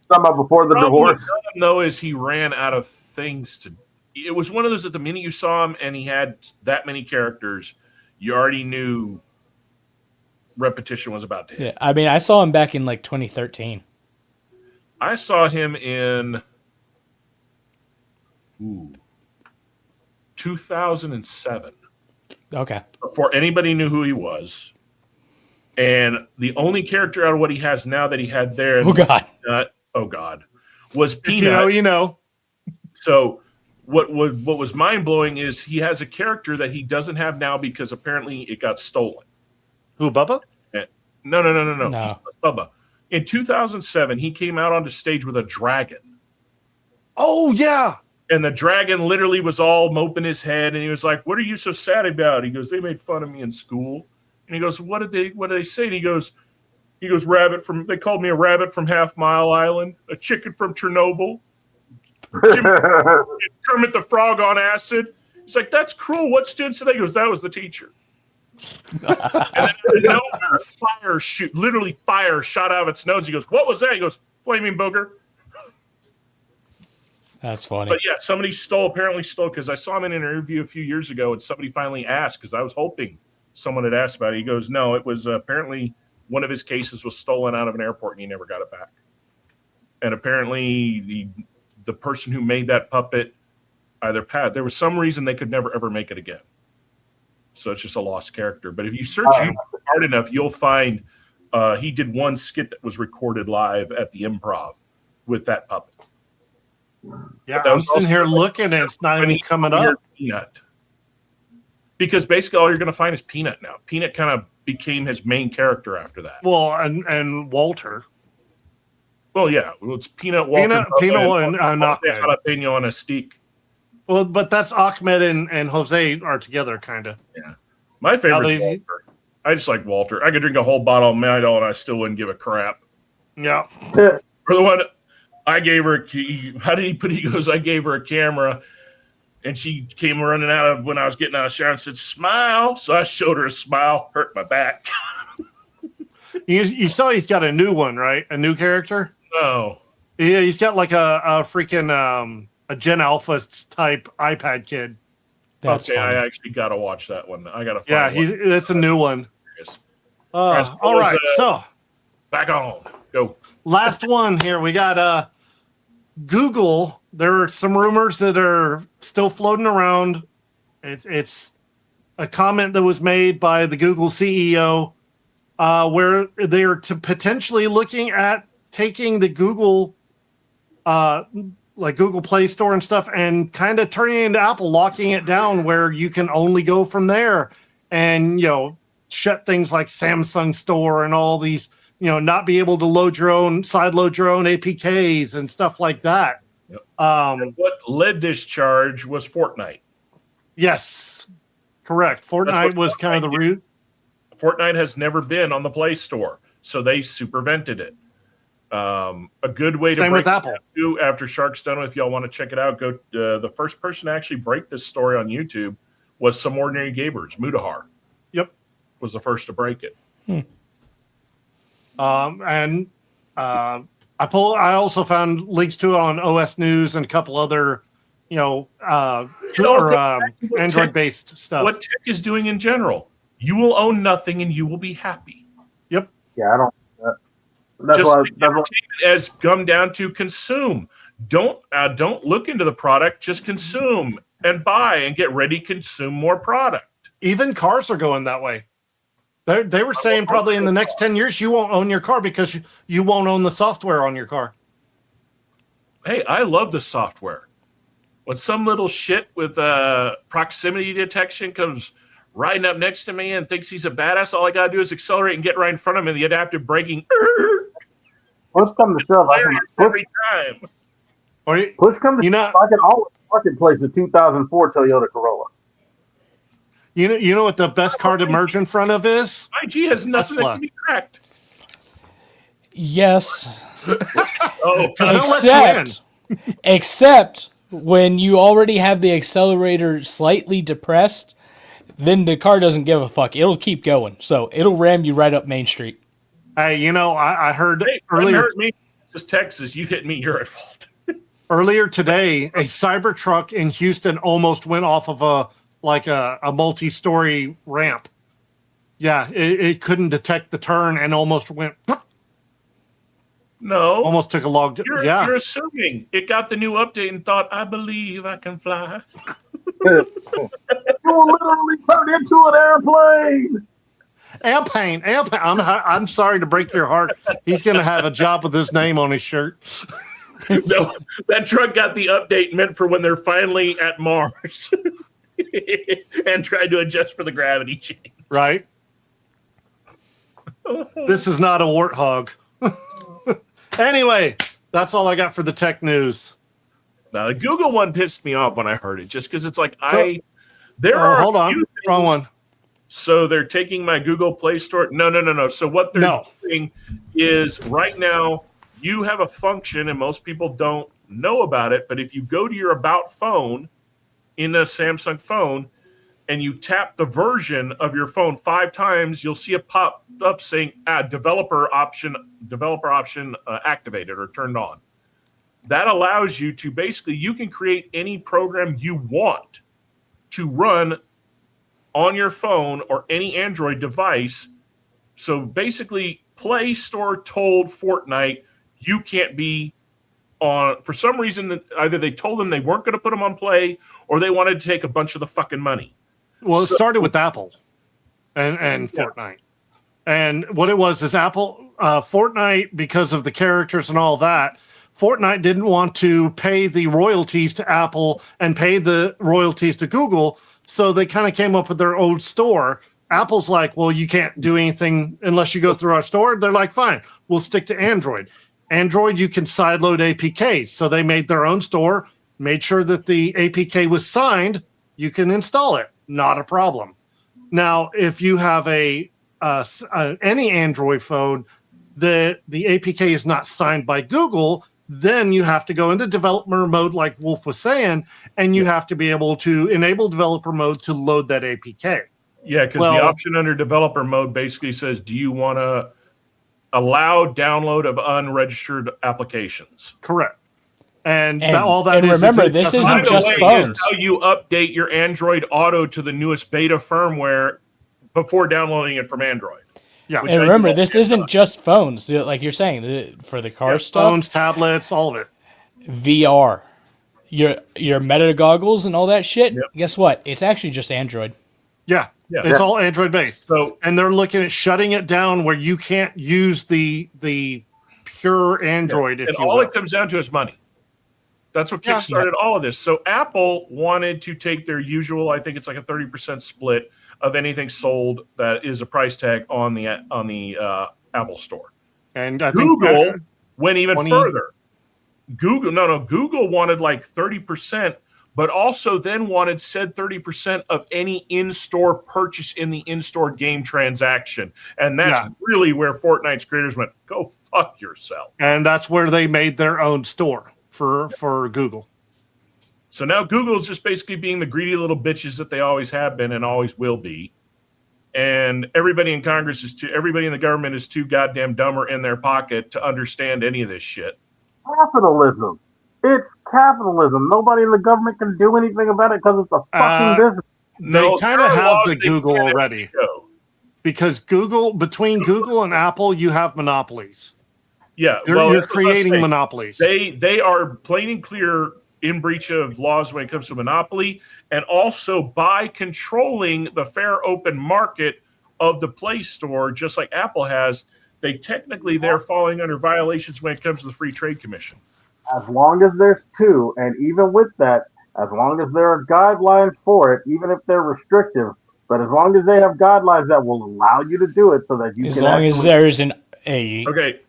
about before the divorce. No, is he ran out of things to. It was one of those that the minute you saw him and he had that many characters, you already knew repetition was about to hit. Yeah, I mean, I saw him back in like 2013. I saw him in 2007. Okay. Before anybody knew who he was. And the only character out of what he has now that he had there, was Peanut. You know. So what was mind blowing is he has a character that he doesn't have now because apparently it got stolen. Who, Bubba? No. Bubba. In 2007, he came out onto stage with a dragon. Oh yeah. And the dragon literally was all moping his head, and he was like, "What are you so sad about?" He goes, "They made fun of me in school." And he goes, "What did they say?" And he goes, they called me a rabbit from Half Mile Island, a chicken from Chernobyl, Kermit the Frog on acid. He's like, "That's cruel. What student said that?" He goes, "That was the teacher." And then literally fire shot out of its nose. He goes, "What was that?" He goes, "Flaming booger." That's funny. But yeah, somebody apparently stole, because I saw him in an interview a few years ago, and somebody finally asked, because I was hoping someone had asked about it. He goes, "No, it was apparently one of his cases was stolen out of an airport, and he never got it back." And apparently the person who made that puppet there was some reason they could never ever make it again. So it's just a lost character. But if you search YouTube hard enough, you'll find he did one skit that was recorded live at the Improv with that puppet. Yeah, I'm sitting here looking and it's not even coming up. Peanut. Because basically all you're going to find is Peanut now. Peanut kind of became his main character after that. Well, and Walter. Well, yeah. Well, it's Peanut, Walter. Peanut and Ahmed. Jalapeno and a steak. Well, but that's Ahmed and Jose are together, kind of. Yeah. My favorite is Walter. I just like Walter. I could drink a whole bottle of Midol and I still wouldn't give a crap. Yeah. For the one I gave her, how did he put it? He goes, I gave her a camera and she came running out of when I was getting out of the shower and said, "Smile." So I showed her a smile, hurt my back. You saw he's got a new one, right? A new character? No. Yeah, he's got like a freaking a Gen Alpha type iPad kid. That's okay, funny. I actually got to watch that one. I got to find one. That's a new one. All All right, so back on. Go. Last one here. We got Google. There are some rumors that are still floating around. It's a comment that was made by the Google CEO where they're potentially looking at taking the Google like Google Play Store and stuff and kind of turning it into Apple, locking it down where you can only go from there and, shut things like Samsung Store and all these, not be able to sideload your own APKs and stuff like that. Yep. And what led this charge was Fortnite. Yes, correct. Fortnite was kind of the root. Fortnite has never been on the Play Store, so they supervented it. A good way to Same break with Apple. it after Shark's done, if y'all want to check it out, go. The first person to actually break this story on YouTube was Some Ordinary Gamers. Mudahar. Yep, was the first to break it. I also found links to it on OS News and a couple other, Android-based stuff. What tech is doing in general? You will own nothing, and you will be happy. Yep. Yeah, I don't. Just take it as come down to consume. Don't look into the product. Just consume and buy and get ready to consume more product. Even cars are going that way. They were saying probably in the next 10 years you won't own your car because you won't own the software on your car. Hey, I love the software. When some little shit with proximity detection comes riding up next to me and thinks he's a badass, all I gotta do is accelerate and get right in front of him. And the adaptive braking. Push come to shove, every time. Push come to shove, I can always marketplace a 2004 Toyota Corolla. You know what the best car to merge in front of is? IG has nothing that can be cracked. Yes. Except when you already have the accelerator slightly depressed, then the car doesn't give a fuck. It'll keep going. So it'll ram you right up Main Street. Hey, I heard earlier. This Texas, you hit me, you're at fault. Earlier today, a Cybertruck in Houston almost went off of a multi-story ramp. Yeah, it couldn't detect the turn and almost went. No, almost took a log. You're assuming it got the new update and thought, I believe I can fly. You will literally turn into an airplane. Airplane. I'm sorry to break your heart. He's going to have a job with his name on his shirt. No, that truck got the update meant for when they're finally at Mars and tried to adjust for the gravity change. Right. This is not a warthog. Anyway, that's all I got for the tech news. Now, the Google one pissed me off when I heard it, just because it's like hold on, wrong one. So they're taking my Google Play Store. No. So what they're doing is right now you have a function, and most people don't know about it. But if you go to your About phone in a Samsung phone, and you tap the version of your phone 5 times, you'll see a pop up saying developer option activated or turned on. That allows you to basically, you can create any program you want to run on your phone or any Android device. So basically, Play Store told Fortnite you can't be on, for some reason, either they told them they weren't going to put them on Play or they wanted to take a bunch of the fucking money. Well, it started with Apple and Fortnite. And what it was is Apple, Fortnite, because of the characters and all that, Fortnite didn't want to pay the royalties to Apple and pay the royalties to Google. So they kind of came up with their own store. Apple's like, well, you can't do anything unless you go through our store. They're like, fine, we'll stick to Android. Android, you can sideload APKs. So they made their own store, made sure that the APK was signed. You can install it. Not a problem. Now, if you have any Android phone, the APK is not signed by Google, then you have to go into developer mode, like Wolf was saying, and you have to be able to enable developer mode to load that APK. Yeah, because the option under developer mode basically says, do you want to allow download of unregistered applications? Correct. And all that is. Remember, this isn't just phones. How you update your Android Auto to the newest beta firmware before downloading it from Android. Yeah, and remember, this isn't just phones. Like you're saying, for the car stuff, phones, tablets, all of it. VR, your Meta goggles and all that shit. Yep. Guess what? It's actually just Android. Yeah. It's all Android based. So, and they're looking at shutting it down where you can't use the pure Android. If and you all will. it comes down to is money. That's what kickstarted all of this. So Apple wanted to take their usual, I think it's like a 30% split of anything sold that is a price tag on the Apple Store. And I Google think went even further. Google wanted like 30%, but also then wanted said 30% of any in-store purchase in the in-store game transaction. And that's really where Fortnite's creators went, go fuck yourself. And that's where they made their own store for Google. So now Google's just basically being the greedy little bitches that they always have been and always will be. And everybody in Congress everybody in the government is too goddamn dumber in their pocket to understand any of this shit. Capitalism. It's capitalism. Nobody in the government can do anything about it because it's a fucking business. They kind of have the Google already. Because between Google and Apple, you have monopolies. Yeah, you're creating monopolies. They are plain and clear in breach of laws when it comes to monopoly, and also by controlling the fair open market of the Play Store, just like Apple has, they're falling under violations when it comes to the Free Trade Commission. As long as there's two, and even with that, as long as there are guidelines for it, even if they're restrictive, but as long as they have guidelines that will allow you to do it so that you can... As long as there's Okay.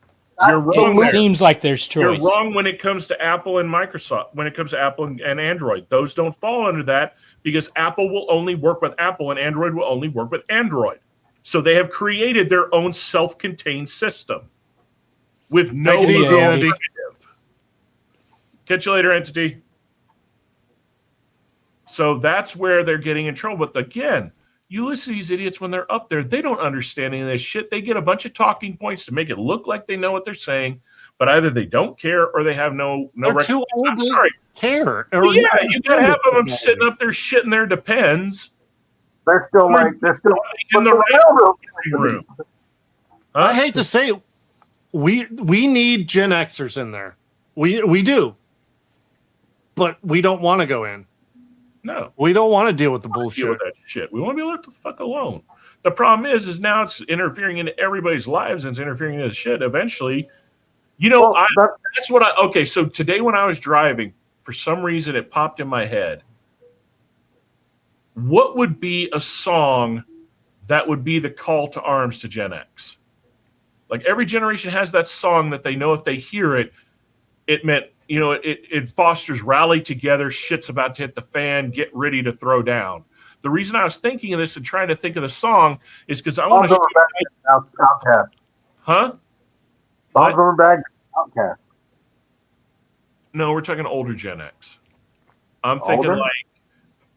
You're wrong. It seems like there's choice. You're wrong when it comes to Apple and Microsoft. When it comes to Apple and Android, those don't fall under that because Apple will only work with Apple and Android will only work with Android. So they have created their own self-contained system with no alternative. Catch you later, Entity. So that's where they're getting in trouble. But again, you listen to these idiots when they're up there, they don't understand any of this shit. They get a bunch of talking points to make it look like they know what they're saying, but either they don't care or they have no too old to care. Well, yeah, you can have them sitting up there shitting their depends. They're still in the right room. I hate to say it, we need Gen Xers in there. We do. But we don't want to go in. No, we don't want to deal with the bullshit. Deal with that shit. We want to be left the fuck alone. The problem is now it's interfering into everybody's lives and it's interfering into shit. Eventually, that's what okay. So today when I was driving, for some reason it popped in my head. What would be a song that would be the call to arms to Gen X? Like every generation has that song that they know if they hear it, it meant. It fosters rally together, shit's about to hit the fan, get ready to throw down. The reason I was thinking of this and trying to think of the song is because I want to... Outcast. Huh? Bob going back Outcast. No, we're talking older Gen X. I'm thinking like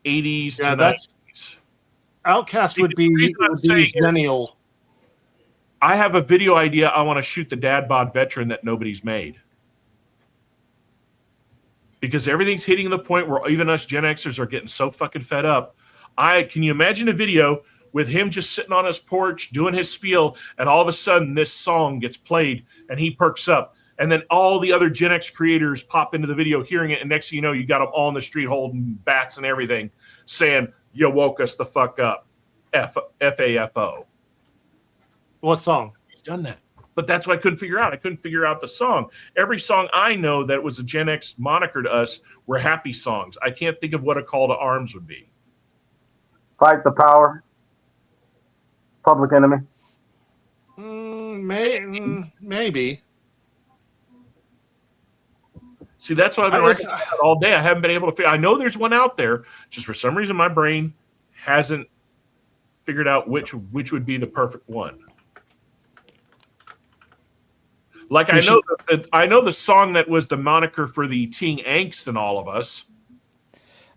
80s to 90s. Outcast would be Xennial. I have a video idea I want to shoot the dad bod veteran that nobody's made. Because everything's hitting the point where even us Gen Xers are getting so fucking fed up. Can you imagine a video with him just sitting on his porch doing his spiel, and all of a sudden this song gets played and he perks up, and then all the other Gen X creators pop into the video hearing it, and next thing you know, you got them all in the street holding bats and everything, saying, "You woke us the fuck up." F-A-F-O. What song? He's done that. But that's what I couldn't figure out. I couldn't figure out the song. Every song I know that was a Gen X moniker to us were happy songs. I can't think of what a call to arms would be. Fight the Power. Public Enemy. Maybe. See, that's what I've been writing about all day. I haven't been able to figure. I know there's one out there. Just for some reason, my brain hasn't figured out which would be the perfect one. Like I know the song that was the moniker for the teen angst in all of us.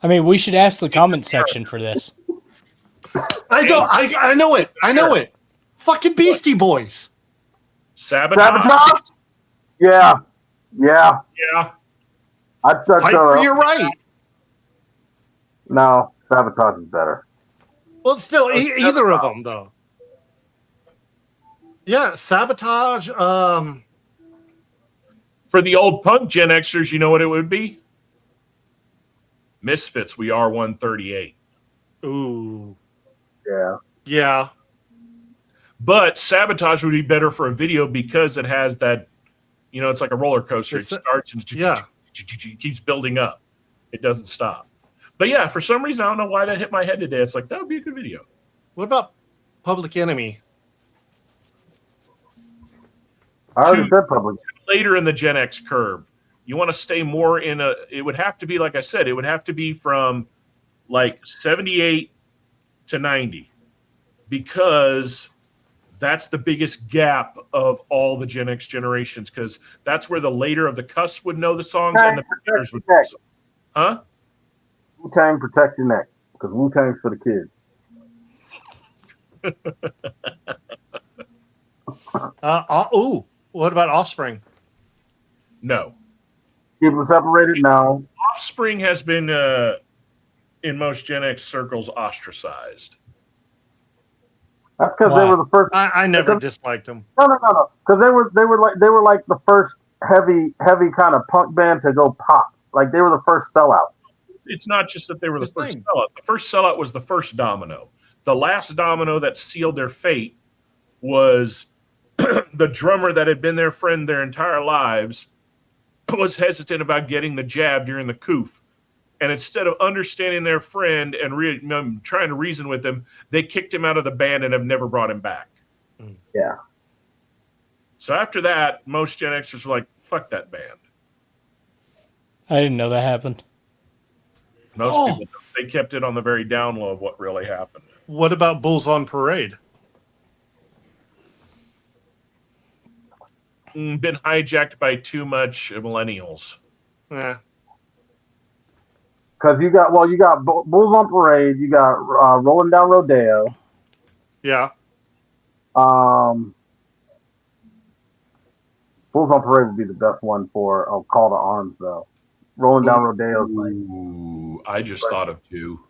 I mean, we should ask the comment section for this. I know it. I know it. Fucking Beastie Boys. Sabotage? Yeah. I'd start Fight for your right. No, Sabotage is better. Well, still, either of them, though. Yeah, Sabotage. For the old punk Gen Xers, you know what it would be? Misfits, We Are 138. Ooh. Yeah. But Sabotage would be better for a video because it has that, it's like a roller coaster. It starts and keeps building up. It doesn't stop. But yeah, for some reason, I don't know why that hit my head today. It's like, that would be a good video. What about Public Enemy? I already said Public. Later in the Gen X curve. You want to stay more it would have to be, like I said, it would have to be from like 78 to 90. Because that's the biggest gap of all the Gen X generations, because that's where the later of the cusp would know the songs and the beginners would know the songs. Huh? Wu-Tang, Protect Your Neck, because Wu-Tang's for the kids. What about Offspring? No. Keep them separated? No. Offspring has been, in most Gen X circles, ostracized. That's because they were the first. I never disliked them. No. Because they were like the first heavy kind of punk band to go pop. Like they were the first sellout. It's not just that they were the first sellout. The first sellout was the first domino. The last domino that sealed their fate was the drummer that had been their friend their entire lives was hesitant about getting the jab during the coof. And instead of understanding their friend and trying to reason with him, they kicked him out of the band and have never brought him back. Yeah. So after that, most Gen Xers were like, fuck that band. I didn't know that happened. Most people, they kept it on the very down low of what really happened. What about Bulls on Parade? Been hijacked by too much millennials. Yeah. Because you got Bulls on Parade, you got Rolling Down Rodeo. Yeah. Bulls on Parade would be the best one for a Call to Arms, though. Rolling Down Rodeo. Ooh, I just thought of two.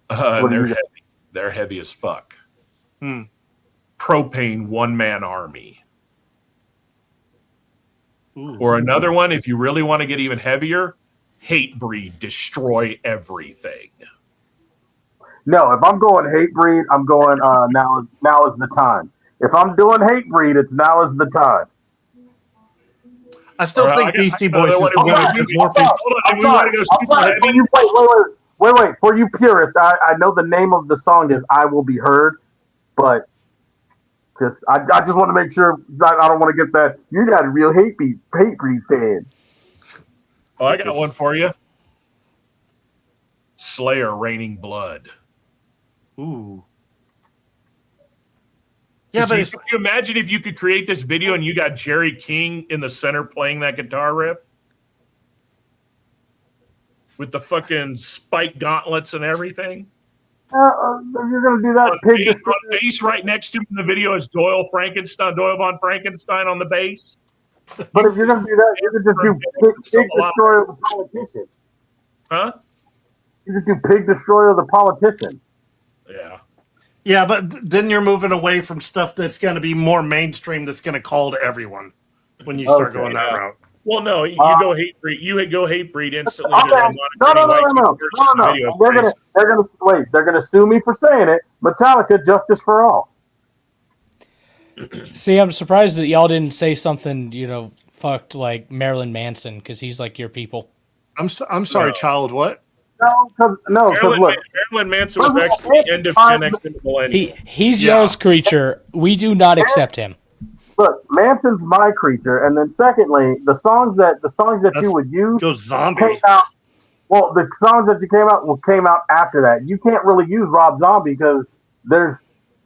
They're heavy. They're heavy as fuck. Propane One Man Army. Ooh. Or another one, if you really want to get even heavier, Hatebreed, Destroy Everything. No, if I'm going Hatebreed, I'm going now is the time. If I'm doing Hatebreed, it's now is the time. I still think Beastie Boys is the winner because more people. Wait. For you purists, I know the name of the song is "I Will Be Heard," but I just want to make sure I don't want to get that. You're not a real Hatebreed fan. Oh, I got one for you. Slayer, Raining Blood. Ooh. Yeah, but can you imagine if you could create this video and you got Jerry King in the center playing that guitar riff? with the fucking spike gauntlets and everything. You're gonna do that, On base right next to him in the video is Doyle von Frankenstein on the base. But if you're gonna do that, you can just do Pig Destroyer the Politician. Huh? You just do Pig Destroyer the Politician. Yeah. Yeah, but then you're moving away from stuff that's going to be more mainstream. That's going to call to everyone when you start going that route. Well, no, you go hate breed. You go hate breed instantly. Okay. No. They're gonna sue me for saying it. Metallica, Justice for All. See, I'm surprised that y'all didn't say something, fucked like Marilyn Manson, because he's like your people. I'm sorry, child. What? No, look, Marilyn Manson was actually the end of Gen X in the millennium. He's y'all's creature. We do not accept him. Look, Manson's my creature, and then secondly, the songs that you would use go zombie. Came out. Well, the songs that came out after that. You can't really use Rob Zombie because there's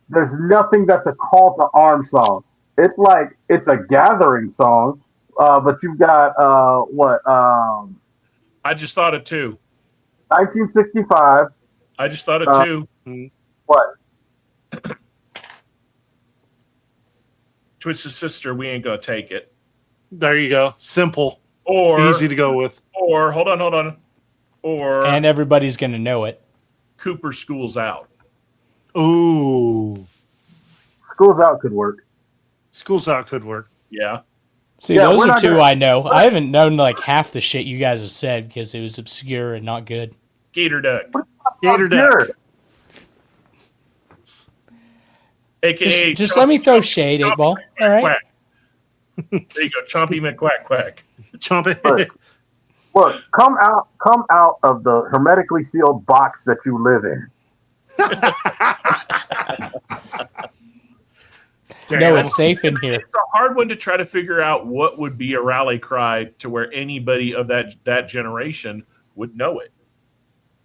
nothing that's a call to arms song. It's like it's a gathering song, but you've got I just thought of two. 1965. I just thought of two. What? Twisted Sister, we ain't gonna take it. There you go. Simple. Or easy to go with. Or hold on. Or and everybody's gonna know it. Cooper, School's Out. Ooh. School's Out could work. School's Out could work. Yeah. See, those are two I know. I haven't known like half the shit you guys have said because it was obscure and not good. Gator Duck. Gator Duck. AKA just let me throw shade, 8-Ball. All right. There you go, Chompy McQuack Quack. Chompy. Look, come out of the hermetically sealed box that you live in. No, it's safe in here. It's a hard one to try to figure out what would be a rally cry to where anybody of that generation would know it.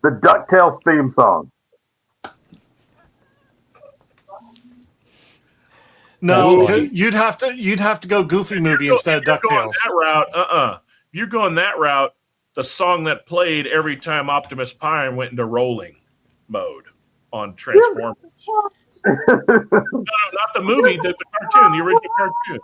The DuckTales theme song. No, you'd have to go Goofy Movie instead of DuckTales. That route, If you're going that route, the song that played every time Optimus Prime went into rolling mode on Transformers. No, not the movie, the cartoon, the original cartoon.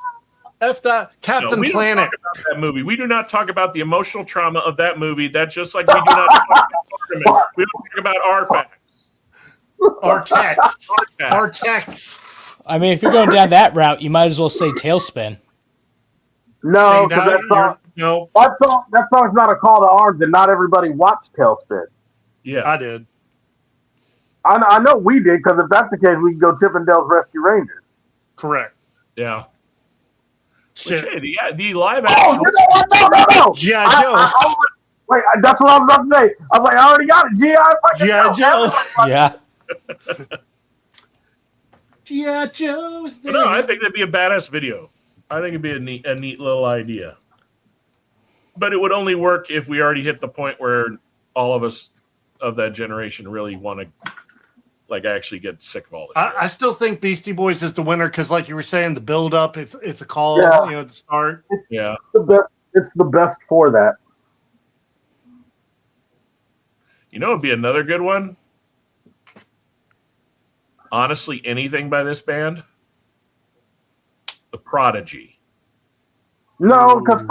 F that Captain Planet. Don't talk about that movie. We do not talk about the emotional trauma of that movie. That's just like we do not talk about Spider-Man. We don't talk about our facts. Our text. I mean, if you're going down that route, you might as well say Tailspin. No, because that song's not a call to arms, and not everybody watched Tailspin. Yeah, I did. I know we did, because if that's the case, we can go Chippendales Rescue Rangers. Correct. Yeah. Shit. The live action. Oh, you know what? No. G.I. Joe. Wait, that's what I was about to say. I was like, I already got it. G.I. Joe. Yeah. G.I. Joe. No, I think that'd be a badass video. I think it'd be a neat little idea. But it would only work if we already hit the point where all of us of that generation really want to actually get sick of all this. I still think Beastie Boys is the winner because, like you were saying, the build up, it's a call, at the start. Yeah. It's the best for that. It'd be another good one. Honestly, anything by this band. The Prodigy. No, because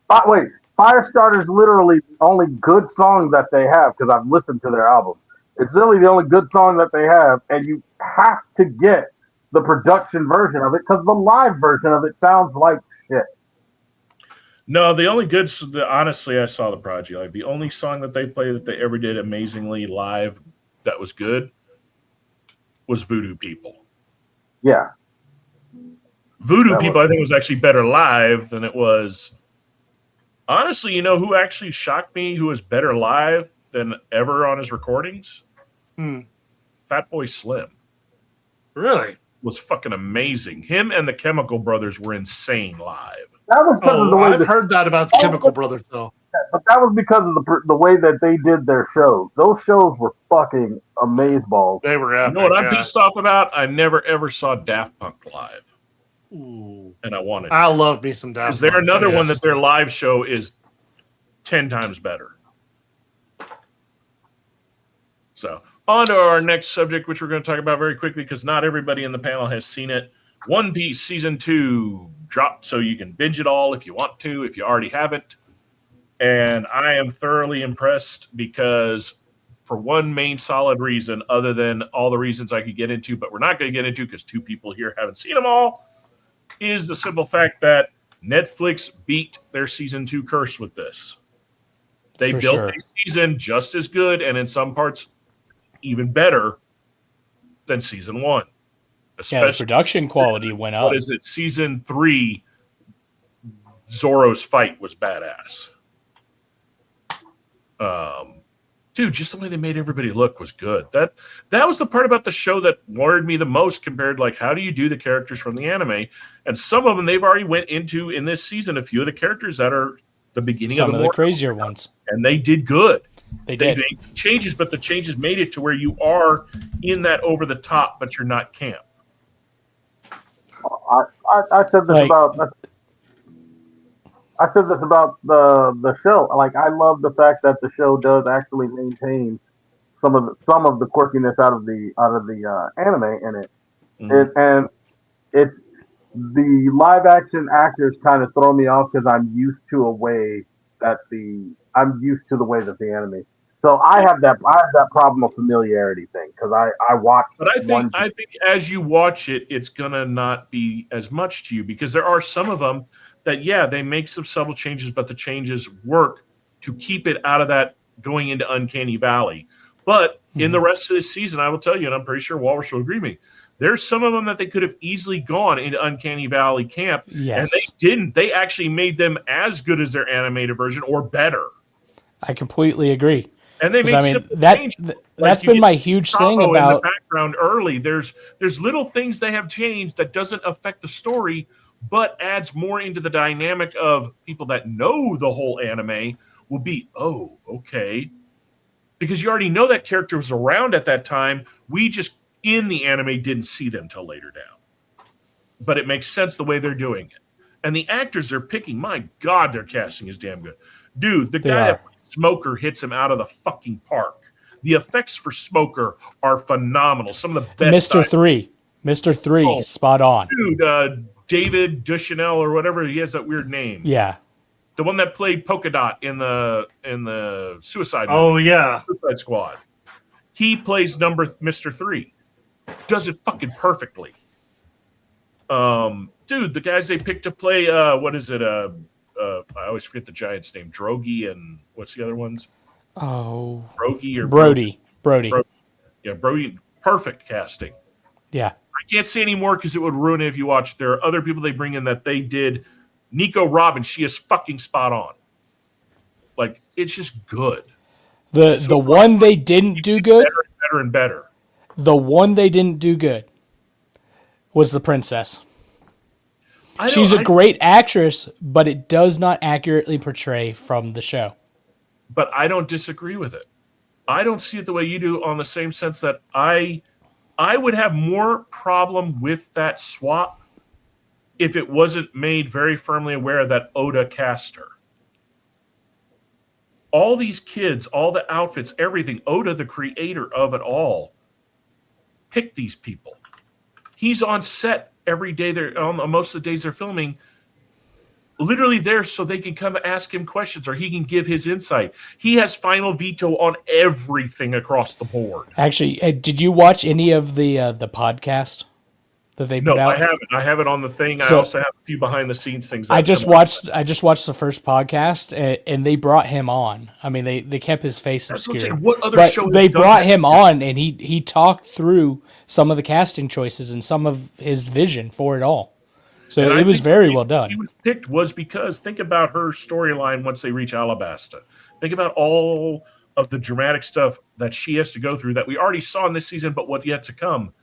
Firestarter is literally the only good song that they have because I've listened to their album. It's really the only good song that they have, and you have to get the production version of it because the live version of it sounds like shit. No, the only good. Honestly, I saw the Prodigy. Like the only song that they played that they ever did amazingly live that was good was Voodoo People. Yeah. Voodoo People, I think, was actually better live than it was. Honestly, who actually shocked me, who was better live than ever on his recordings? Fatboy Slim. Really? Was fucking amazing. Him and the Chemical Brothers were insane live. That was because of the way I've heard that about the Chemical Brothers, though. But that was because of the way that they did their shows. Those shows were fucking amazeballs. They were epic. You know what I'm pissed off about? I never ever saw Daft Punk live. Ooh. And I wanted I love me some Daft Punk. Is there another one that their live show is 10 times better? So on to our next subject, which we're going to talk about very quickly because not everybody in the panel has seen it. One Piece Season 2 dropped, so you can binge it all if you want to, if you already haven't. And I am thoroughly impressed because for one main solid reason, other than all the reasons I could get into, but we're not going to get into because two people here haven't seen them all, is the simple fact that Netflix beat their Season 2 curse with this. They For built sure. a season just as good and in some parts even better than Season 1. Yeah, the production quality went up. What is it? Season 3, Zoro's fight was badass. Dude, just the way they made everybody look was good. That was the part about the show that worried me the most compared, like, how do you do the characters from the anime? And some of them they've already went into in this season, a few of the characters that are the beginning Some of of the crazier ones. and they did good. They did. made changes, but the changes made it to where you are in that over the top, but you're not camp. I said this I said this about the show. Like, I love the fact that the show does actually maintain some of the quirkiness out of the anime in it. And it's the live action actors kind of throw me off because I'm used to the way that the anime. So I have that problem of familiarity thing because I watch. But I think as you watch it, it's gonna not be as much to you because there are some of them that they make some subtle changes, but the changes work to keep it out of that going into Uncanny Valley. But in the rest of the season, I will tell you, and I'm pretty sure Walrus will agree with me, there's some of them that they could have easily gone into Uncanny Valley camp, and they didn't. They actually made them as good as their animated version or better. I completely agree. And they made simple changes. That's you been get my huge thing Chavo about in the background early. There's little things they have changed that doesn't affect the story, but adds more into the dynamic of people that know the whole anime will be, oh, okay. Because you already know that character was around at that time. We just, in the anime, didn't see them till later down. But it makes sense the way they're doing it. And the actors they're picking, my God, their casting is damn good. Dude, the guy that Smoker hits him out of the fucking park. The effects for Smoker are phenomenal. Some of the best. Mr. 3, spot on. Dude, David Duchanel or whatever, he has that weird name. Yeah. The one that played Polka Dot in the Suicide Suicide Squad. He plays Mr. 3. Does it fucking perfectly. Dude, the guys they picked to play what is it? I always forget the Giants' name. Drogi and what's the other ones? Oh. Brody. Yeah, Brody. Perfect casting. Yeah. I can't say any more because it would ruin it if you watch. There are other people they bring in that they did. Nico Robin, she is fucking spot on. Like, it's just good. The one they didn't do good. Better and better. The one they didn't do good was the princess. She's a great actress, but it does not accurately portray from the show. But I don't disagree with it. I don't see it the way you do on the same sense that I would have more problem with that swap if it wasn't made very firmly aware that Oda cast her. All these kids, all the outfits, everything, Oda, the creator of it all, picked these people. He's on set every day. They're on most of the days they're filming, literally there so they can come ask him questions or he can give his insight. He has final veto on everything across the board. Actually, did you watch any of the podcast that they put out? No, I haven't. I have it on the thing. So, I also have a few behind the scenes things. I just watched the first podcast, and they brought him on. I mean, they kept his face obscure. What other show? They brought him on, and he talked through some of the casting choices and some of his vision for it all. So it was very well done. He was picked was because think about her storyline once they reach Alabasta. Think about all of the dramatic stuff that she has to go through that we already saw in this season, but what yet to come.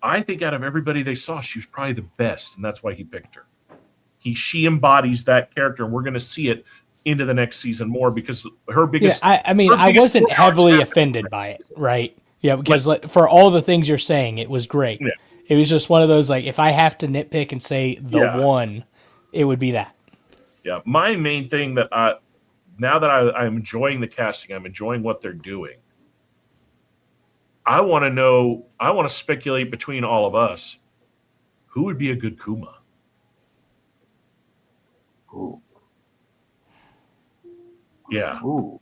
I think out of everybody they saw, she was probably the best, and that's why he picked her. She embodies that character, and we're going to see it into the next season more because her biggest. Yeah, I wasn't heavily offended by it, right? Yeah, because for all the things you're saying, it was great. Yeah. It was just one of those, like, if I have to nitpick and say one, it would be that. Yeah, my main thing that now that I'm enjoying the casting, I'm enjoying what they're doing. I want to speculate between all of us, who would be a good Kuma? Ooh. Yeah. Ooh.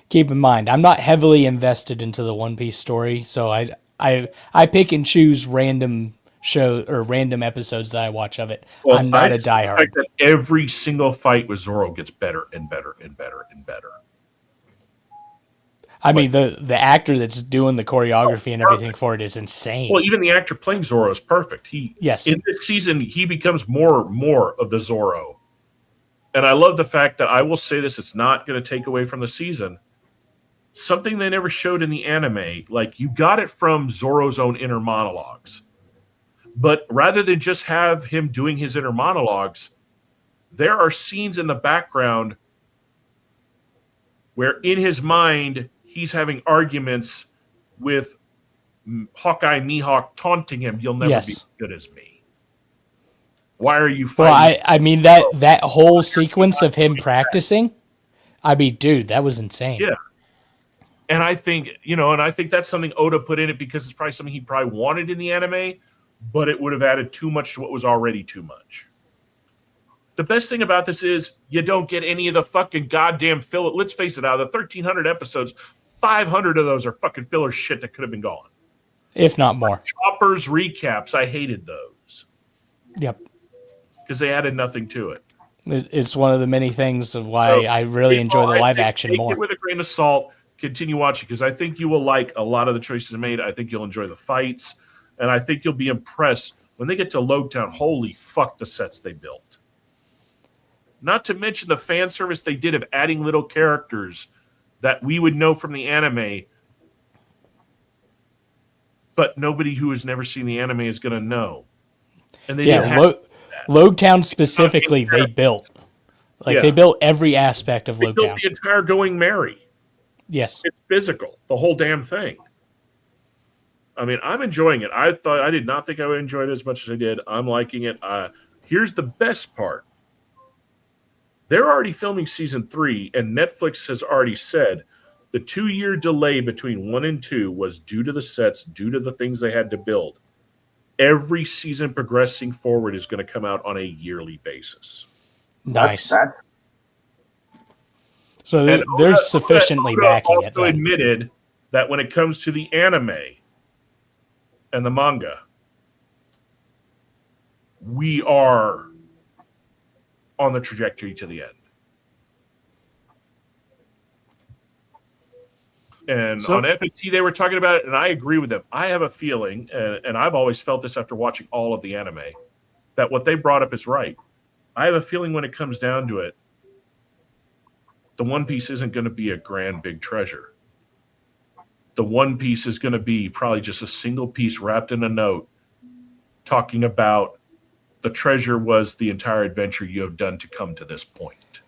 Keep in mind, I'm not heavily invested into the One Piece story, so I pick and choose random show or random episodes that I watch of it. Well, I'm not I a diehard. suspect that every single fight with Zoro gets better and better and better and better. I mean, the actor that's doing the choreography and everything for it is insane. Well, even the actor playing Zoro is perfect. Yes. In this season, he becomes more of the Zoro. And I love the fact that I will say this, it's not going to take away from the season. Something they never showed in the anime, like you got it from Zoro's own inner monologues. But rather than just have him doing his inner monologues, there are scenes in the background where in his mind, he's having arguments with Hawkeye Mihawk taunting him, "You'll never be as good as me. Why are you fighting?" Well, I mean that whole sequence of him practicing, I mean, dude, that was insane. Yeah. And I think, that's something Oda put in it because it's probably something he probably wanted in the anime, but it would have added too much to what was already too much. The best thing about this is you don't get any of the fucking goddamn filler. Let's face it, out of the 1,300 episodes, 500 of those are fucking filler shit that could have been gone. If not more. Chopper's recaps, I hated those. Yep. Because they added nothing to it. It's one of the many things of why I really enjoy the live action take more. It with a grain of salt. Continue watching because I think you will like a lot of the choices made. I think you'll enjoy the fights, and I think you'll be impressed when they get to Logtown. Holy fuck, the sets they built! Not to mention the fan service they did of adding little characters that we would know from the anime, but nobody who has never seen the anime is going to know. And they didn't have Logtown specifically, they built. They built every aspect of They Logtown. built the entire Going Merry. Yes. It's physical, the whole damn thing. I mean, I'm enjoying it. I did not think I would enjoy it as much as I did. I'm liking it. Here's the best part. They're already filming season 3, and Netflix has already said the 2-year delay between 1 and 2 was due to the sets, due to the things they had to build. Every season progressing forward is going to come out on a yearly basis. Nice. That's So they're sufficiently Oda backing it. also Then. admitted that when it comes to the anime and the manga, we are on the trajectory to the end. And on FNT, they were talking about it, and I agree with them. I have a feeling, and I've always felt this after watching all of the anime, that what they brought up is right. I have a feeling when it comes down to it, the One Piece isn't going to be a grand, big treasure. The One Piece is going to be probably just a single piece wrapped in a note talking about the treasure was the entire adventure you have done to come to this point.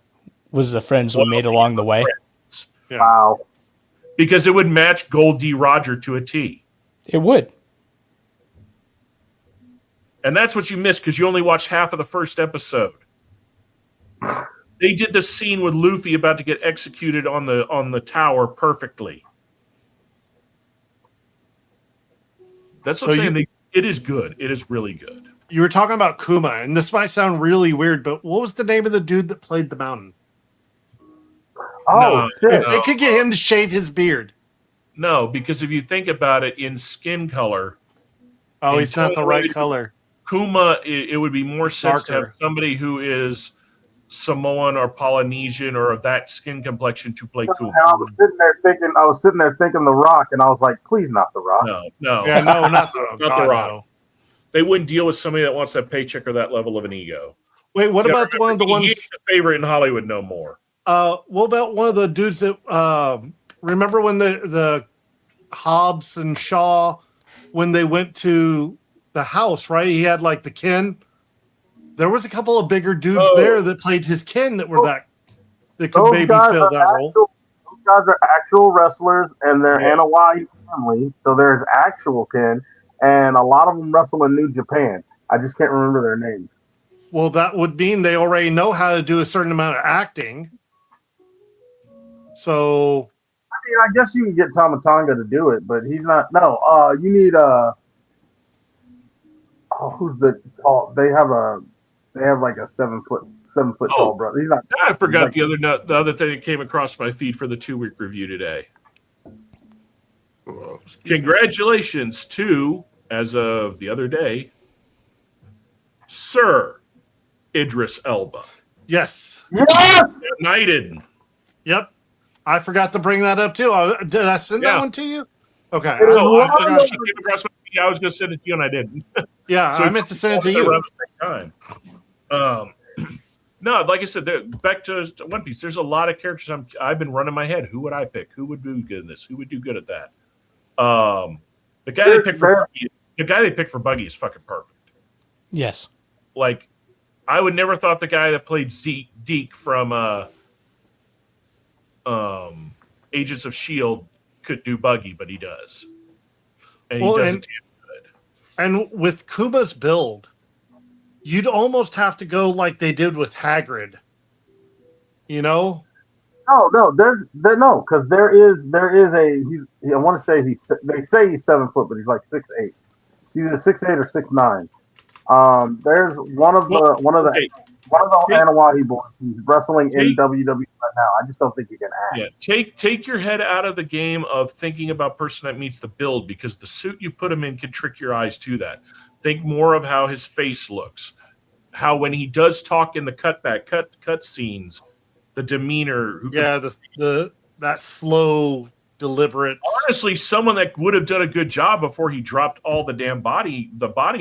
Was the friends we made along the way? Yeah. wow. Because it would match Gold D. Roger to a T. It would. And that's what you missed because you only watched half of the first episode. They did the scene with Luffy about to get executed on the tower perfectly. That's what I'm saying. It is good. It is really good. You were talking about Kuma, and this might sound really weird, but what was the name of the dude that played the mountain? Oh, shit. If they could get him to shave his beard. No, because if you think about it, in skin color. Oh, he's not the right color. Kuma, it would be more sense to have Darker. somebody who is Samoan or Polynesian or of that skin complexion to play Kuma. And I was sitting there thinking The Rock, and I was like, please not The Rock. No. Yeah, no, not the Not God, The Rock. no. They wouldn't deal with somebody that wants that paycheck or that level of an ego. Wait, what about one of the ones? He's the favorite in Hollywood no more. What about one of the dudes that remember when the Hobbs and Shaw when they went to the house, right? He had like the kin. There was a couple of bigger dudes there that played his kin that were that could Those maybe guys fill are that role. Those guys are actual wrestlers, and they're Hanawai family, so there's actual kin, and a lot of them wrestle in New Japan. I just can't remember their names. Well, that would mean they already know how to do a certain amount of acting. So mean, I guess you can get Tomatonga to do it, but he's not. No, you need who's the tall? They have like a 7 foot tall brother. He's not. I forgot he's the other thing that came across my feed for the 2-week review today. Congratulations to, as of the other day, Sir Idris Elba. Yes. Yes. Knighted. Yep. I forgot to bring that up too. Did I send that one to you? Okay. No, I forgot. she came across my feed. I was going to send it to you, and I didn't. Yeah, I meant to send it to you. Around the same time. No, like I said, back to One Piece. There's a lot of characters I've been running my head. Who would I pick? Who would do good in this? Who would do good at that? The guy they picked for Buggy is fucking perfect. Yes. Like, I would never thought the guy that played Deke from Agents of S.H.I.E.L.D. could do Buggy, but he does. And he does it good. And with Kuba's build, you'd almost have to go like they did with Hagrid. You know? No, because there is a. I want to say they say he's 7 foot, but he's like 6'8". He's either 6'8" or 6'9". There's one of the Anawahi boys. He's wrestling in WWE right now. I just don't think he can act. Yeah, take your head out of the game of thinking about person that meets the build, because the suit you put him in can trick your eyes to that. Think more of how his face looks, how when he does talk in the cut scenes, the demeanor. That slow, deliberate. Honestly, someone that would have done a good job before he dropped all the damn body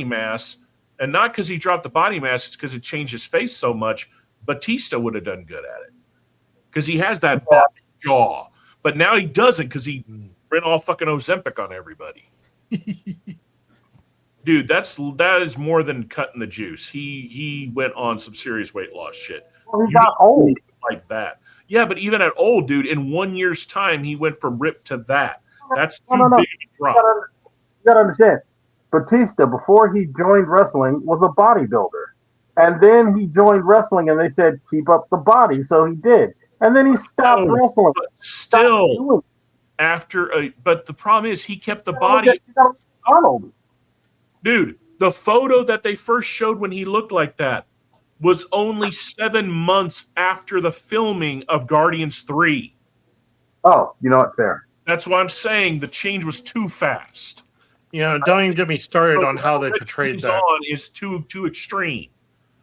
mass, and not because he dropped the body mass, it's because it changed his face so much. Batista would have done good at it because he has that jaw, but now he doesn't because he ran all fucking Ozempic on everybody. Dude, that is more than cutting the juice. He went on some serious weight loss shit. Well, he got old like that. Yeah, but even at old, dude, in 1 year's time, he went from ripped to that. That's too big of a drop. You gotta understand, Batista, before he joined wrestling, was a bodybuilder. And then he joined wrestling, and they said, keep up the body. So he did. And then he stopped wrestling. But still, but the problem is he kept the body. Arnold. Dude, the photo that they first showed when he looked like that was only 7 months after the filming of Guardians 3. Oh, you know what? Fair. That's why I'm saying the change was too fast. You know, don't even get me started on how they portrayed that. Is too extreme.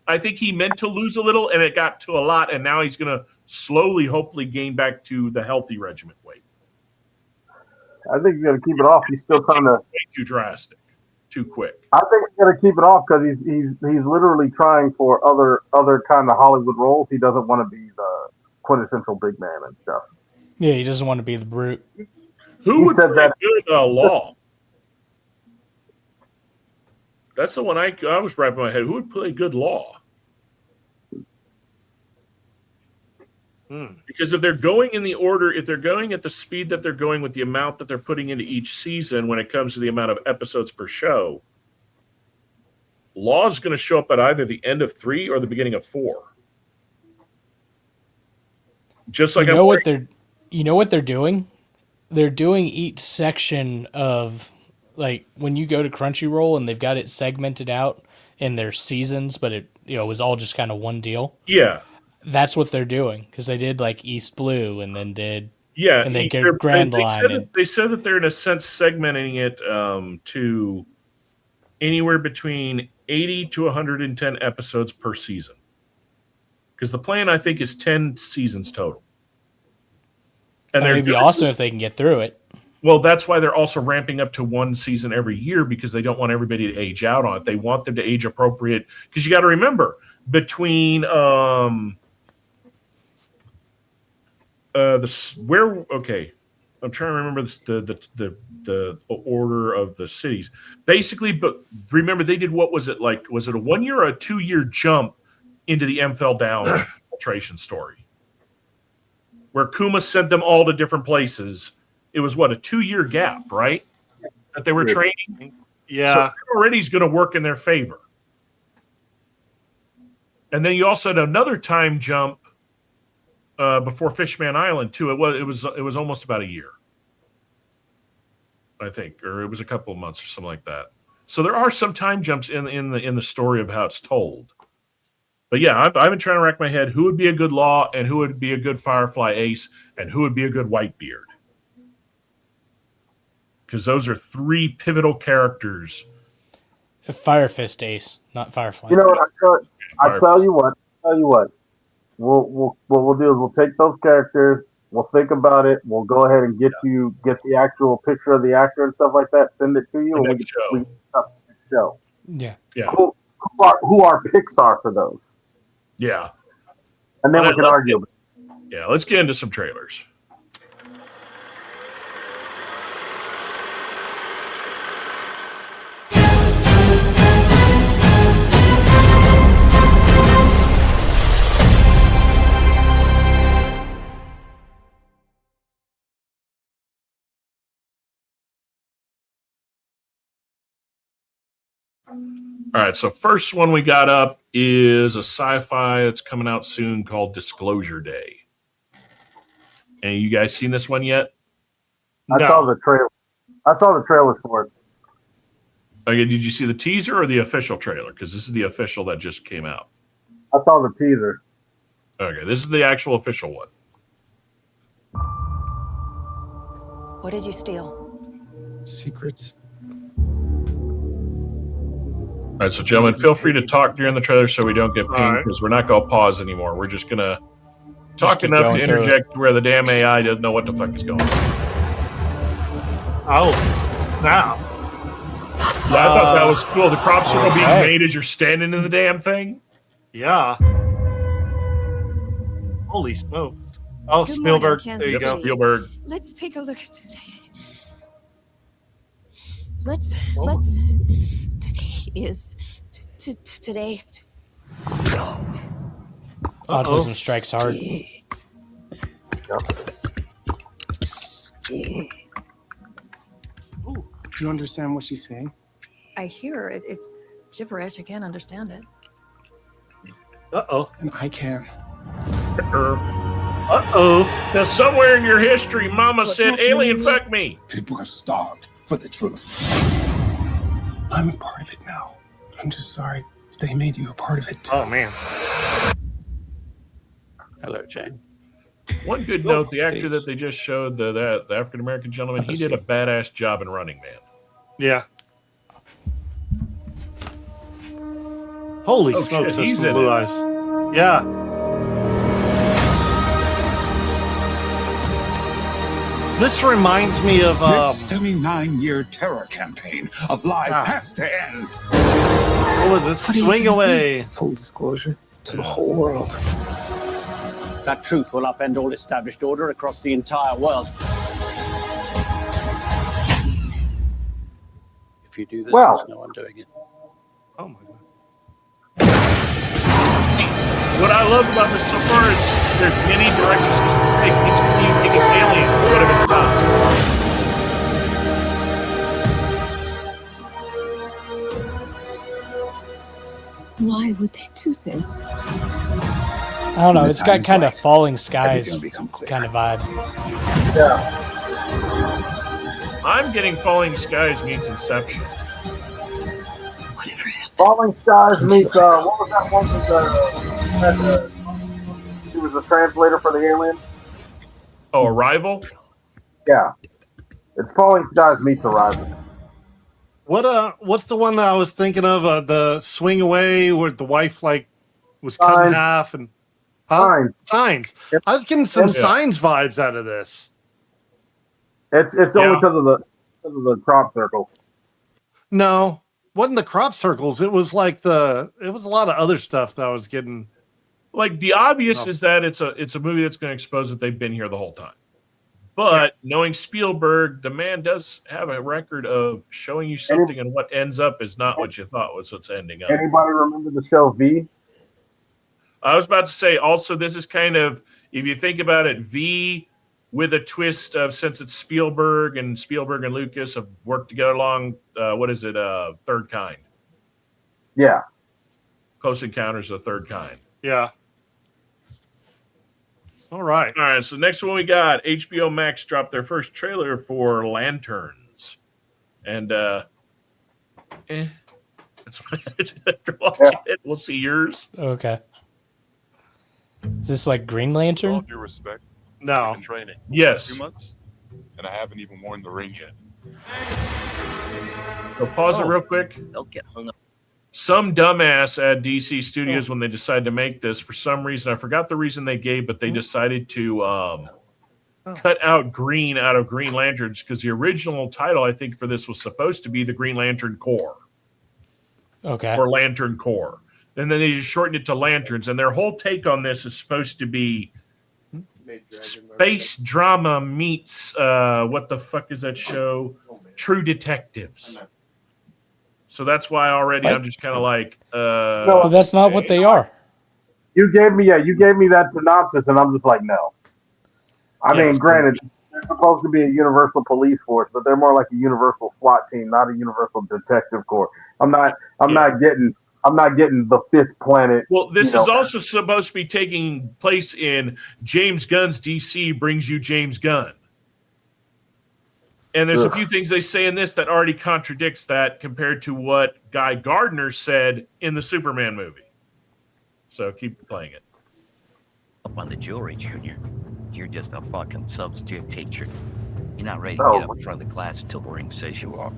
I think he meant to lose a little, and it got to a lot, and now he's going to slowly, hopefully, gain back to the healthy regiment weight. I think he's going to keep it off. He's still trying to. Way too drastic, too quick. I think he's going to keep it off because he's literally trying for other kind of Hollywood roles. He doesn't want to be the quintessential big man and stuff. Yeah, he doesn't want to be the brute. Who would play good Law? That's the one I was wrapping my head. Who would play good Law? Because if they're going in the order, if they're going at the speed that they're going with the amount that they're putting into each season when it comes to the amount of episodes per show, Law is going to show up at either the end of 3 or the beginning of 4. Just like you know what they're doing? They're doing each section of, like, when you go to Crunchyroll and they've got it segmented out in their seasons, but it was all just kind of one deal. Yeah. That's what they're doing, because they did like East Blue and then did and they did Grand Line. They said that they're in a sense segmenting it to anywhere between 80 to 110 episodes per season. Because the plan, I think, is 10 seasons total. And it'd be awesome if they can get through it. Well, that's why they're also ramping up to one season every year, because they don't want everybody to age out on it. They want them to age appropriate. Because you got to remember, between I'm trying to remember the order of the cities. Basically, but remember they did, what was it like? Was it a 1 year or a 2 year jump into the M fell down infiltration story, where Kuma sent them all to different places? It was what, a 2 year gap, right? That they were training. Yeah. So already is going to work in their favor. And then you also had another time jump before Fishman Island too. It was almost about a year. I think, or it was a couple of months or something like that. So there are some time jumps in the story of how it's told. But yeah, I've been trying to rack my head who would be a good Law and who would be a good Firefly Ace and who would be a good Whitebeard. Because those are 3 pivotal characters. Fire Fist Ace, not Firefly. You know what? I tell you what. What we'll do is we'll take those characters. We'll think about it. We'll go ahead and get the actual picture of the actor and stuff like that. Send it to you, and we can show. Yeah. Who our picks are for those. Yeah. And then we can argue. Yeah, let's get into some trailers. All right, so first one we got up is a sci-fi that's coming out soon called Disclosure Day. And you guys seen this one yet? I saw the trailer. I saw the trailer for it. Okay, did you see the teaser or the official trailer? Because this is the official that just came out. I saw the teaser. Okay, this is the actual official one. What did you steal? Secrets. All right, so gentlemen, feel free to talk during the trailer so we don't get pinged because we're not going to pause anymore. We're just going to talk enough to interject to where the damn AI doesn't know what the fuck is going on. Oh, now. Yeah, I thought that was cool. The crop circle being made as you're standing in the damn thing. Yeah. Holy smokes. Oh, Good Spielberg. morning, There you Kansas go. City. Spielberg. Let's take a look at today. Let's today is today's. Autism strikes hard. Do you understand what she's saying? I hear it's gibberish. I can't understand it. Uh-oh. And I can. Uh-oh. Now, somewhere in your history, Mama said, alien fuck me. People are starved for the truth. I'm a part of it now. I'm just sorry they made you a part of it too. Oh, man. Hello, Jane. One good note, the actor that they just showed, the African-American gentleman, he did a badass job in Running Man. Yeah. Holy Oh, smokes, shit, those he's some in blue it. eyes. Yeah. This reminds me of This 79-year terror campaign of lies has to end. what was it? Swing Away. Full disclosure to the whole world. That truth will upend all established order across the entire world. If you do this, there's no undoing it. Oh my god. What I love about this so far is there's many directions to take each of you taking aliens one at a time. Why would they do this? I don't know. It's got kind of Falling Skies kind of vibe. Yeah. I'm getting Falling Skies meets Inception. Falling Skies meets what was that one with he was a translator for the alien? Oh, Arrival? Yeah. It's Falling Skies meets Arrival. What's the one that I was thinking of? The Swing Away where the wife was cut in half and Signs. I was getting some Signs vibes out of this. It's only because of the crop circles. No, wasn't the crop circles. It was it was a lot of other stuff that I was getting. Like the obvious is that it's a movie that's going to expose that they've been here the whole time. But knowing Spielberg, the man does have a record of showing you something, and what ends up is not what you thought was what's ending up. Anybody remember the show V? I was about to say also this is kind of, if you think about it, V with a twist of, since it's Spielberg and Lucas have worked together along, Third Kind. Yeah. Close Encounters of the Third Kind. Yeah. All right. So next one we got, HBO Max dropped their first trailer for Lanterns. And that's after watching it, we'll see yours. Okay. Is this like Green Lantern? All due respect. No. Been training. Yes. 2 months, and I haven't even worn the ring yet. So pause it real quick. They'll get hung up. Some dumbass at DC Studios, when they decided to make this, for some reason, I forgot the reason they gave, but they decided to cut out green out of Green Lanterns, because the original title, I think, for this was supposed to be the Green Lantern Corps. Okay. Or Lantern Corps. And then they just shortened it to Lanterns, and their whole take on this is supposed to be space drama meets, what the fuck is that show? True Detectives. So that's why already I'm just kind of like, No, that's not what they are. You gave me that synopsis, and I'm just like, no. I mean, granted, they're supposed to be a universal police force, but they're more like a universal SWAT team, not a universal detective corps. I'm not getting the Fifth Planet. Well, this is also supposed to be taking place in James Gunn's DC brings you James Gunn. And there's a few things they say in this that already contradicts that compared to what Guy Gardner said in the Superman movie. So keep playing it. Up on the jewelry, Junior. You're just a fucking substitute teacher. You're not ready to get up in front of the class till the ring says you are.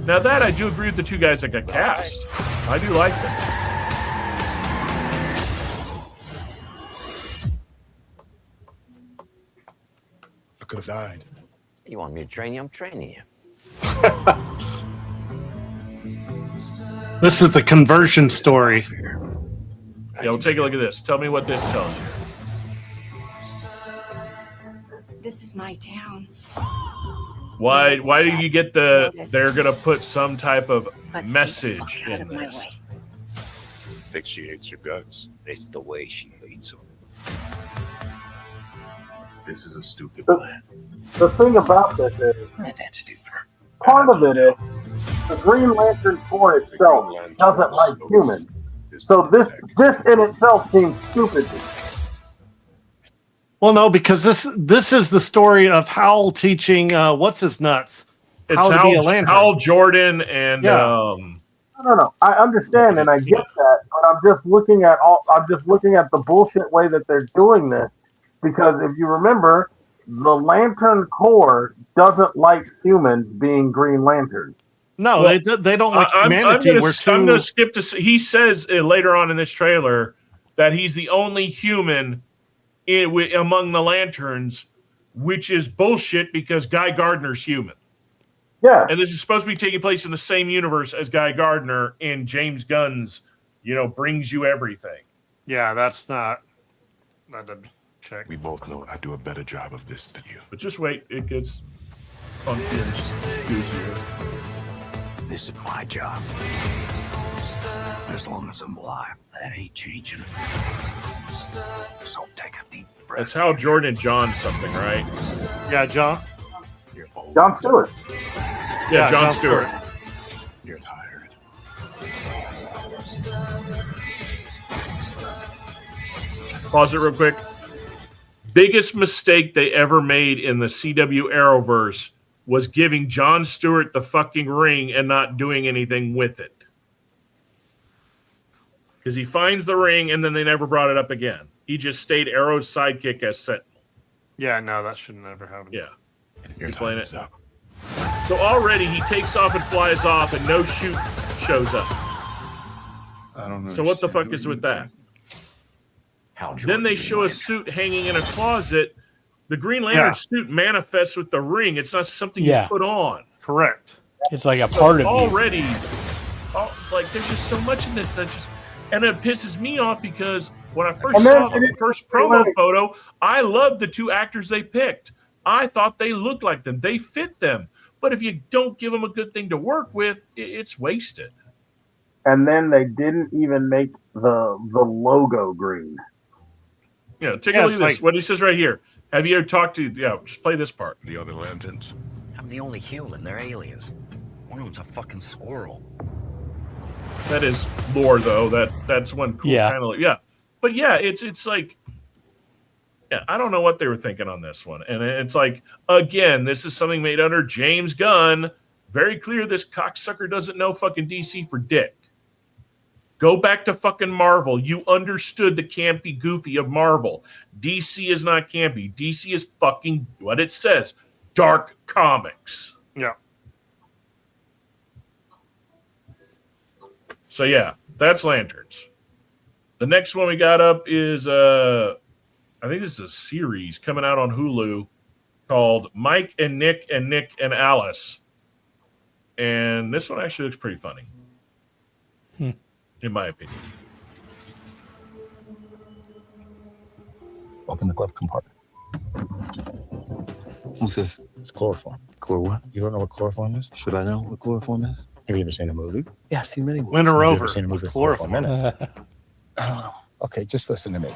Now that I do agree with the two guys that got cast. I do like them. I could have died. You want me to train you? I'm training you. This is the conversion story. Yeah, we'll take a look at this. Tell me what this tells you. This is my town. Why do you get they're going to put some type of message in this? Think she hates your guts. It's the way she leads them. This is a stupid plan. The thing about this is, That's stupid. part of it is the Green Lantern Corps itself doesn't like humans. So this in itself seems stupid to me. Well, no, because this is the story of Hal teaching what's his nuts It's how to be a lantern. Hal Jordan and No. I understand and I get that, but I'm just looking at the bullshit way that they're doing this. Because if you remember, the Lantern Corps doesn't like humans being Green Lanterns. No, Well, they don't like humanity. I'm going to skip to. He says later on in this trailer that he's the only human among the Lanterns, which is bullshit because Guy Gardner's human. Yeah, and this is supposed to be taking place in the same universe as Guy Gardner in James Gunn's, brings you everything. Yeah, that's not. That didn't check. We both know I do a better job of this than you. But just wait, it gets juicier. This is my job. As long as I'm alive, that ain't changing. So take a deep breath. That's how Jordan and John something, right? Yeah, John. John Stewart. Yeah, John Stewart. You're tired. Pause it real quick. Biggest mistake they ever made in the CW Arrowverse was giving John Stewart the fucking ring and not doing anything with it. Because he finds the ring and then they never brought it up again. He just stayed Arrow's sidekick as Sentinel. Yeah, no, that should never happen. Yeah. Your playing time it. is up. So already he takes off and flies off and no shoot shows up. I don't know. So what the fuck is with that? Then they show a suit hanging in a closet. The Green Lantern suit manifests with the ring. It's not something you put on. Correct. It's like a part of you. Already, there's just so much in this that just, and it pisses me off because when I first saw the first promo photo, I loved the two actors they picked. I thought they looked like them. They fit them. But if you don't give them a good thing to work with, it's wasted. And then they didn't even make the logo green. Take a look at this. What he says right here. Have you ever talked to? Just play this part. The other lanterns. I'm the only human. They're aliens. One of them's a fucking squirrel. That is lore, though. That's one cool kind of But it's like, I don't know what they were thinking on this one, and it's like again, this is something made under James Gunn, Very clear this cocksucker doesn't know fucking DC for dick. Go back to fucking Marvel. You understood the campy goofy of Marvel. DC is not campy. DC is fucking what it says. Dark comics. Yeah. So yeah, that's Lanterns. The next one we got up is I think this is a series coming out on Hulu called Mike and Nick and Alice. And this one actually looks pretty funny. In my opinion. Open the glove compartment. What's this? It's chloroform. Chlor what? You don't know what chloroform is? Should I know what chloroform is? Have you ever seen a movie? Yeah, I've seen many movies. Winter Have you over. ever seen a movie with Chloroform. in it? I don't know. Okay, just listen to me.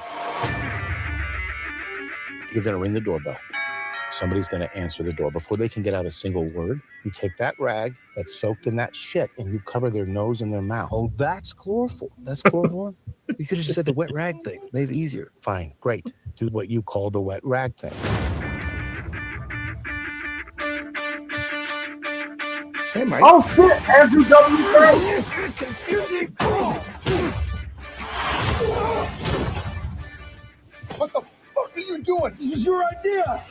You're going to ring the doorbell. Somebody's going to answer the door. Before they can get out a single word, you take that rag that's soaked in that shit and you cover their nose and their mouth. Oh, that's chloroform. That's chloroform? You could have just said the wet rag thing. Made it easier. Fine, great. Do what you call the wet rag thing. Hey, Mike. Oh shit, Andrew W. This is confusing. What the fuck are you doing? This is your idea.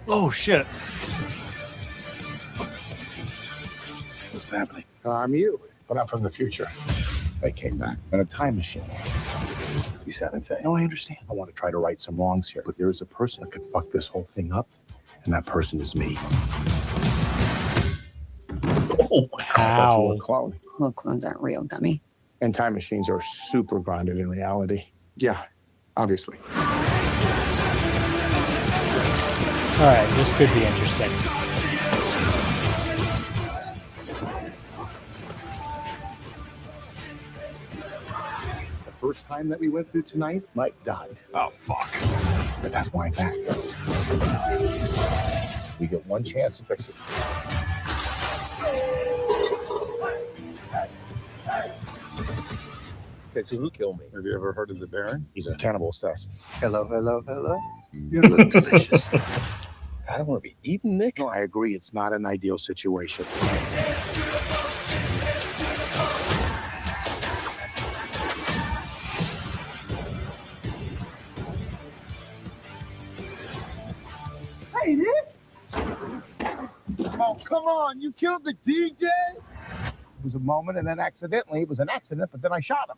Oh shit. What's happening? I'm you, but I'm from the future. They came back in a time machine. You sound insane. No, I understand. I want to try to right some wrongs here, but there's a person that can fuck this whole thing up, and that person is me. Oh, I thought you were a Wow. clone. Well, clones aren't real, dummy. And time machines are super grounded in reality. Yeah, obviously. All right, this could be interesting. The first time that we went through tonight, Mike died. Oh, fuck. But that's why I'm back. We get one chance to fix it. Okay, so who killed me? Have you ever heard of the Baron? He's a cannibal assassin. Hello, hello, hello. You look delicious. I don't want to be eaten, Nick. No, I agree. It's not an ideal situation. Hey, Nick. Oh, come on. You killed the DJ? It was a moment, and then accidentally, it was an accident, but then I shot him.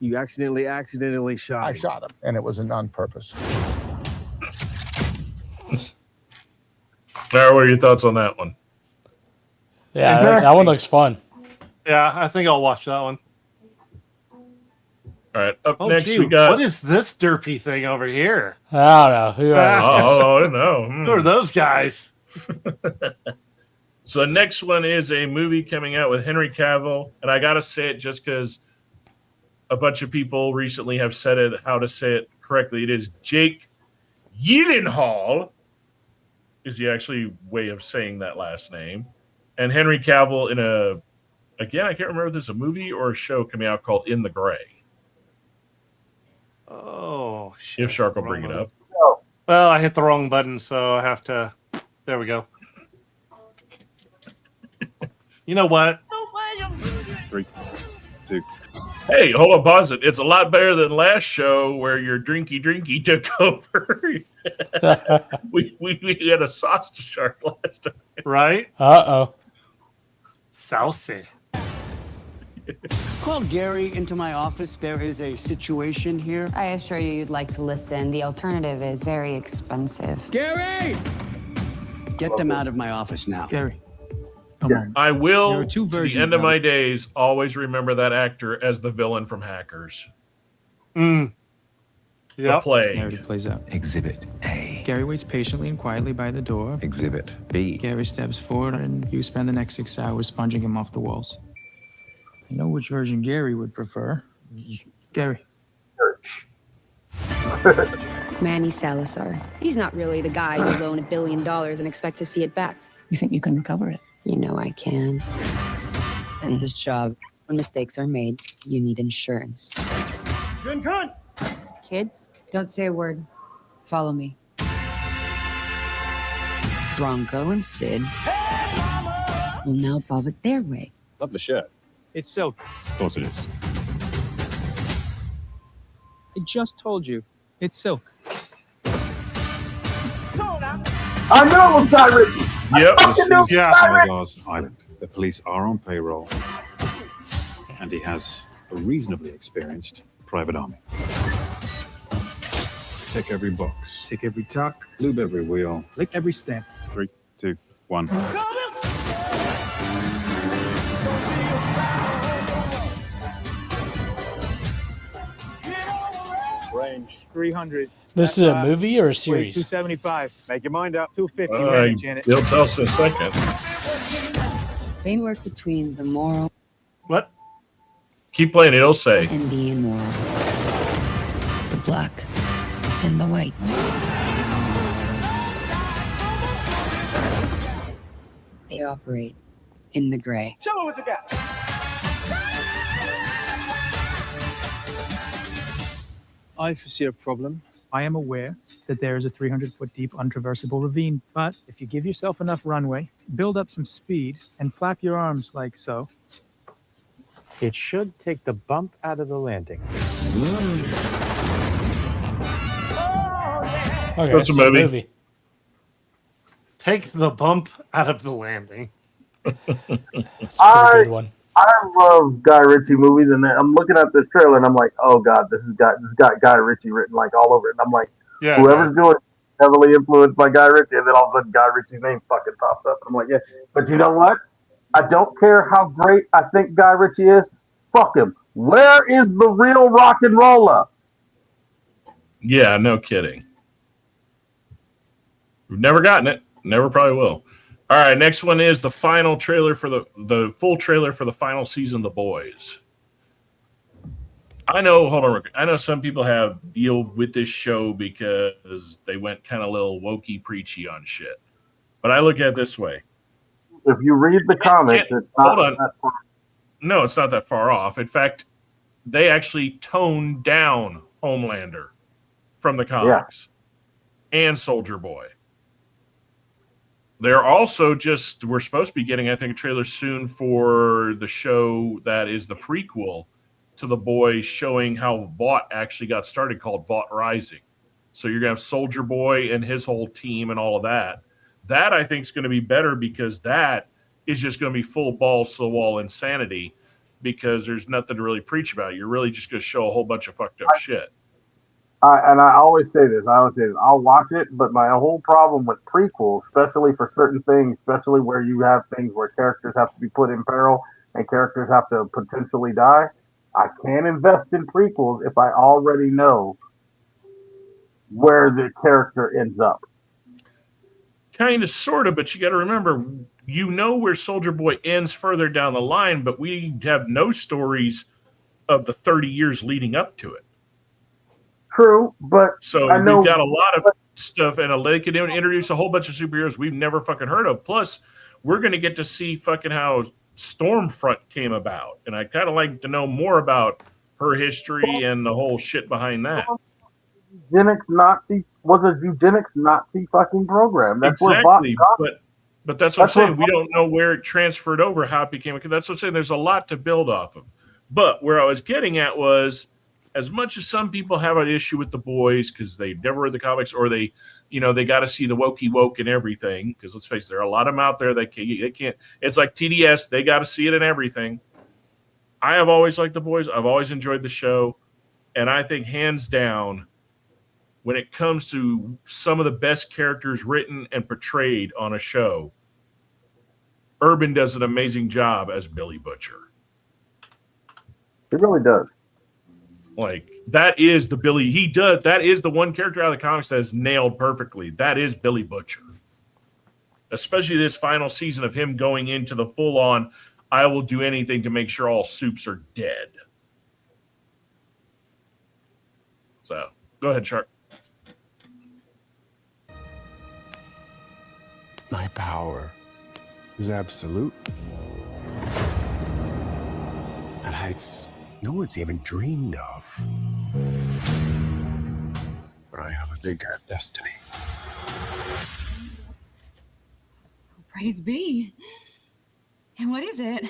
You accidentally shot I him. shot him, and it was on purpose. All right, what are your thoughts on that one? Yeah, that one looks fun. Yeah, I think I'll watch that one. All right, up Oh, next gee, we got. what is this derpy thing over here? I don't know. Who I don't know. Who are those guys? So the next one is a movie coming out with Henry Cavill, and I gotta say it just because a bunch of people recently have said it how to say it correctly. It is Jake Gyllenhaal is the actually way of saying that last name, and Henry Cavill in I can't remember if this is a movie or a show coming out called In the Gray. Oh shit! If Shark will bring it up. Well, I hit the wrong button, so I have to. There we go. You know what? 3, 2. Hey, hold on, pause it. It's a lot better than last show where your drinky took over. we had a sausage shark last time. Right? Uh-oh. Saucy. Call Gary into my office. There is a situation here. I assure you you'd like to listen. The alternative is very expensive. Gary! Get them out of my office now. Gary. Come on. I will, There are two to the versions end of of my it. days, always remember that actor as the villain from Hackers. Mm. The Yep. Plague. Narrative plays out. Exhibit A. Gary waits patiently and quietly by the door. Exhibit B. Gary steps forward, and you spend the next 6 hours sponging him off the walls. I know which version Gary would prefer. Gary. Manny Salazar. He's not really the guy who loan $1 billion and expect to see it back. You think you can recover it? You know I can. And this job, when mistakes are made, you need insurance. Kids, don't say a word. Follow me. Bronco and Sid will now solve it their way. Love the shirt. It's silk. Of course it is. I just told you. It's silk. I know it was Guy Ritchie. Yep. I knew it was Guy Ritchie. Salazar's island. The police are on payroll, and he has a reasonably experienced private army. Tick every box. Tick every tuck. Lube every wheel. Lick every stamp. 3, 2, 1. Range 300. This is a movie or a series? 275. Make your mind up. 250. Janet. He'll tell us in a second. They work between the moral What? Keep playing. It'll say. and the immoral. The black and the white. They operate in the gray. Show me what you got. I foresee a problem. I am aware that there is a 300-foot deep untraversable ravine, but if you give yourself enough runway, build up some speed, and flap your arms like so, it should take the bump out of the landing. Okay, That's a so movie. Take the bump out of the landing. That's a pretty good one. I love Guy Ritchie movies, and I'm looking at this trailer, and I'm like, oh god, this got Guy Ritchie written like all over it. And I'm like, Yeah. whoever's doing it, heavily influenced by Guy Ritchie, and then all of a sudden Guy Ritchie's name fucking pops up. I'm like, yeah. But you know what? I don't care how great I think Guy Ritchie is. Fuck him. Where is the real rock and roller? Yeah, no kidding. We've never gotten it. Never probably will. All right, next one is the final trailer for the full trailer for the final season of The Boys. I know, hold on, Rick. I know some people have deal with this show because they went kind of a little wokey preachy on shit. But I look at it this way. If you read the comics, it's not Hold on. that far. No, it's not that far off. In fact, they actually toned down Homelander from the comics and Soldier Boy. They're also we're supposed to be getting, I think, a trailer soon for the show that is the prequel to The Boys, showing how Vought actually got started, called Vought Rising. So you're going to have Soldier Boy and his whole team and all of that. That, I think, is going to be better because that is just going to be full balls to the wall insanity because there's nothing to really preach about. You're really just going to show a whole bunch of fucked up shit. And I always say this. I'll watch it, but my whole problem with prequels, especially for certain things, especially where you have things where characters have to be put in peril and characters have to potentially die, I can't invest in prequels if I already know where the character ends up. Kind of, sort of, but you got to remember, you know where Soldier Boy ends further down the line, but we have no stories of the 30 years leading up to it. True, but so I know we've got a lot of stuff, and they could introduce a whole bunch of superheroes we've never fucking heard of. Plus, we're going to get to see fucking how Stormfront came about, and I kind of like to know more about her history and the whole shit behind that. Eugenics Nazi was a eugenics Nazi fucking program. That's Exactly, where but that's what I'm saying. We don't know where it transferred over, how it became. That's what I'm saying. There's a lot to build off of. But where I was getting at was, as much as some people have an issue with The Boys because they've never read the comics, or they got to see the wokey woke and everything, because let's face it, there are a lot of them out there that they can't. It's like TDS, they got to see it in everything. I have always liked The Boys. I've always enjoyed the show, and I think hands down, when it comes to some of the best characters written and portrayed on a show, Urban does an amazing job as Billy Butcher. He really does. Like, that is the Billy. He does. That is the one character out of the comics that is nailed perfectly. That is Billy Butcher. Especially this final season of him going into the full-on, I will do anything to make sure all soups are dead. So, go ahead, Shark. My power is absolute. At heights no one's even dreamed of. but I have a bigger destiny. Praise be. And what is it?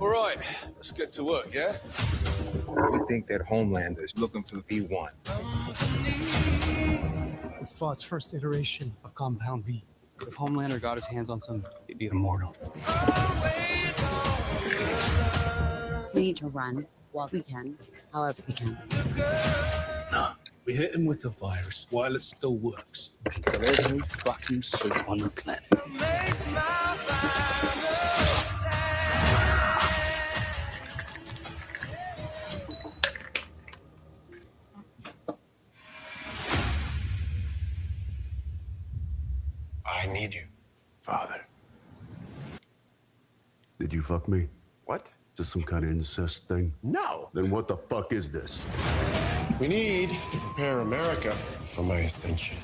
All right, let's get to work, yeah? You think that Homelander is looking for V1? It's Thought's first iteration of Compound V. If Homelander got his hands on some, he'd be immortal. We need to run while we can, however we can. No, we hit him with the virus while it still works. We can kill every fucking suit on the planet. I need you, Father. Did you fuck me? What? Is this some kind of incest thing? No. Then what the fuck is this? We need to prepare America for my ascension.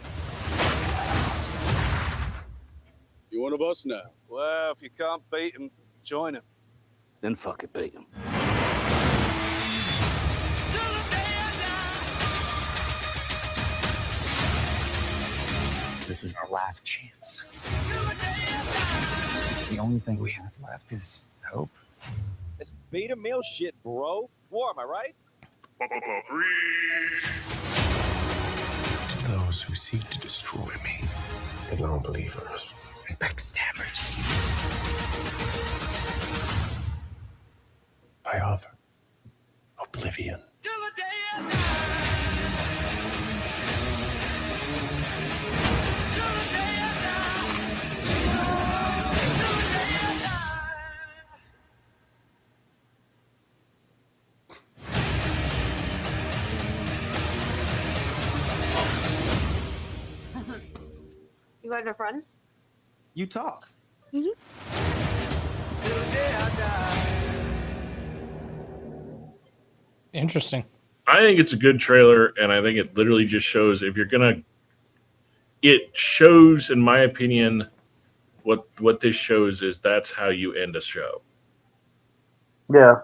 You want a boss now? Well, if you can't beat him, join him. Then fuck it, beat him. This is our last chance. The only thing we have left is hope. It's beta male shit, bro. War, am I right? Those who seek to destroy me, the non-believers and backstabbers. I offer oblivion. You guys are friends? You talk. Interesting. I think it's a good trailer, and I think it literally just shows if you're gonna. It shows, in my opinion, what this shows is that's how you end a show. Yeah.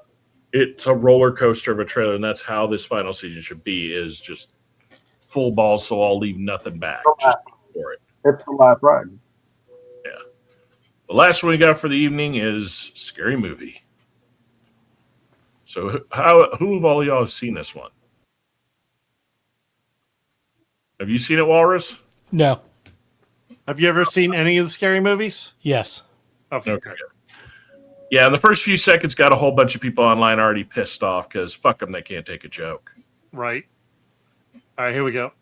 It's a roller coaster of a trailer, and that's how this final season should be. Is just full balls, so I'll leave nothing back. Just for it. It's the last ride. Yeah. The last one we got for the evening is Scary Movie. So who of all y'all have seen this one? Have you seen it, Walrus? No. Have you ever seen any of the Scary Movies? Yes. Okay. Yeah, in the first few seconds, got a whole bunch of people online already pissed off because fuck them, they can't take a joke. Right. All right, here we go.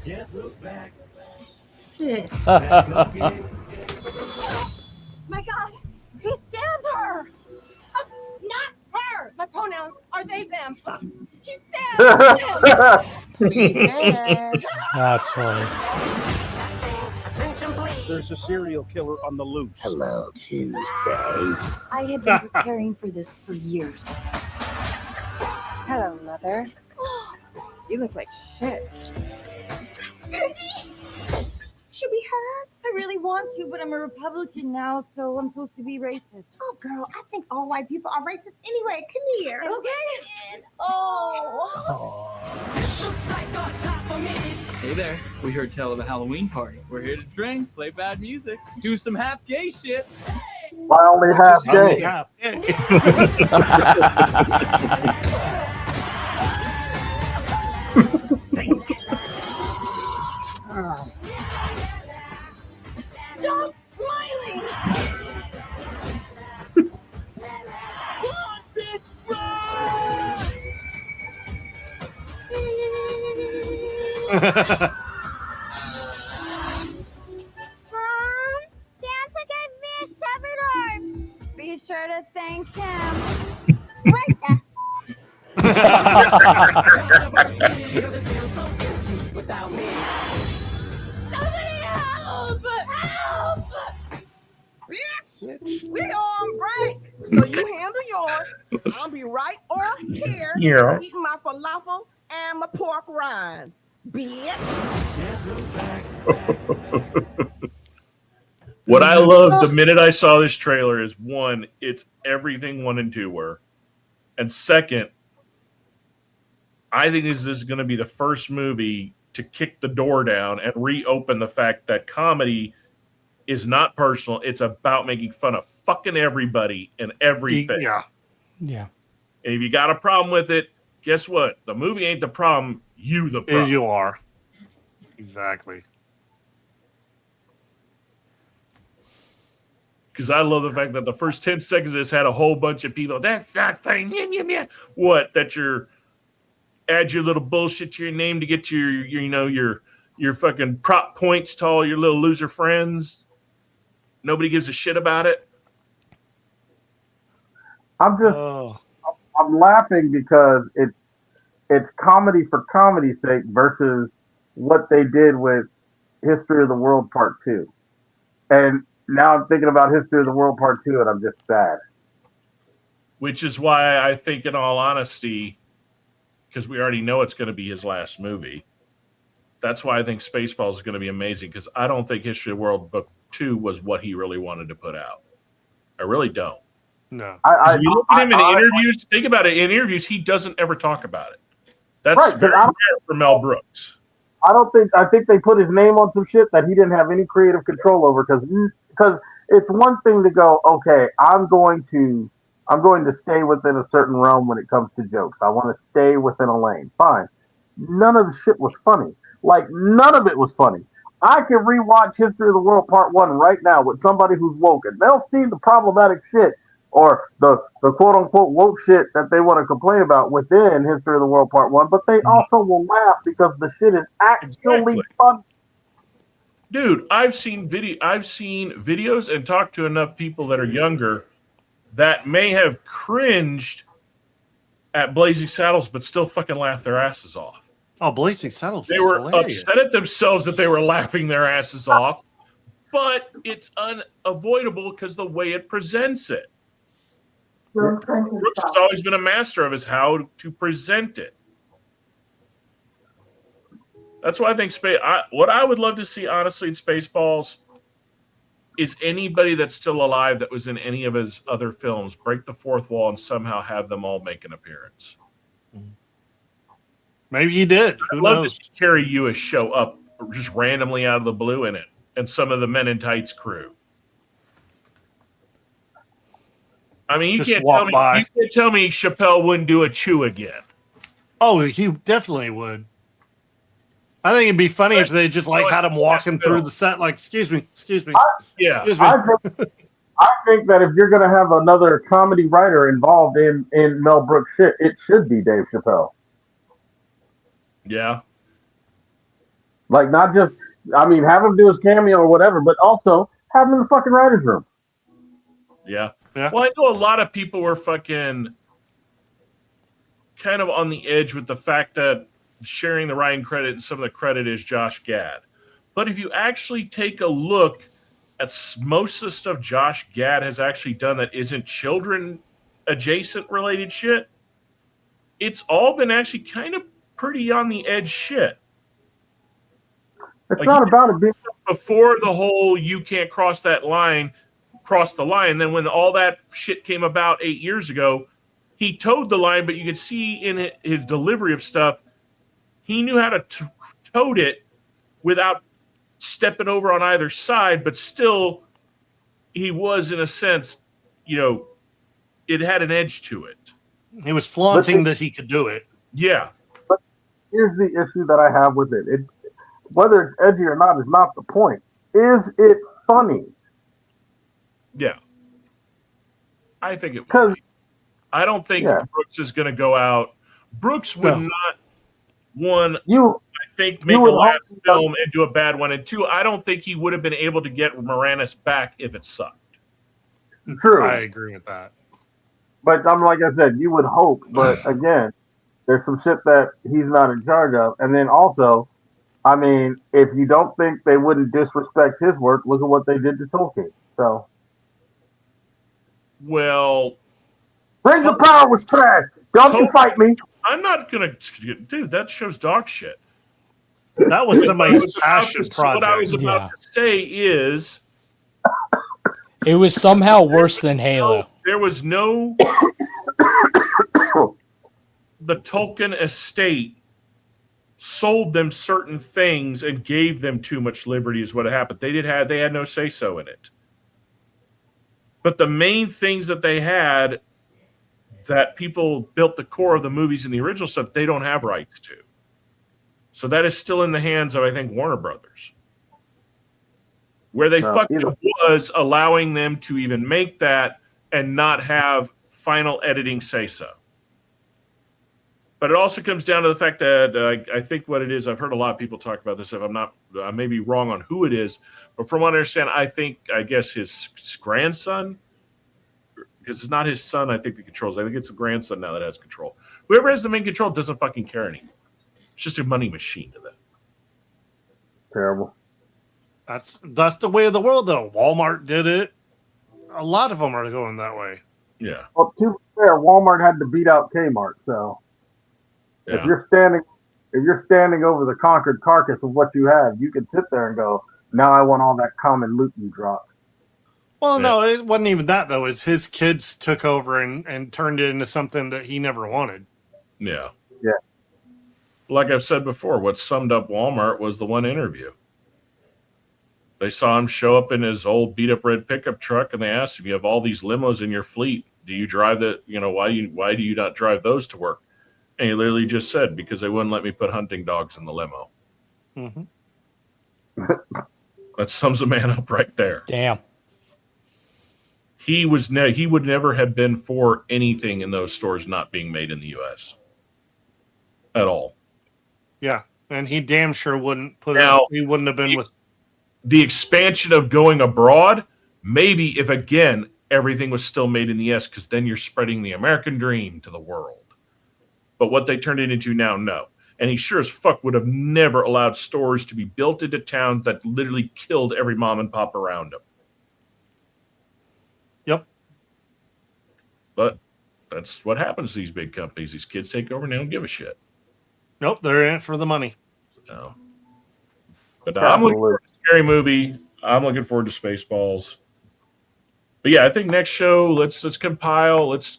Guess who's back? Shit. Back again. My God, he stabbed her. Not her. My pronouns are they, them. He stabbed them. That's funny. There's a serial killer on the loose. Hello, Tuesday. I have been preparing for this for years. Hello, Mother. You look like shit. Should we hug? I really want to, but I'm a Republican now, so I'm supposed to be racist. Oh, girl, I think all white people are racist anyway. Come here. Okay. Oh. Hey there. We heard tell of a Halloween party. We're here to drink, play bad music, do some half gay shit. Why only half gay? Stop smiling. Come on, bitch, Mom, Santa gave me a severed arm. Be sure to thank him. What the? Somebody help! Help! Bitch! We're on break, so you handle yours. I'll be right on Yeah. Eating my falafel and my pork rinds, bitch. What I love the minute I saw this trailer is, one, it's everything 1 and 2 were. And second, I think this is going to be the first movie to kick the door down and reopen the fact that comedy is not personal. It's about making fun of fucking everybody and everything. Yeah. Yeah. And if you got a problem with it, guess what? The movie ain't the problem. You the problem. You are. Exactly. Because I love the fact that the first 10 seconds of this had a whole bunch of people. That's not funny. What? That you're add your little bullshit to your name to get your fucking prop points to all your little loser friends. Nobody gives a shit about it. I'm laughing because it's comedy for comedy's sake versus what they did with History of the World Part 2. And now I'm thinking about History of the World Part 2 and I'm just sad. Which is why I think, in all honesty, because we already know it's going to be his last movie, that's why I think Spaceballs is going to be amazing, because I don't think History of the World Book 2 was what he really wanted to put out. I really don't. No. If you look at him in interviews, think about it, in interviews, he doesn't ever talk about it. That's Right, very rare for Mel Brooks. I think they put his name on some shit that he didn't have any creative control over, because it's one thing to go, okay, I'm going to stay within a certain realm when it comes to jokes. I want to stay within a lane. Fine. None of the shit was funny. Like, none of it was funny. I can rewatch History of the World Part 1 right now with somebody who's woke, and they'll see the problematic shit or the quote-unquote woke shit that they want to complain about within History of the World Part 1, but they also will laugh because the shit is actually fun. Dude, I've seen videos and talked to enough people that are younger that may have cringed at Blazing Saddles but still fucking laugh their asses off. Oh, Blazing Saddles. They were hilarious. upset at themselves that they were laughing their asses off, but it's unavoidable because the way it presents it. Brooks has always been a master of how to present it. That's why I think what I would love to see, honestly, in Spaceballs is anybody that's still alive that was in any of his other films break the fourth wall and somehow have them all make an appearance. Maybe he did. I'd love to see Carrie Lewis show up just randomly out of the blue in it, and some of the Men in Tights crew. I mean, you can't tell me Chappelle wouldn't do a Chew again. Oh, he definitely would. I think it'd be funny if they just had him walking through the set, like, excuse me. Excuse me. I think that if you're going to have another comedy writer involved in Mel Brooks shit, it should be Dave Chappelle. Yeah. Like, not just, have him do his cameo or whatever, but also have him in the fucking writer's room. Yeah. Well, I know a lot of people were fucking kind of on the edge with the fact that sharing the writing credit and some of the credit is Josh Gad. But if you actually take a look at most of the stuff Josh Gad has actually done that isn't children adjacent related shit, it's all been actually kind of pretty on the edge shit. It's not about it being before the whole you can't cross the line. Then when all that shit came about 8 years ago, he towed the line, but you could see in his delivery of stuff, he knew how to tote it without stepping over on either side, but still he was, in a sense, it had an edge to it. He was flaunting that he could do it. Yeah. But here's the issue that I have with it. Whether it's edgy or not is not the point. Is it funny? Yeah. I think it would be. I don't think Brooks is going to go out. Brooks would not, make a last film and do a bad one. And two, I don't think he would have been able to get Moranis back if it sucked. True. I agree with that. But like I said, you would hope. But again, there's some shit that he's not in charge of. And then also, if you don't think they wouldn't disrespect his work, look at what they did to Tolkien. So. Well, Rings of Power was trash. Don't you fight me. I'm not gonna, dude. That show's dog shit. That was somebody's passion What I was project. about to say is, It was somehow worse than Halo. there was no. The Tolkien estate sold them certain things and gave them too much liberty, is what happened. They had no say so in it. But the main things that they had, that people built the core of the movies and the original stuff, they don't have rights to. So that is still in the hands of, I think, Warner Brothers. Where they fucked up was allowing them to even make that and not have final editing say so. But it also comes down to the fact that I think what it is, I've heard a lot of people talk about this. If I'm not, I may be wrong on who it is, but from what I understand, I guess his grandson, because it's not his son, I think, that controls. I think it's the grandson now that has control. Whoever has the main control doesn't fucking care anymore. It's just a money machine to them. Terrible. That's the way of the world, though. Walmart did it. A lot of them are going that way. Yeah. Well, to be fair, Walmart had to beat out Kmart, so if you're standing over the conquered carcass of what you have, you can sit there and go, now I want all that common loot you dropped. Well, no, it wasn't even that, though. It's his kids took over and turned it into something that he never wanted. Yeah. Yeah. Like I've said before, what summed up Walmart was the one interview. They saw him show up in his old beat-up red pickup truck, and they asked him, "You have all these limos in your fleet. Do you drive the? Why do you not drive those to work?" And he literally just said, "Because they wouldn't let me put hunting dogs in the limo." Mm-hmm. That sums a man up right there. Damn. He would never have been for anything in those stores not being made in the U.S. at all. Yeah, and he damn sure wouldn't he wouldn't have been with the expansion of going abroad. Maybe if again everything was still made in the U.S., because then you're spreading the American dream to the world. But what they turned it into now, no. And he sure as fuck would have never allowed stores to be built into towns that literally killed every mom and pop around him. Yep. But that's what happens to these big companies. These kids take over and they don't give a shit. Nope, they're in it for the money. So. But I'm looking forward to a scary movie. I'm looking forward to Spaceballs. But yeah, I think next show, let's compile. Let's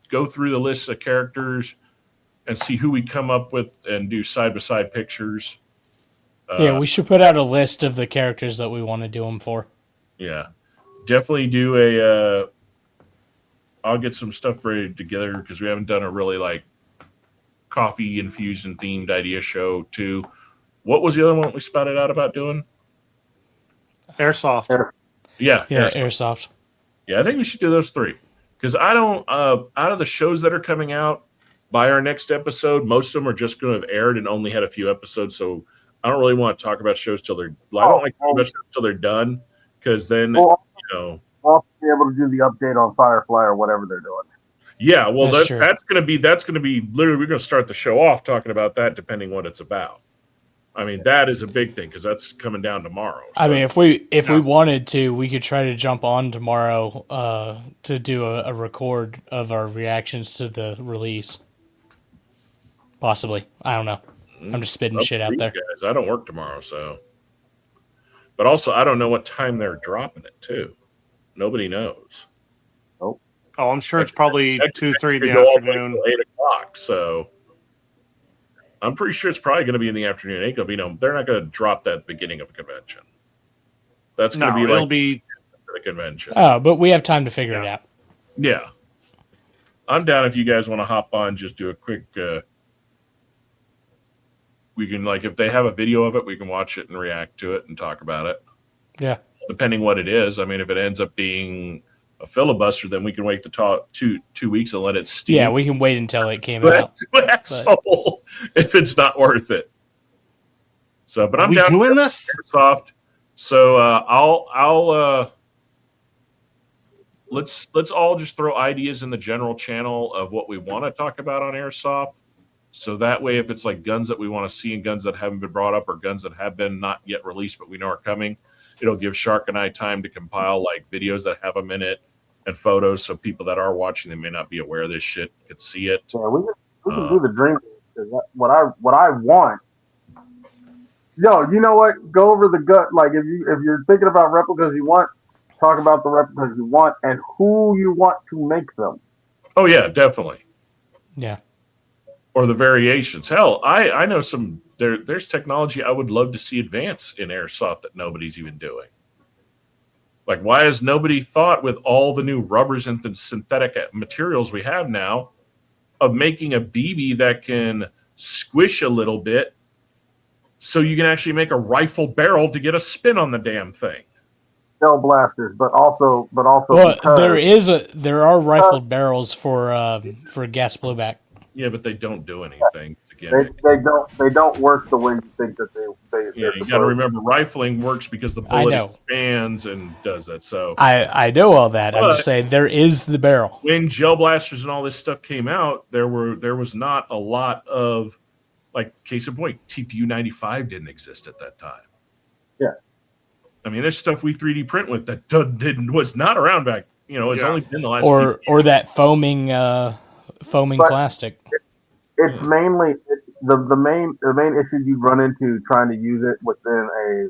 go through the list of characters and see who we come up with and do side-by-side pictures. Yeah, we should put out a list of the characters that we want to do them for. Yeah. Definitely do I'll get some stuff ready together because we haven't done a really coffee infusion themed idea show too. What was the other one we spouted out about doing? Airsoft. Yeah, Airsoft. Yeah, I think we should do those three because I don't. Out of the shows that are coming out by our next episode, most of them are just going to have aired and only had a few episodes. So I don't really want to talk about shows till they're. I don't like talking about shows till they're done because then I'll be able to do the update on Firefly or whatever they're doing. Yeah, well, That's going to be literally we're going to start the show off talking about that depending what it's about. I mean, that is a big thing because that's coming down tomorrow. So. I mean, if we wanted to, we could try to jump on tomorrow to do a record of our reactions to the release. Possibly. I don't know. I'm just spitting shit out there. Guys. I don't work tomorrow, so. But also, I don't know what time they're dropping it, too. Nobody knows. Oh, I'm sure it's probably 2, 3 in the afternoon. 8 o'clock, so. I'm pretty sure it's probably going to be in the afternoon. It ain't going to be they're not going to drop that at the beginning of a convention. That's going to be the convention. Oh, but we have time to figure it out. Yeah. I'm down if you guys want to hop on, just do a quick we can if they have a video of it, we can watch it and react to it and talk about it. Yeah. Depending what it is. I mean, if it ends up being a filibuster, then we can wait to talk 2 weeks and let it steam. Yeah, we can wait until it came out. Asshole, if it's not worth it. So, but I'm down doing this Microsoft. So I'll let's all just throw ideas in the general channel of what we want to talk about on Airsoft. So that way, if it's guns that we want to see and guns that haven't been brought up or guns that have been not yet released but we know are coming, it'll give Shark and I time to compile videos that have them in it and photos so people that are watching them may not be aware of this shit could see it. Yeah, We can do the dream. What I want. Yo, you know what? Go over the gut. Like if you're thinking about replicas you want, talk about the replicas you want and who you want to make them. Oh yeah, definitely. Yeah. Or the variations. Hell, I know some. There's technology I would love to see advance in airsoft that nobody's even doing. Like, why has nobody thought with all the new rubbers and the synthetic materials we have now of making a BB that can squish a little bit so you can actually make a rifle barrel to get a spin on the damn thing? Shell blasters, but also Well, there are rifled barrels for gas blowback. Yeah, but they don't do anything. They don't work the way you think that they Yeah, you got to remember, rifling works because the bullet expands and does that. So I know all that. I'm just saying there is the barrel. When gel blasters and all this stuff came out, there was not a lot of, like, case in point, TPU 95 didn't exist at that time. Yeah, I mean, there's stuff we 3D print with that was not around back. It's only been the last. Or that foaming plastic. It's mainly the main issue you run into trying to use it within a.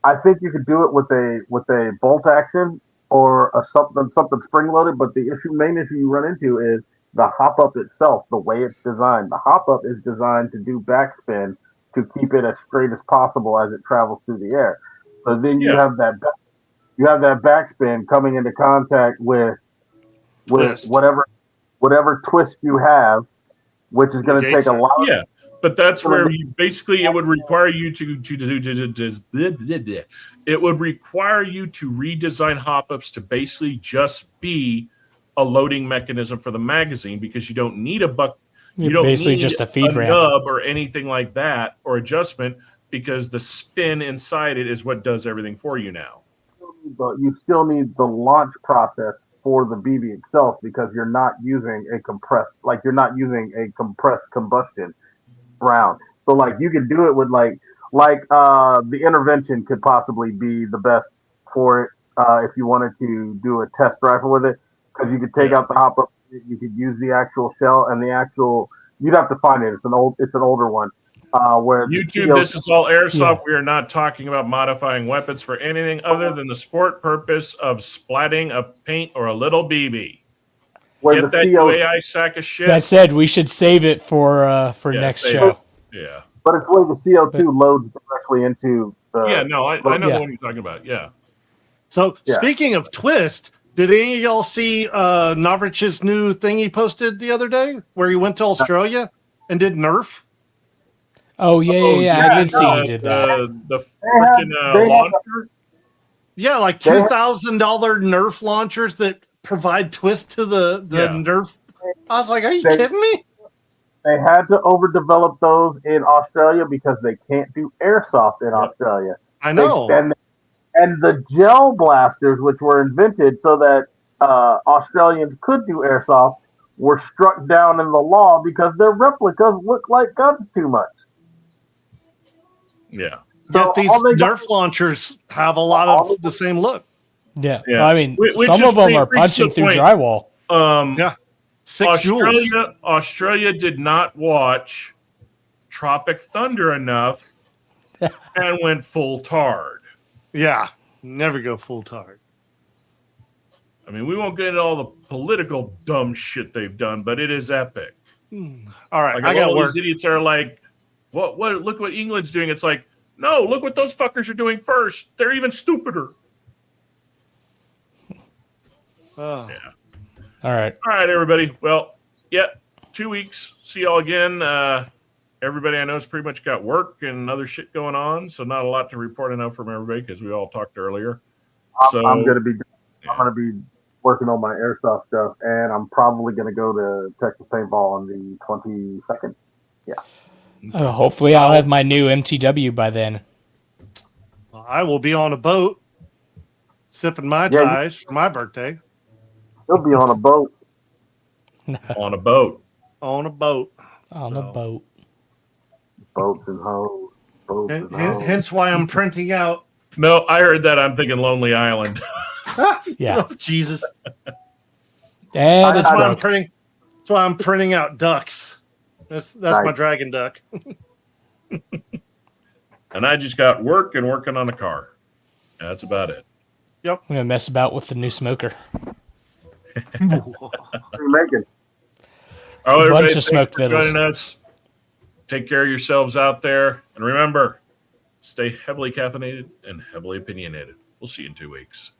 I think you could do it with a bolt action or something spring loaded, but the main issue you run into is the hop up itself, the way it's designed. The hop up is designed to do backspin to keep it as straight as possible as it travels through the air. But then you have that backspin coming into contact with whatever twist you have, which is going to take a lot. Yeah, but that's where it would require you to it would require you to redesign hop-ups to basically just be a loading mechanism for the magazine, because you don't need you don't basically need just a feed ramp nub or anything like that, or adjustment, because the spin inside it is what does everything for you now. But you still need the launch process for the BB itself, because you're not using a compressed combustion round. So like you could do it with like the intervention could possibly be the best for it if you wanted to do a test rifle with it, because you could take out the hop up, you could use the actual shell and you'd have to find it. It's an older one. Where YouTube, this is all airsoft. We are not talking about modifying weapons for anything other than the sport purpose of splatting a paint or a little BB. Get that UAI sack of shit. That said, we should save it for next show. Yeah. But it's where the CO2 loads directly into the... I know the one you're talking about, yeah. So, speaking of twist, did any of y'all see Novrich's new thing he posted the other day, where he went to Australia and did Nerf? Oh yeah. I did see he did that. The freaking launcher. Yeah, like $2,000 Nerf launchers that provide twist to the Nerf. I was like, are you kidding me? They had to overdevelop those in Australia because they can't do airsoft in Australia. I know. And the gel blasters, which were invented so that Australians could do airsoft, were struck down in the law because their replicas look like guns too much. Yeah. Yet these Nerf launchers have a lot of the same look. Yeah. I mean, some of them are punching through drywall. Australia did not watch Tropic Thunder enough and went full tard. Yeah. Never go full tard. I mean, we won't get into all the political dumb shit they've done, but it is epic. All right, like, I got all these idiots are like, what? Look what England's doing. It's like, no, look what those fuckers are doing first. They're even stupider. Oh. Yeah. All right, everybody. Well, 2 weeks. See y'all again. Everybody I know has pretty much got work and other shit going on, so not a lot to report enough from everybody because we all talked earlier. I'm gonna be working on my airsoft stuff, and I'm probably gonna go to Texas Paintball on the 22nd. Yeah. Hopefully, I'll have my new MTW by then. I will be on a boat, sipping my ties for my birthday. You'll be on a boat. On a boat. On a boat. On a boat. Boats and hoes. Hence why I'm printing out. No, I heard that. I'm thinking Lonely Island. Yeah. Oh, Jesus. And that's why I'm printing out ducks. That's my Nice. dragon duck. And I just got work and working on a car. That's about it. Yep. I'm gonna mess about with the new smoker. What are you making? All right, A bunch everybody, of thanks smoked for vittles. joining us. Take care of yourselves out there. And remember, stay heavily caffeinated and heavily opinionated. We'll see you in 2 weeks.